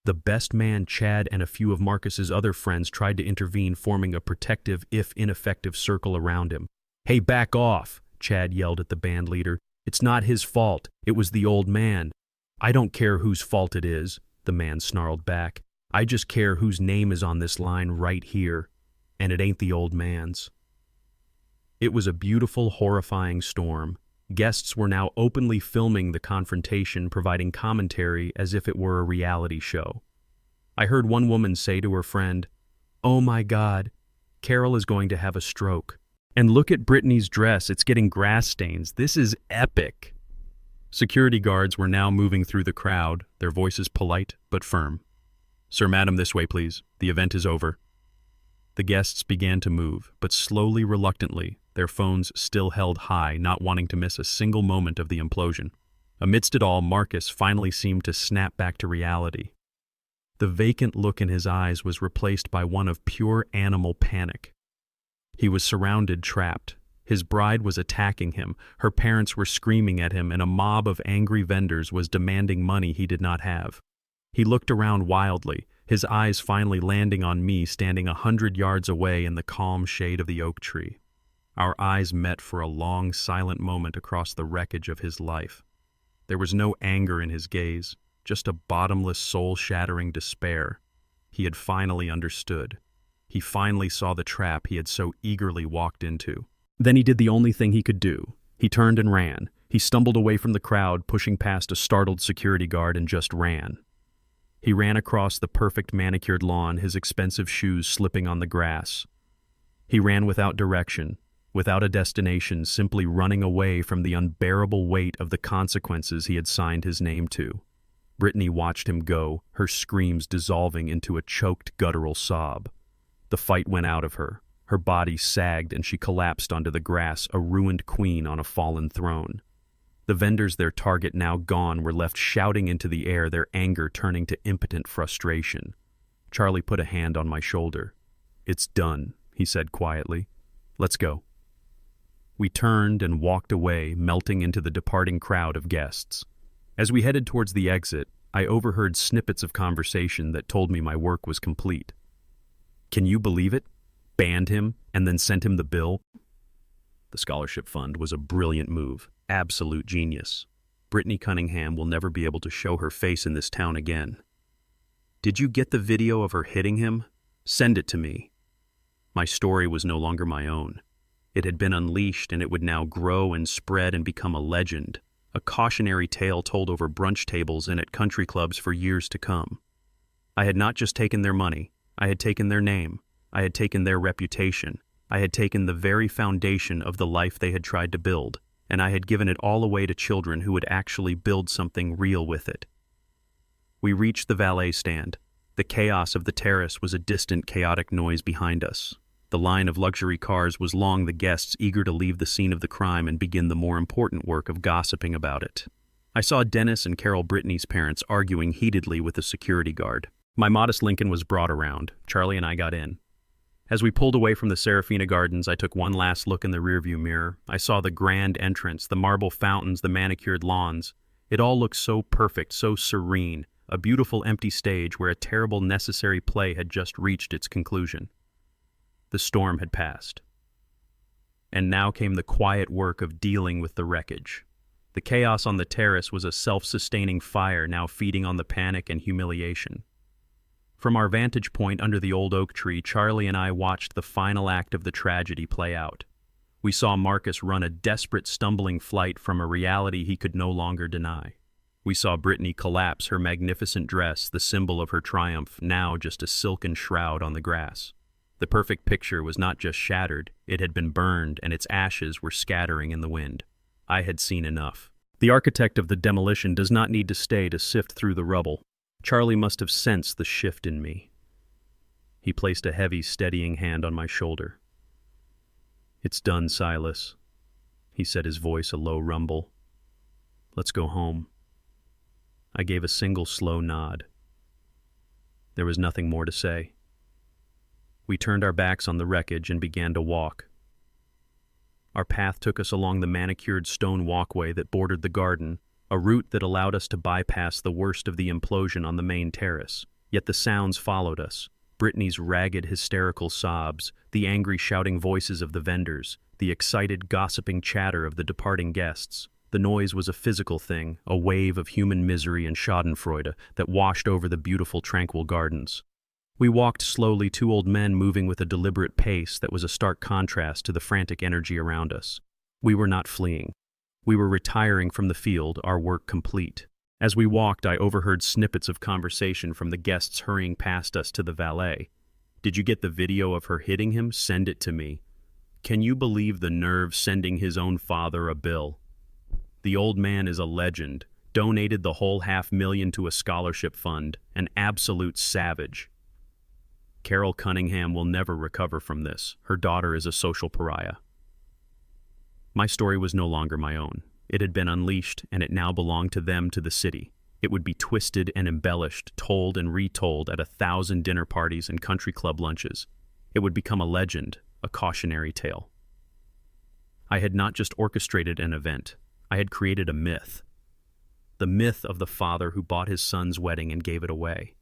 The best man, Chad, and a few of Marcus's other friends tried to intervene, forming a protective, if ineffective, circle around him. "Hey, back off!" Chad yelled at the band leader. "It's not his fault. It was the old man." "I don't care whose fault it is," the man snarled back. "I just care whose name is on this line right here. And it ain't the old man's." It was a beautiful, horrifying storm. Guests were now openly filming the confrontation, providing commentary as if it were a reality show. I heard one woman say to her friend, "Oh my God, Carol is going to have a stroke. And look at Brittany's dress, it's getting grass stains. This is epic." Security guards were now moving through the crowd, their voices polite but firm. "Sir, madam, this way, please. The event is over." The guests began to move, but slowly, reluctantly, their phones still held high, not wanting to miss a single moment of the implosion. Amidst it all, Marcus finally seemed to snap back to reality. The vacant look in his eyes was replaced by one of pure animal panic. He was surrounded, trapped. His bride was attacking him, her parents were screaming at him, and a mob of angry vendors was demanding money he did not have. He looked around wildly, his eyes finally landing on me standing 100 yards away in the calm shade of the oak tree. Our eyes met for a long, silent moment across the wreckage of his life. There was no anger in his gaze, just a bottomless, soul-shattering despair. He had finally understood. He finally saw the trap he had so eagerly walked into. Then he did the only thing he could do. He turned and ran. He stumbled away from the crowd, pushing past a startled security guard, and just ran. He ran across the perfect manicured lawn, his expensive shoes slipping on the grass. He ran without direction, without a destination, simply running away from the unbearable weight of the consequences he had signed his name to. Brittany watched him go, her screams dissolving into a choked, guttural sob. The fight went out of her. Her body sagged and she collapsed onto the grass, a ruined queen on a fallen throne. The vendors, their target now gone, were left shouting into the air, their anger turning to impotent frustration. Charlie put a hand on my shoulder. "It's done," he said quietly. "Let's go." We turned and walked away, melting into the departing crowd of guests. As we headed towards the exit, I overheard snippets of conversation that told me my work was complete. "Can you believe it? Banned him and then sent him the bill?" The scholarship fund was a brilliant move, absolute genius. Brittany Cunningham will never be able to show her face in this town again. "Did you get the video of her hitting him? Send it to me." My story was no longer my own. It had been unleashed, and it would now grow and spread and become a legend, a cautionary tale told over brunch tables and at country clubs for years to come. I had not just taken their money, I had taken their name, I had taken their reputation, I had taken the very foundation of the life they had tried to build, and I had given it all away to children who would actually build something real with it. We reached the valet stand. The chaos of the terrace was a distant, chaotic noise behind us. The line of luxury cars was long, the guests eager to leave the scene of the crime and begin the more important work of gossiping about it. I saw Dennis and Carol Brittany's parents arguing heatedly with a security guard. My modest Lincoln was brought around. Charlie and I got in. As we pulled away from the Serafina Gardens, I took one last look in the rearview mirror. I saw the grand entrance, the marble fountains, the manicured lawns. It all looked so perfect, so serene, a beautiful empty stage where a terrible necessary play had just reached its conclusion. The storm had passed. And now came the quiet work of dealing with the wreckage. The chaos on the terrace was a self-sustaining fire now feeding on the panic and humiliation. From our vantage point under the old oak tree, Charlie and I watched the final act of the tragedy play out. We saw Marcus run a desperate, stumbling flight from a reality he could no longer deny. We saw Brittany collapse, her magnificent dress, the symbol of her triumph, now just a silken shroud on the grass. The perfect picture was not just shattered, it had been burned, and its ashes were scattering in the wind. I had seen enough. The architect of the demolition does not need to stay to sift through the rubble. Charlie must have sensed the shift in me. He placed a heavy, steadying hand on my shoulder. "It's done, Silas," he said, his voice a low rumble. "Let's go home." I gave a single slow nod. There was nothing more to say. We turned our backs on the wreckage and began to walk. Our path took us along the manicured stone walkway that bordered the garden, a route that allowed us to bypass the worst of the implosion on the main terrace. Yet the sounds followed us. Brittany's ragged, hysterical sobs, the angry shouting voices of the vendors, the excited, gossiping chatter of the departing guests. The noise was a physical thing, a wave of human misery and schadenfreude that washed over the beautiful, tranquil gardens. We walked slowly, two old men moving with a deliberate pace that was a stark contrast to the frantic energy around us. We were not fleeing. We were retiring from the field, our work complete. As we walked, I overheard snippets of conversation from the guests hurrying past us to the valet. "Did you get the video of her hitting him? Send it to me. Can you believe the nerve, sending his own father a bill? The old man is a legend, donated the whole $500,000 to a scholarship fund, an absolute savage. Carol Cunningham will never recover from this. Her daughter is a social pariah." My story was no longer my own. It had been unleashed, and it now belonged to them, to the city. It would be twisted and embellished, told and retold at 1,000 dinner parties and country club lunches. It would become a legend, a cautionary tale. I had not just orchestrated an event. I had created a myth. The myth of the father who bought his son's wedding and gave it away.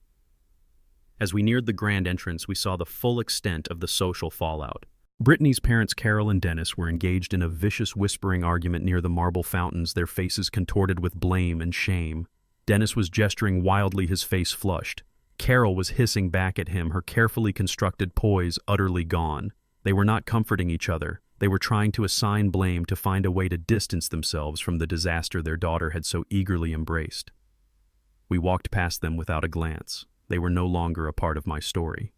As we neared the grand entrance, we saw the full extent of the social fallout. Brittany's parents, Carol and Dennis, were engaged in a vicious whispering argument near the marble fountains, their faces contorted with blame and shame. Dennis was gesturing wildly, his face flushed. Carol was hissing back at him, her carefully constructed poise utterly gone. They were not comforting each other. They were trying to assign blame, to find a way to distance themselves from the disaster their daughter had so eagerly embraced. We walked past them without a glance. They were no longer a part of my story.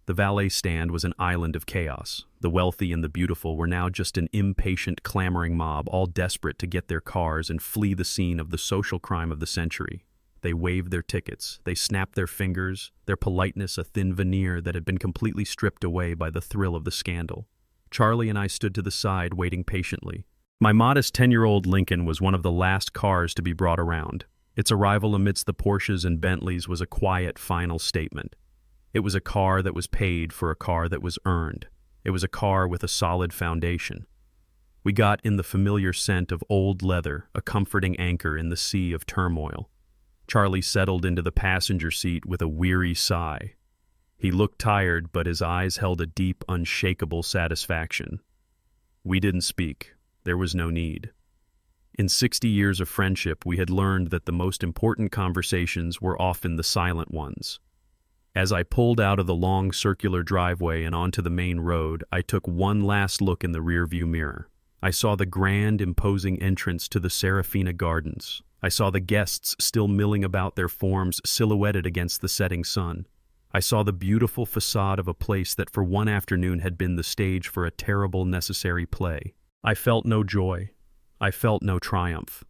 The valet stand was an island of chaos. The wealthy and the beautiful were now just an impatient, clamoring mob, all desperate to get their cars and flee the scene of the social crime of the century. They waved their tickets. They snapped their fingers, their politeness a thin veneer that had been completely stripped away by the thrill of the scandal. Charlie and I stood to the side, waiting patiently. My modest 10-year-old Lincoln was one of the last cars to be brought around. Its arrival amidst the Porsches and Bentleys was a quiet, final statement. It was a car that was paid for a car that was earned. It was a car with a solid foundation. We got in the familiar scent of old leather, a comforting anchor in the sea of turmoil. Charlie settled into the passenger seat with a weary sigh. He looked tired, but his eyes held a deep, unshakable satisfaction. We didn't speak. There was no need. In 60 years of friendship, we had learned that the most important conversations were often the silent ones. As I pulled out of the long circular driveway and onto the main road, I took one last look in the rearview mirror. I saw the grand, imposing entrance to the Serafina Gardens. I saw the guests still milling about, their forms silhouetted against the setting sun. I saw the beautiful facade of a place that for one afternoon had been the stage for a terrible, necessary play. I felt no joy. I felt no triumph.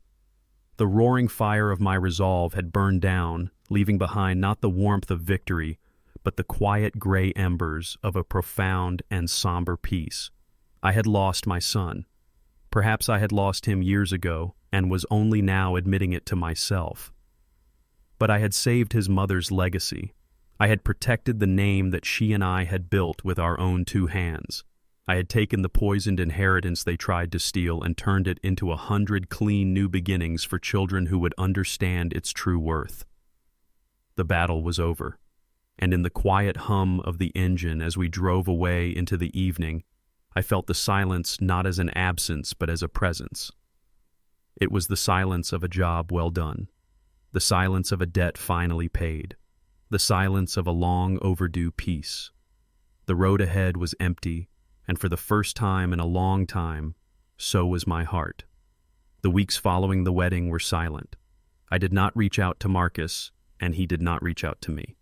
The roaring fire of my resolve had burned down, leaving behind not the warmth of victory, but the quiet gray embers of a profound and somber peace. I had lost my son. Perhaps I had lost him years ago and was only now admitting it to myself. But I had saved his mother's legacy. I had protected the name that she and I had built with our own two hands. I had taken the poisoned inheritance they tried to steal and turned it into 100 clean new beginnings for children who would understand its true worth. The battle was over, and in the quiet hum of the engine as we drove away into the evening, I felt the silence not as an absence but as a presence. It was the silence of a job well done, the silence of a debt finally paid, the silence of a long overdue peace. The road ahead was empty, and for the first time in a long time, so was my heart. The weeks following the wedding were silent. I did not reach out to Marcus, and he did not reach out to me.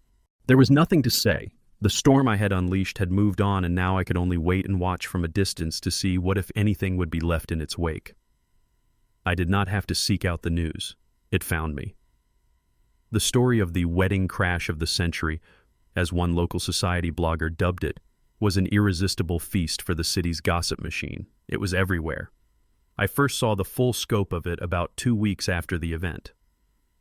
There was nothing to say. The storm I had unleashed had moved on, and now I could only wait and watch from a distance to see what, if anything, would be left in its wake. I did not have to seek out the news. It found me. The story of the wedding crash of the century, as one local society blogger dubbed it, was an irresistible feast for the city's gossip machine. It was everywhere. I first saw the full scope of it about 2 weeks after the event.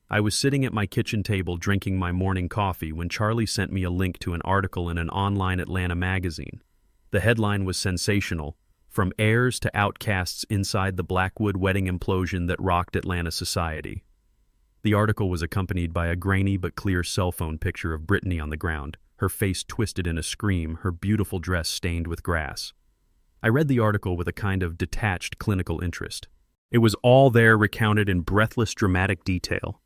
I was sitting at my kitchen table drinking my morning coffee when Charlie sent me a link to an article in an online Atlanta magazine. The headline was sensational: "From heirs to outcasts inside the Blackwood wedding implosion that rocked Atlanta society." The article was accompanied by a grainy but clear cell phone picture of Brittany on the ground, her face twisted in a scream, her beautiful dress stained with grass. I read the article with a kind of detached clinical interest. It was all there, recounted in breathless dramatic detail.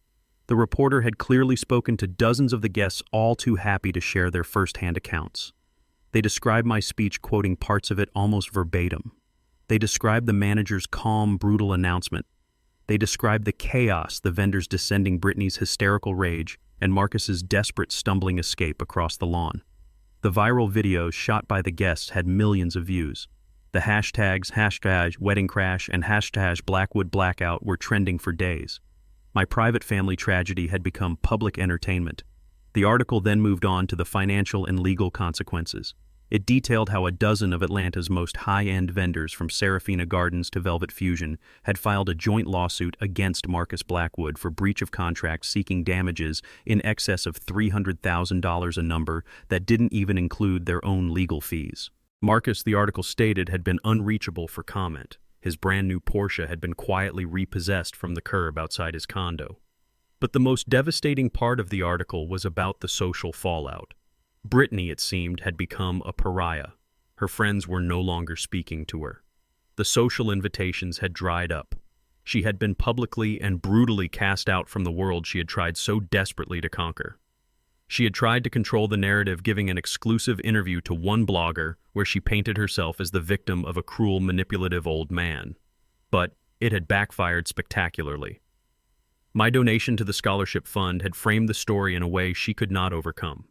The reporter had clearly spoken to dozens of the guests, all too happy to share their first-hand accounts. They described my speech, quoting parts of it almost verbatim. They described the manager's calm, brutal announcement. They described the chaos, the vendors descending Brittany's hysterical rage, and Marcus's desperate stumbling escape across the lawn. The viral videos shot by the guests had millions of views. The hashtags #WeddingCrash and #BlackwoodBlackout were trending for days. My private family tragedy had become public entertainment. The article then moved on to the financial and legal consequences. It detailed how a dozen of Atlanta's most high-end vendors, from Serafina Gardens to Velvet Fusion, had filed a joint lawsuit against Marcus Blackwood for breach of contract, seeking damages in excess of $300,000, a number that didn't even include their own legal fees. Marcus, the article stated, had been unreachable for comment. His brand-new Porsche had been quietly repossessed from the curb outside his condo. But the most devastating part of the article was about the social fallout. Brittany, it seemed, had become a pariah. Her friends were no longer speaking to her. The social invitations had dried up. She had been publicly and brutally cast out from the world she had tried so desperately to conquer. She had tried to control the narrative, giving an exclusive interview to one blogger where she painted herself as the victim of a cruel, manipulative old man. But it had backfired spectacularly. My donation to the scholarship fund had framed the story in a way she could not overcome.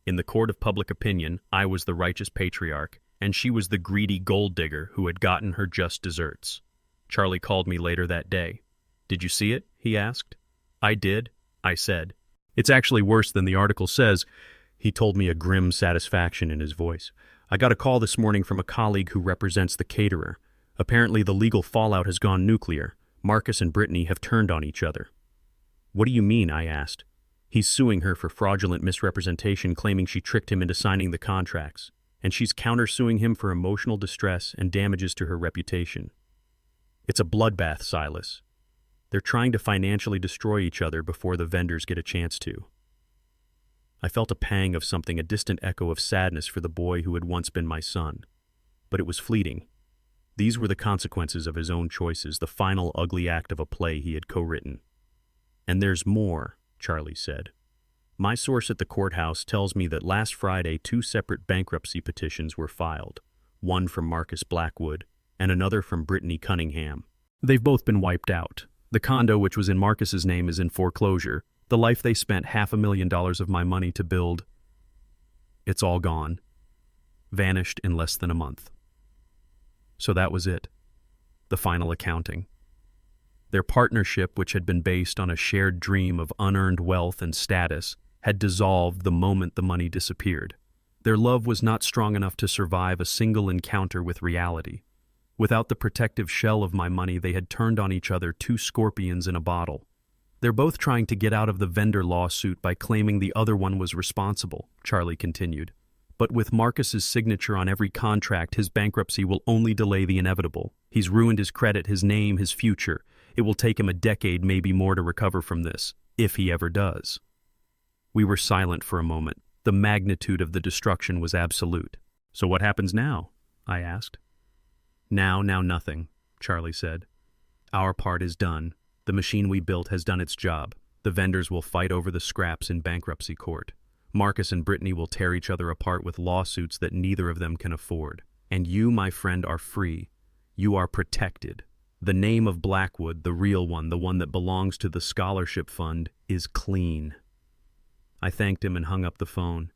In the court of public opinion, I was the righteous patriarch, and she was the greedy gold digger who had gotten her just desserts. Charlie called me later that day. "Did you see it?" he asked. "I did," I said. "It's actually worse than the article says," he told me, a grim satisfaction in his voice. "I got a call this morning from a colleague who represents the caterer. Apparently the legal fallout has gone nuclear. Marcus and Brittany have turned on each other." "What do you mean?" I asked. "He's suing her for fraudulent misrepresentation, claiming she tricked him into signing the contracts, and she's countersuing him for emotional distress and damages to her reputation. It's a bloodbath, Silas. They're trying to financially destroy each other before the vendors get a chance to." I felt a pang of something, a distant echo of sadness for the boy who had once been my son. But it was fleeting. These were the consequences of his own choices, the final ugly act of a play he had co-written. "And there's more," Charlie said. "My source at the courthouse tells me that last Friday 2 separate bankruptcy petitions were filed, one from Marcus Blackwood and another from Brittany Cunningham. They've both been wiped out. The condo, which was in Marcus's name, is in foreclosure. The life they spent $500,000 of my money to build, it's all gone. Vanished in less than a month." So that was it. The final accounting. Their partnership, which had been based on a shared dream of unearned wealth and status, had dissolved the moment the money disappeared. Their love was not strong enough to survive a single encounter with reality. Without the protective shell of my money, they had turned on each other, two scorpions in a bottle. They're both trying to get out of the vendor lawsuit by claiming the other one was responsible, Charlie continued. But with Marcus's signature on every contract, his bankruptcy will only delay the inevitable. He's ruined his credit, his name, his future. It will take him a decade, maybe more, to recover from this, if he ever does. We were silent for a moment. The magnitude of the destruction was absolute. So what happens now? I asked. Now nothing, Charlie said. Our part is done. The machine we built has done its job. The vendors will fight over the scraps in bankruptcy court. Marcus and Brittany will tear each other apart with lawsuits that neither of them can afford. And you, my friend, are free. You are protected. The name of Blackwood, the real one, the one that belongs to the scholarship fund, is clean. I thanked him and hung up the phone.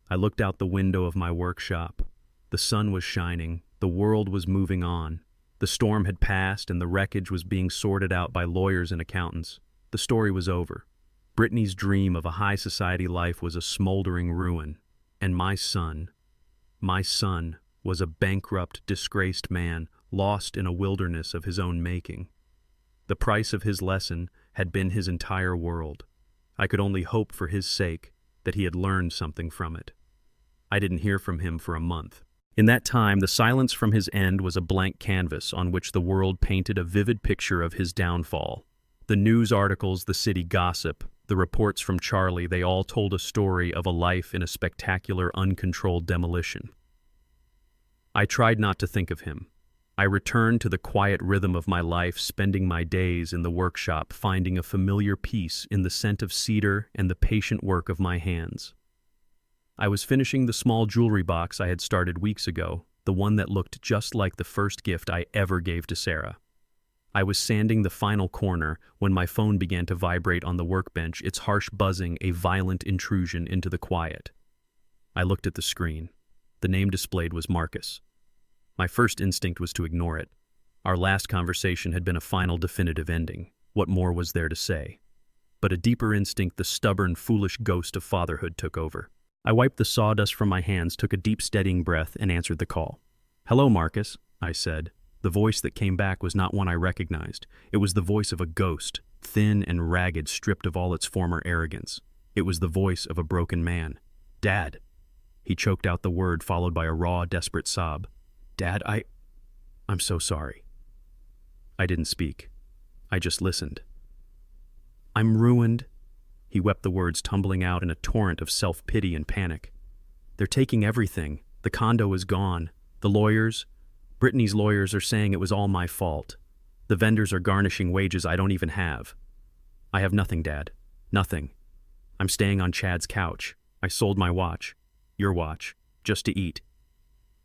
I looked out the window of my workshop. The sun was shining. The world was moving on. The storm had passed and the wreckage was being sorted out by lawyers and accountants. The story was over. Brittany's dream of a high society life was a smoldering ruin. And my son was a bankrupt, disgraced man, lost in a wilderness of his own making. The price of his lesson had been his entire world. I could only hope for his sake that he had learned something from it. I didn't hear from him for a month. In that time, the silence from his end was a blank canvas on which the world painted a vivid picture of his downfall. The news articles, the city gossip, the reports from Charlie, they all told a story of a life in a spectacular, uncontrolled demolition. I tried not to think of him. I returned to the quiet rhythm of my life, spending my days in the workshop, finding a familiar peace in the scent of cedar and the patient work of my hands. I was finishing the small jewelry box I had started weeks ago, the one that looked just like the first gift I ever gave to Sarah. I was sanding the final corner when my phone began to vibrate on the workbench, its harsh buzzing a violent intrusion into the quiet. I looked at the screen. The name displayed was Marcus. My first instinct was to ignore it. Our last conversation had been a final, definitive ending. What more was there to say? But a deeper instinct, the stubborn, foolish ghost of fatherhood, took over. I wiped the sawdust from my hands, took a deep, steadying breath, and answered the call. "Hello, Marcus," I said. The voice that came back was not one I recognized. It was the voice of a ghost, thin and ragged, stripped of all its former arrogance. It was the voice of a broken man. "Dad." He choked out the word, followed by a raw, desperate sob. "Dad, I'm so sorry." I didn't speak. I just listened. "I'm ruined." He wept, the words tumbling out in a torrent of self-pity and panic. "They're taking everything. The condo is gone. The lawyers, Brittany's lawyers, are saying it was all my fault. The vendors are garnishing wages I don't even have. I have nothing, Dad. Nothing. I'm staying on Chad's couch. I sold my watch. Your watch. Just to eat."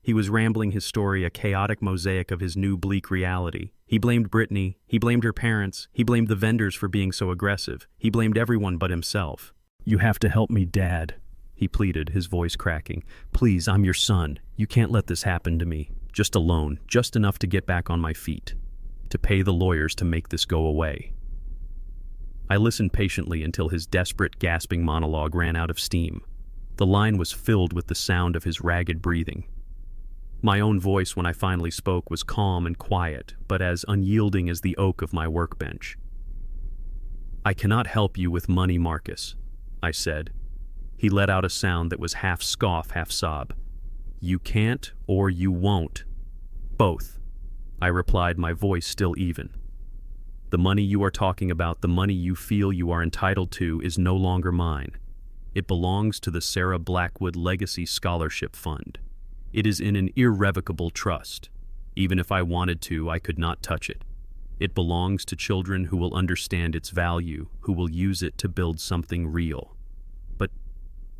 He was rambling his story, a chaotic mosaic of his new bleak reality. He blamed Brittany, he blamed her parents, he blamed the vendors for being so aggressive. He blamed everyone but himself. "You have to help me, Dad," he pleaded, his voice cracking. "Please, I'm your son. You can't let this happen to me. Just a loan, just enough to get back on my feet. To pay the lawyers to make this go away." I listened patiently until his desperate, gasping monologue ran out of steam. The line was filled with the sound of his ragged breathing. My own voice, when I finally spoke, was calm and quiet, but as unyielding as the oak of my workbench. "I cannot help you with money, Marcus," I said. He let out a sound that was half scoff, half sob. "You can't or you won't. Both," I replied, my voice still even. "The money you are talking about, the money you feel you are entitled to, is no longer mine. It belongs to the Sarah Blackwood Legacy Scholarship Fund. It is in an irrevocable trust. Even if I wanted to, I could not touch it. It belongs to children who will understand its value, who will use it to build something real. But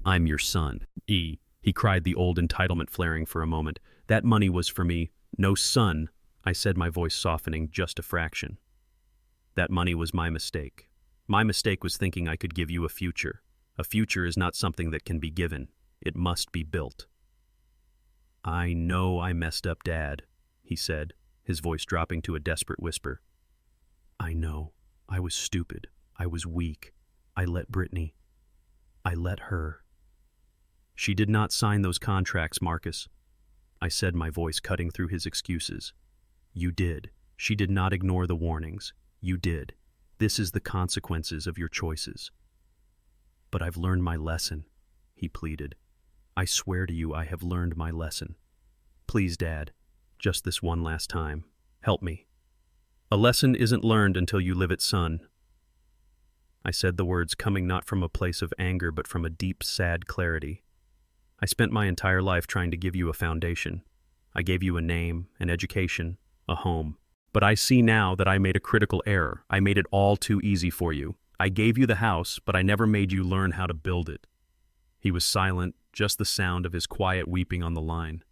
I'm your son." He cried, the old entitlement flaring for a moment. "That money was for me. No son," I said, my voice softening just a fraction. "That money was my mistake. My mistake was thinking I could give you a future. A future is not something that can be given. It must be built." "I know I messed up, Dad," he said, his voice dropping to a desperate whisper. "I know. I was stupid. I was weak. I let Brittany." I let her. She did not sign those contracts, Marcus, I said, my voice cutting through his excuses. You did. She did not ignore the warnings. You did. This is the consequences of your choices. But I've learned my lesson, he pleaded. I swear to you I have learned my lesson. Please, Dad, just this one last time, help me. A lesson isn't learned until you live it, son. I said the words coming not from a place of anger but from a deep, sad clarity. I spent my entire life trying to give you a foundation. I gave you a name, an education, a home. But I see now that I made a critical error. I made it all too easy for you. I gave you the house, but I never made you learn how to build it. He was silent, just the sound of his quiet weeping on the line.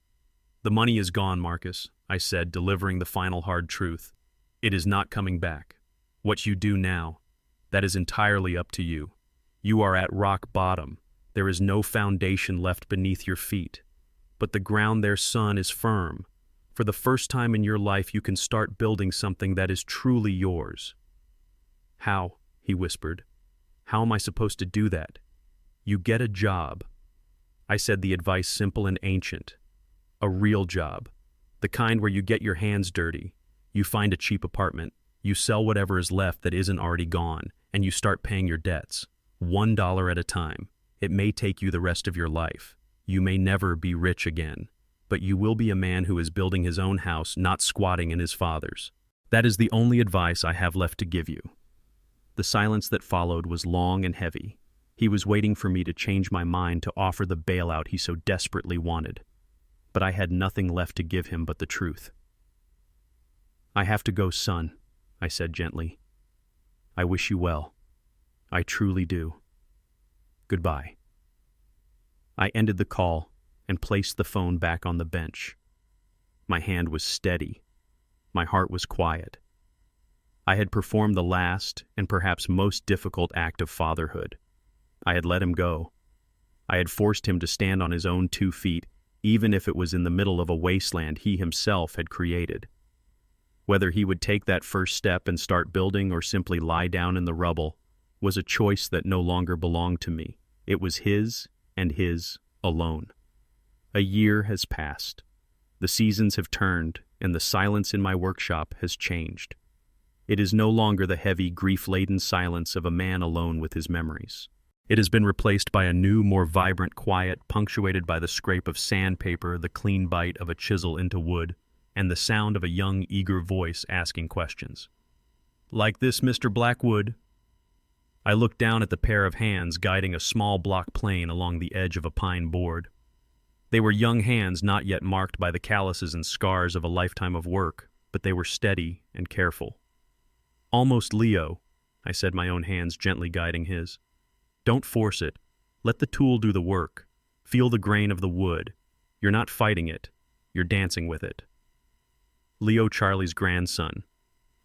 The money is gone, Marcus, I said, delivering the final hard truth. It is not coming back. What you do now, that is entirely up to you. You are at rock bottom. There is no foundation left beneath your feet. But the ground there, son, is firm. For the first time in your life, you can start building something that is truly yours. How? He whispered. How am I supposed to do that? You get a job. I said the advice simple and ancient. A real job. The kind where you get your hands dirty. You find a cheap apartment. You sell whatever is left that isn't already gone, and you start paying your debts. $1 at a time. It may take you the rest of your life. You may never be rich again. But you will be a man who is building his own house, not squatting in his father's. That is the only advice I have left to give you. The silence that followed was long and heavy. He was waiting for me to change my mind to offer the bailout he so desperately wanted. But I had nothing left to give him but the truth. I have to go, son, I said gently. I wish you well. I truly do. Goodbye. I ended the call and placed the phone back on the bench. My hand was steady. My heart was quiet. I had performed the last and perhaps most difficult act of fatherhood. I had let him go. I had forced him to stand on his own 2 feet, even if it was in the middle of a wasteland he himself had created. Whether he would take that first step and start building or simply lie down in the rubble was a choice that no longer belonged to me. It was his and his alone. A year has passed. The seasons have turned, and the silence in my workshop has changed. It is no longer the heavy, grief-laden silence of a man alone with his memories. It has been replaced by a new, more vibrant quiet, punctuated by the scrape of sandpaper, the clean bite of a chisel into wood, and the sound of a young, eager voice asking questions. Like this, Mr. Blackwood? I looked down at the pair of hands guiding a small block plane along the edge of a pine board. They were young hands not yet marked by the calluses and scars of a lifetime of work, but they were steady and careful. Almost Leo, I said, my own hands gently guiding his. Don't force it. Let the tool do the work. Feel the grain of the wood. You're not fighting it. You're dancing with it. Leo, Charlie's grandson,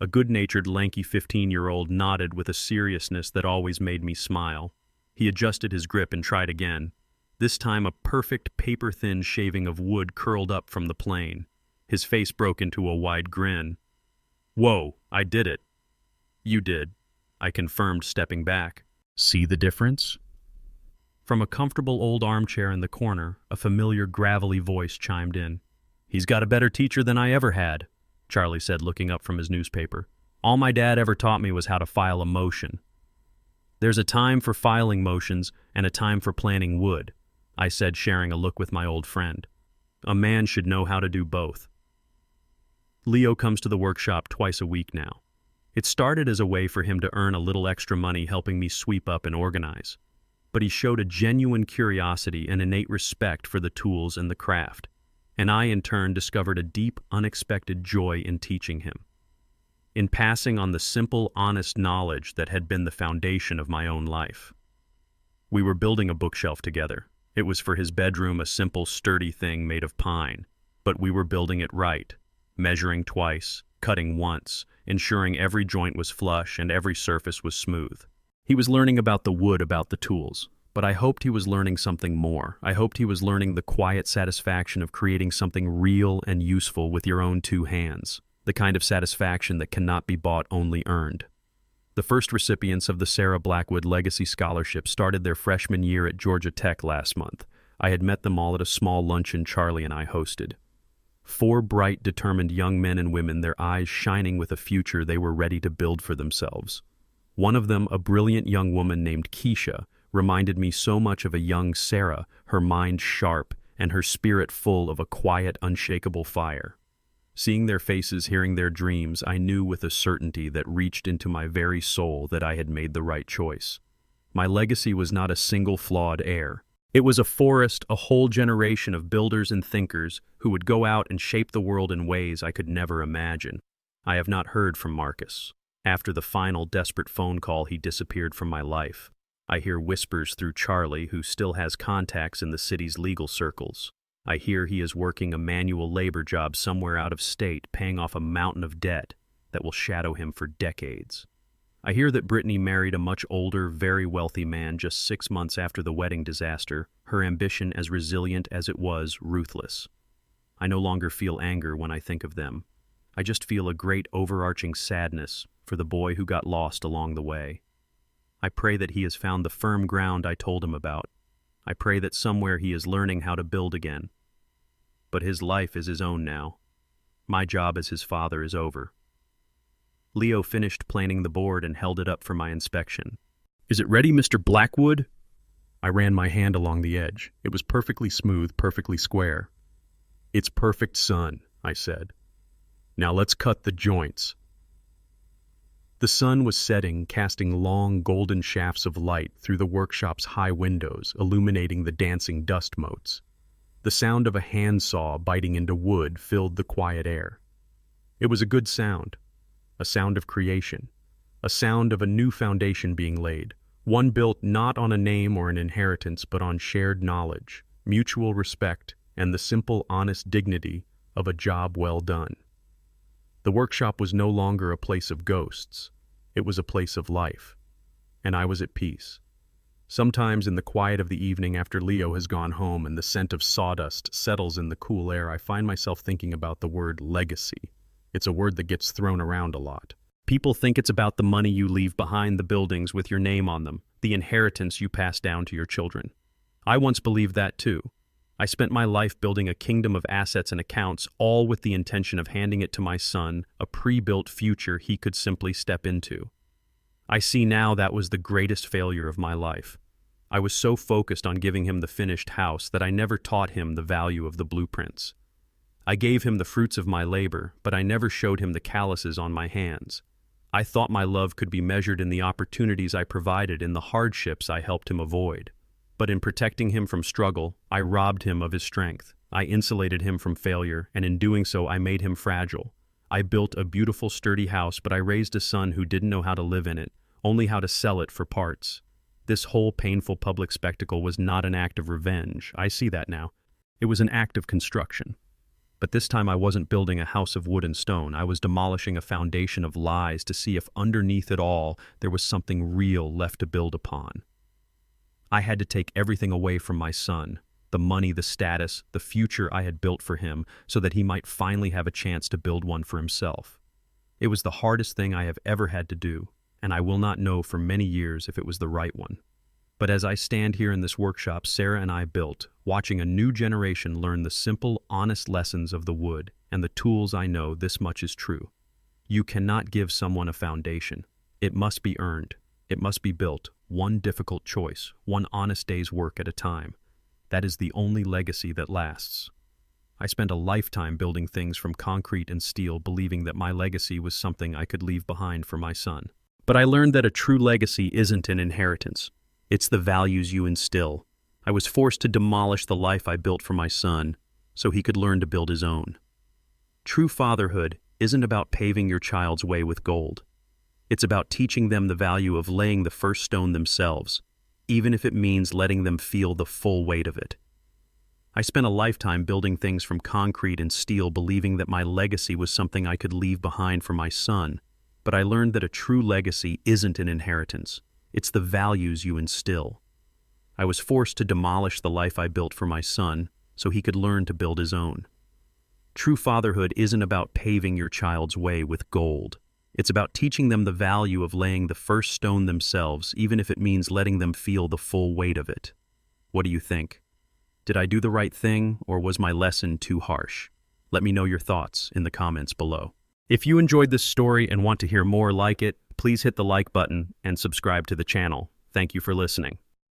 a good-natured, lanky 15-year-old, nodded with a seriousness that always made me smile. He adjusted his grip and tried again. This time a perfect paper-thin shaving of wood curled up from the plane. His face broke into a wide grin. Whoa, I did it. You did, I confirmed, stepping back. See the difference? From a comfortable old armchair in the corner, a familiar gravelly voice chimed in. He's got a better teacher than I ever had, Charlie said, looking up from his newspaper. All my dad ever taught me was how to file a motion. There's a time for filing motions and a time for planting wood, I said, sharing a look with my old friend. A man should know how to do both. Leo comes to the workshop twice a week now. It started as a way for him to earn a little extra money helping me sweep up and organize. But he showed a genuine curiosity and innate respect for the tools and the craft. And I, in turn, discovered a deep, unexpected joy in teaching him. In passing on the simple, honest knowledge that had been the foundation of my own life. We were building a bookshelf together. It was for his bedroom, a simple, sturdy thing made of pine. But we were building it right, measuring twice, cutting once, ensuring every joint was flush and every surface was smooth. He was learning about the wood, about the tools, but I hoped he was learning something more. I hoped he was learning the quiet satisfaction of creating something real and useful with your own 2 hands, the kind of satisfaction that cannot be bought, only earned. The first recipients of the Sarah Blackwood Legacy Scholarship started their freshman year at Georgia Tech last month. I had met them all at a small luncheon Charlie and I hosted. 4 bright, determined young men and women, their eyes shining with a future they were ready to build for themselves. One of them, a brilliant young woman named Keisha, reminded me so much of a young Sarah, her mind sharp and her spirit full of a quiet, unshakable fire. Seeing their faces, hearing their dreams, I knew with a certainty that reached into my very soul that I had made the right choice. My legacy was not a single flawed heir. It was a forest, a whole generation of builders and thinkers who would go out and shape the world in ways I could never imagine. I have not heard from Marcus. After the final desperate phone call, he disappeared from my life. I hear whispers through Charlie, who still has contacts in the city's legal circles. I hear he is working a manual labor job somewhere out of state, paying off a mountain of debt that will shadow him for decades. I hear that Brittany married a much older, very wealthy man just 6 months after the wedding disaster, her ambition as resilient as it was ruthless. I no longer feel anger when I think of them. I just feel a great overarching sadness for the boy who got lost along the way. I pray that he has found the firm ground I told him about. I pray that somewhere he is learning how to build again. But his life is his own now. My job as his father is over. Leo finished planing the board and held it up for my inspection. "Is it ready, Mr. Blackwood?" I ran my hand along the edge. It was perfectly smooth, perfectly square. "It's perfect, son," I said. "Now let's cut the joints." The sun was setting, casting long golden shafts of light through the workshop's high windows, illuminating the dancing dust motes. The sound of a handsaw biting into wood filled the quiet air. It was a good sound, a sound of creation, a sound of a new foundation being laid, one built not on a name or an inheritance, but on shared knowledge, mutual respect, and the simple, honest dignity of a job well done. The workshop was no longer a place of ghosts. It was a place of life, and I was at peace. Sometimes in the quiet of the evening after Leo has gone home and the scent of sawdust settles in the cool air, I find myself thinking about the word legacy. It's a word that gets thrown around a lot. People think it's about the money you leave behind, the buildings with your name on them, the inheritance you pass down to your children. I once believed that too. I spent my life building a kingdom of assets and accounts, all with the intention of handing it to my son, a pre-built future he could simply step into. I see now that was the greatest failure of my life. I was so focused on giving him the finished house that I never taught him the value of the blueprints. I gave him the fruits of my labor, but I never showed him the calluses on my hands. I thought my love could be measured in the opportunities I provided, in the hardships I helped him avoid. But in protecting him from struggle, I robbed him of his strength. I insulated him from failure, and in doing so, I made him fragile. I built a beautiful, sturdy house, but I raised a son who didn't know how to live in it, only how to sell it for parts. This whole painful public spectacle was not an act of revenge. I see that now. It was an act of construction. But this time I wasn't building a house of wood and stone. I was demolishing a foundation of lies to see if underneath it all there was something real left to build upon. I had to take everything away from my son, the money, the status, the future I had built for him, so that he might finally have a chance to build one for himself. It was the hardest thing I have ever had to do, and I will not know for many years if it was the right one. But as I stand here in this workshop Sarah and I built, watching a new generation learn the simple, honest lessons of the wood and the tools, I know this much is true. You cannot give someone a foundation. It must be earned. It must be built, one difficult choice, one honest day's work at a time. That is the only legacy that lasts. I spent a lifetime building things from concrete and steel, believing that my legacy was something I could leave behind for my son. But I learned that a true legacy isn't an inheritance. It's the values you instill. I was forced to demolish the life I built for my son so he could learn to build his own. True fatherhood isn't about paving your child's way with gold. It's about teaching them the value of laying the first stone themselves, even if it means letting them feel the full weight of it. I spent a lifetime building things from concrete and steel, believing that my legacy was something I could leave behind for my son. But I learned that a true legacy isn't an inheritance. It's the values you instill. I was forced to demolish the life I built for my son so he could learn to build his own. True fatherhood isn't about paving your child's way with gold. It's about teaching them the value of laying the first stone themselves, even if it means letting them feel the full weight of it. What do you think? Did I do the right thing, or was my lesson too harsh? Let me know your thoughts in the comments below. If you enjoyed this story and want to hear more like it, please hit the like button and subscribe to the channel. Thank you for listening.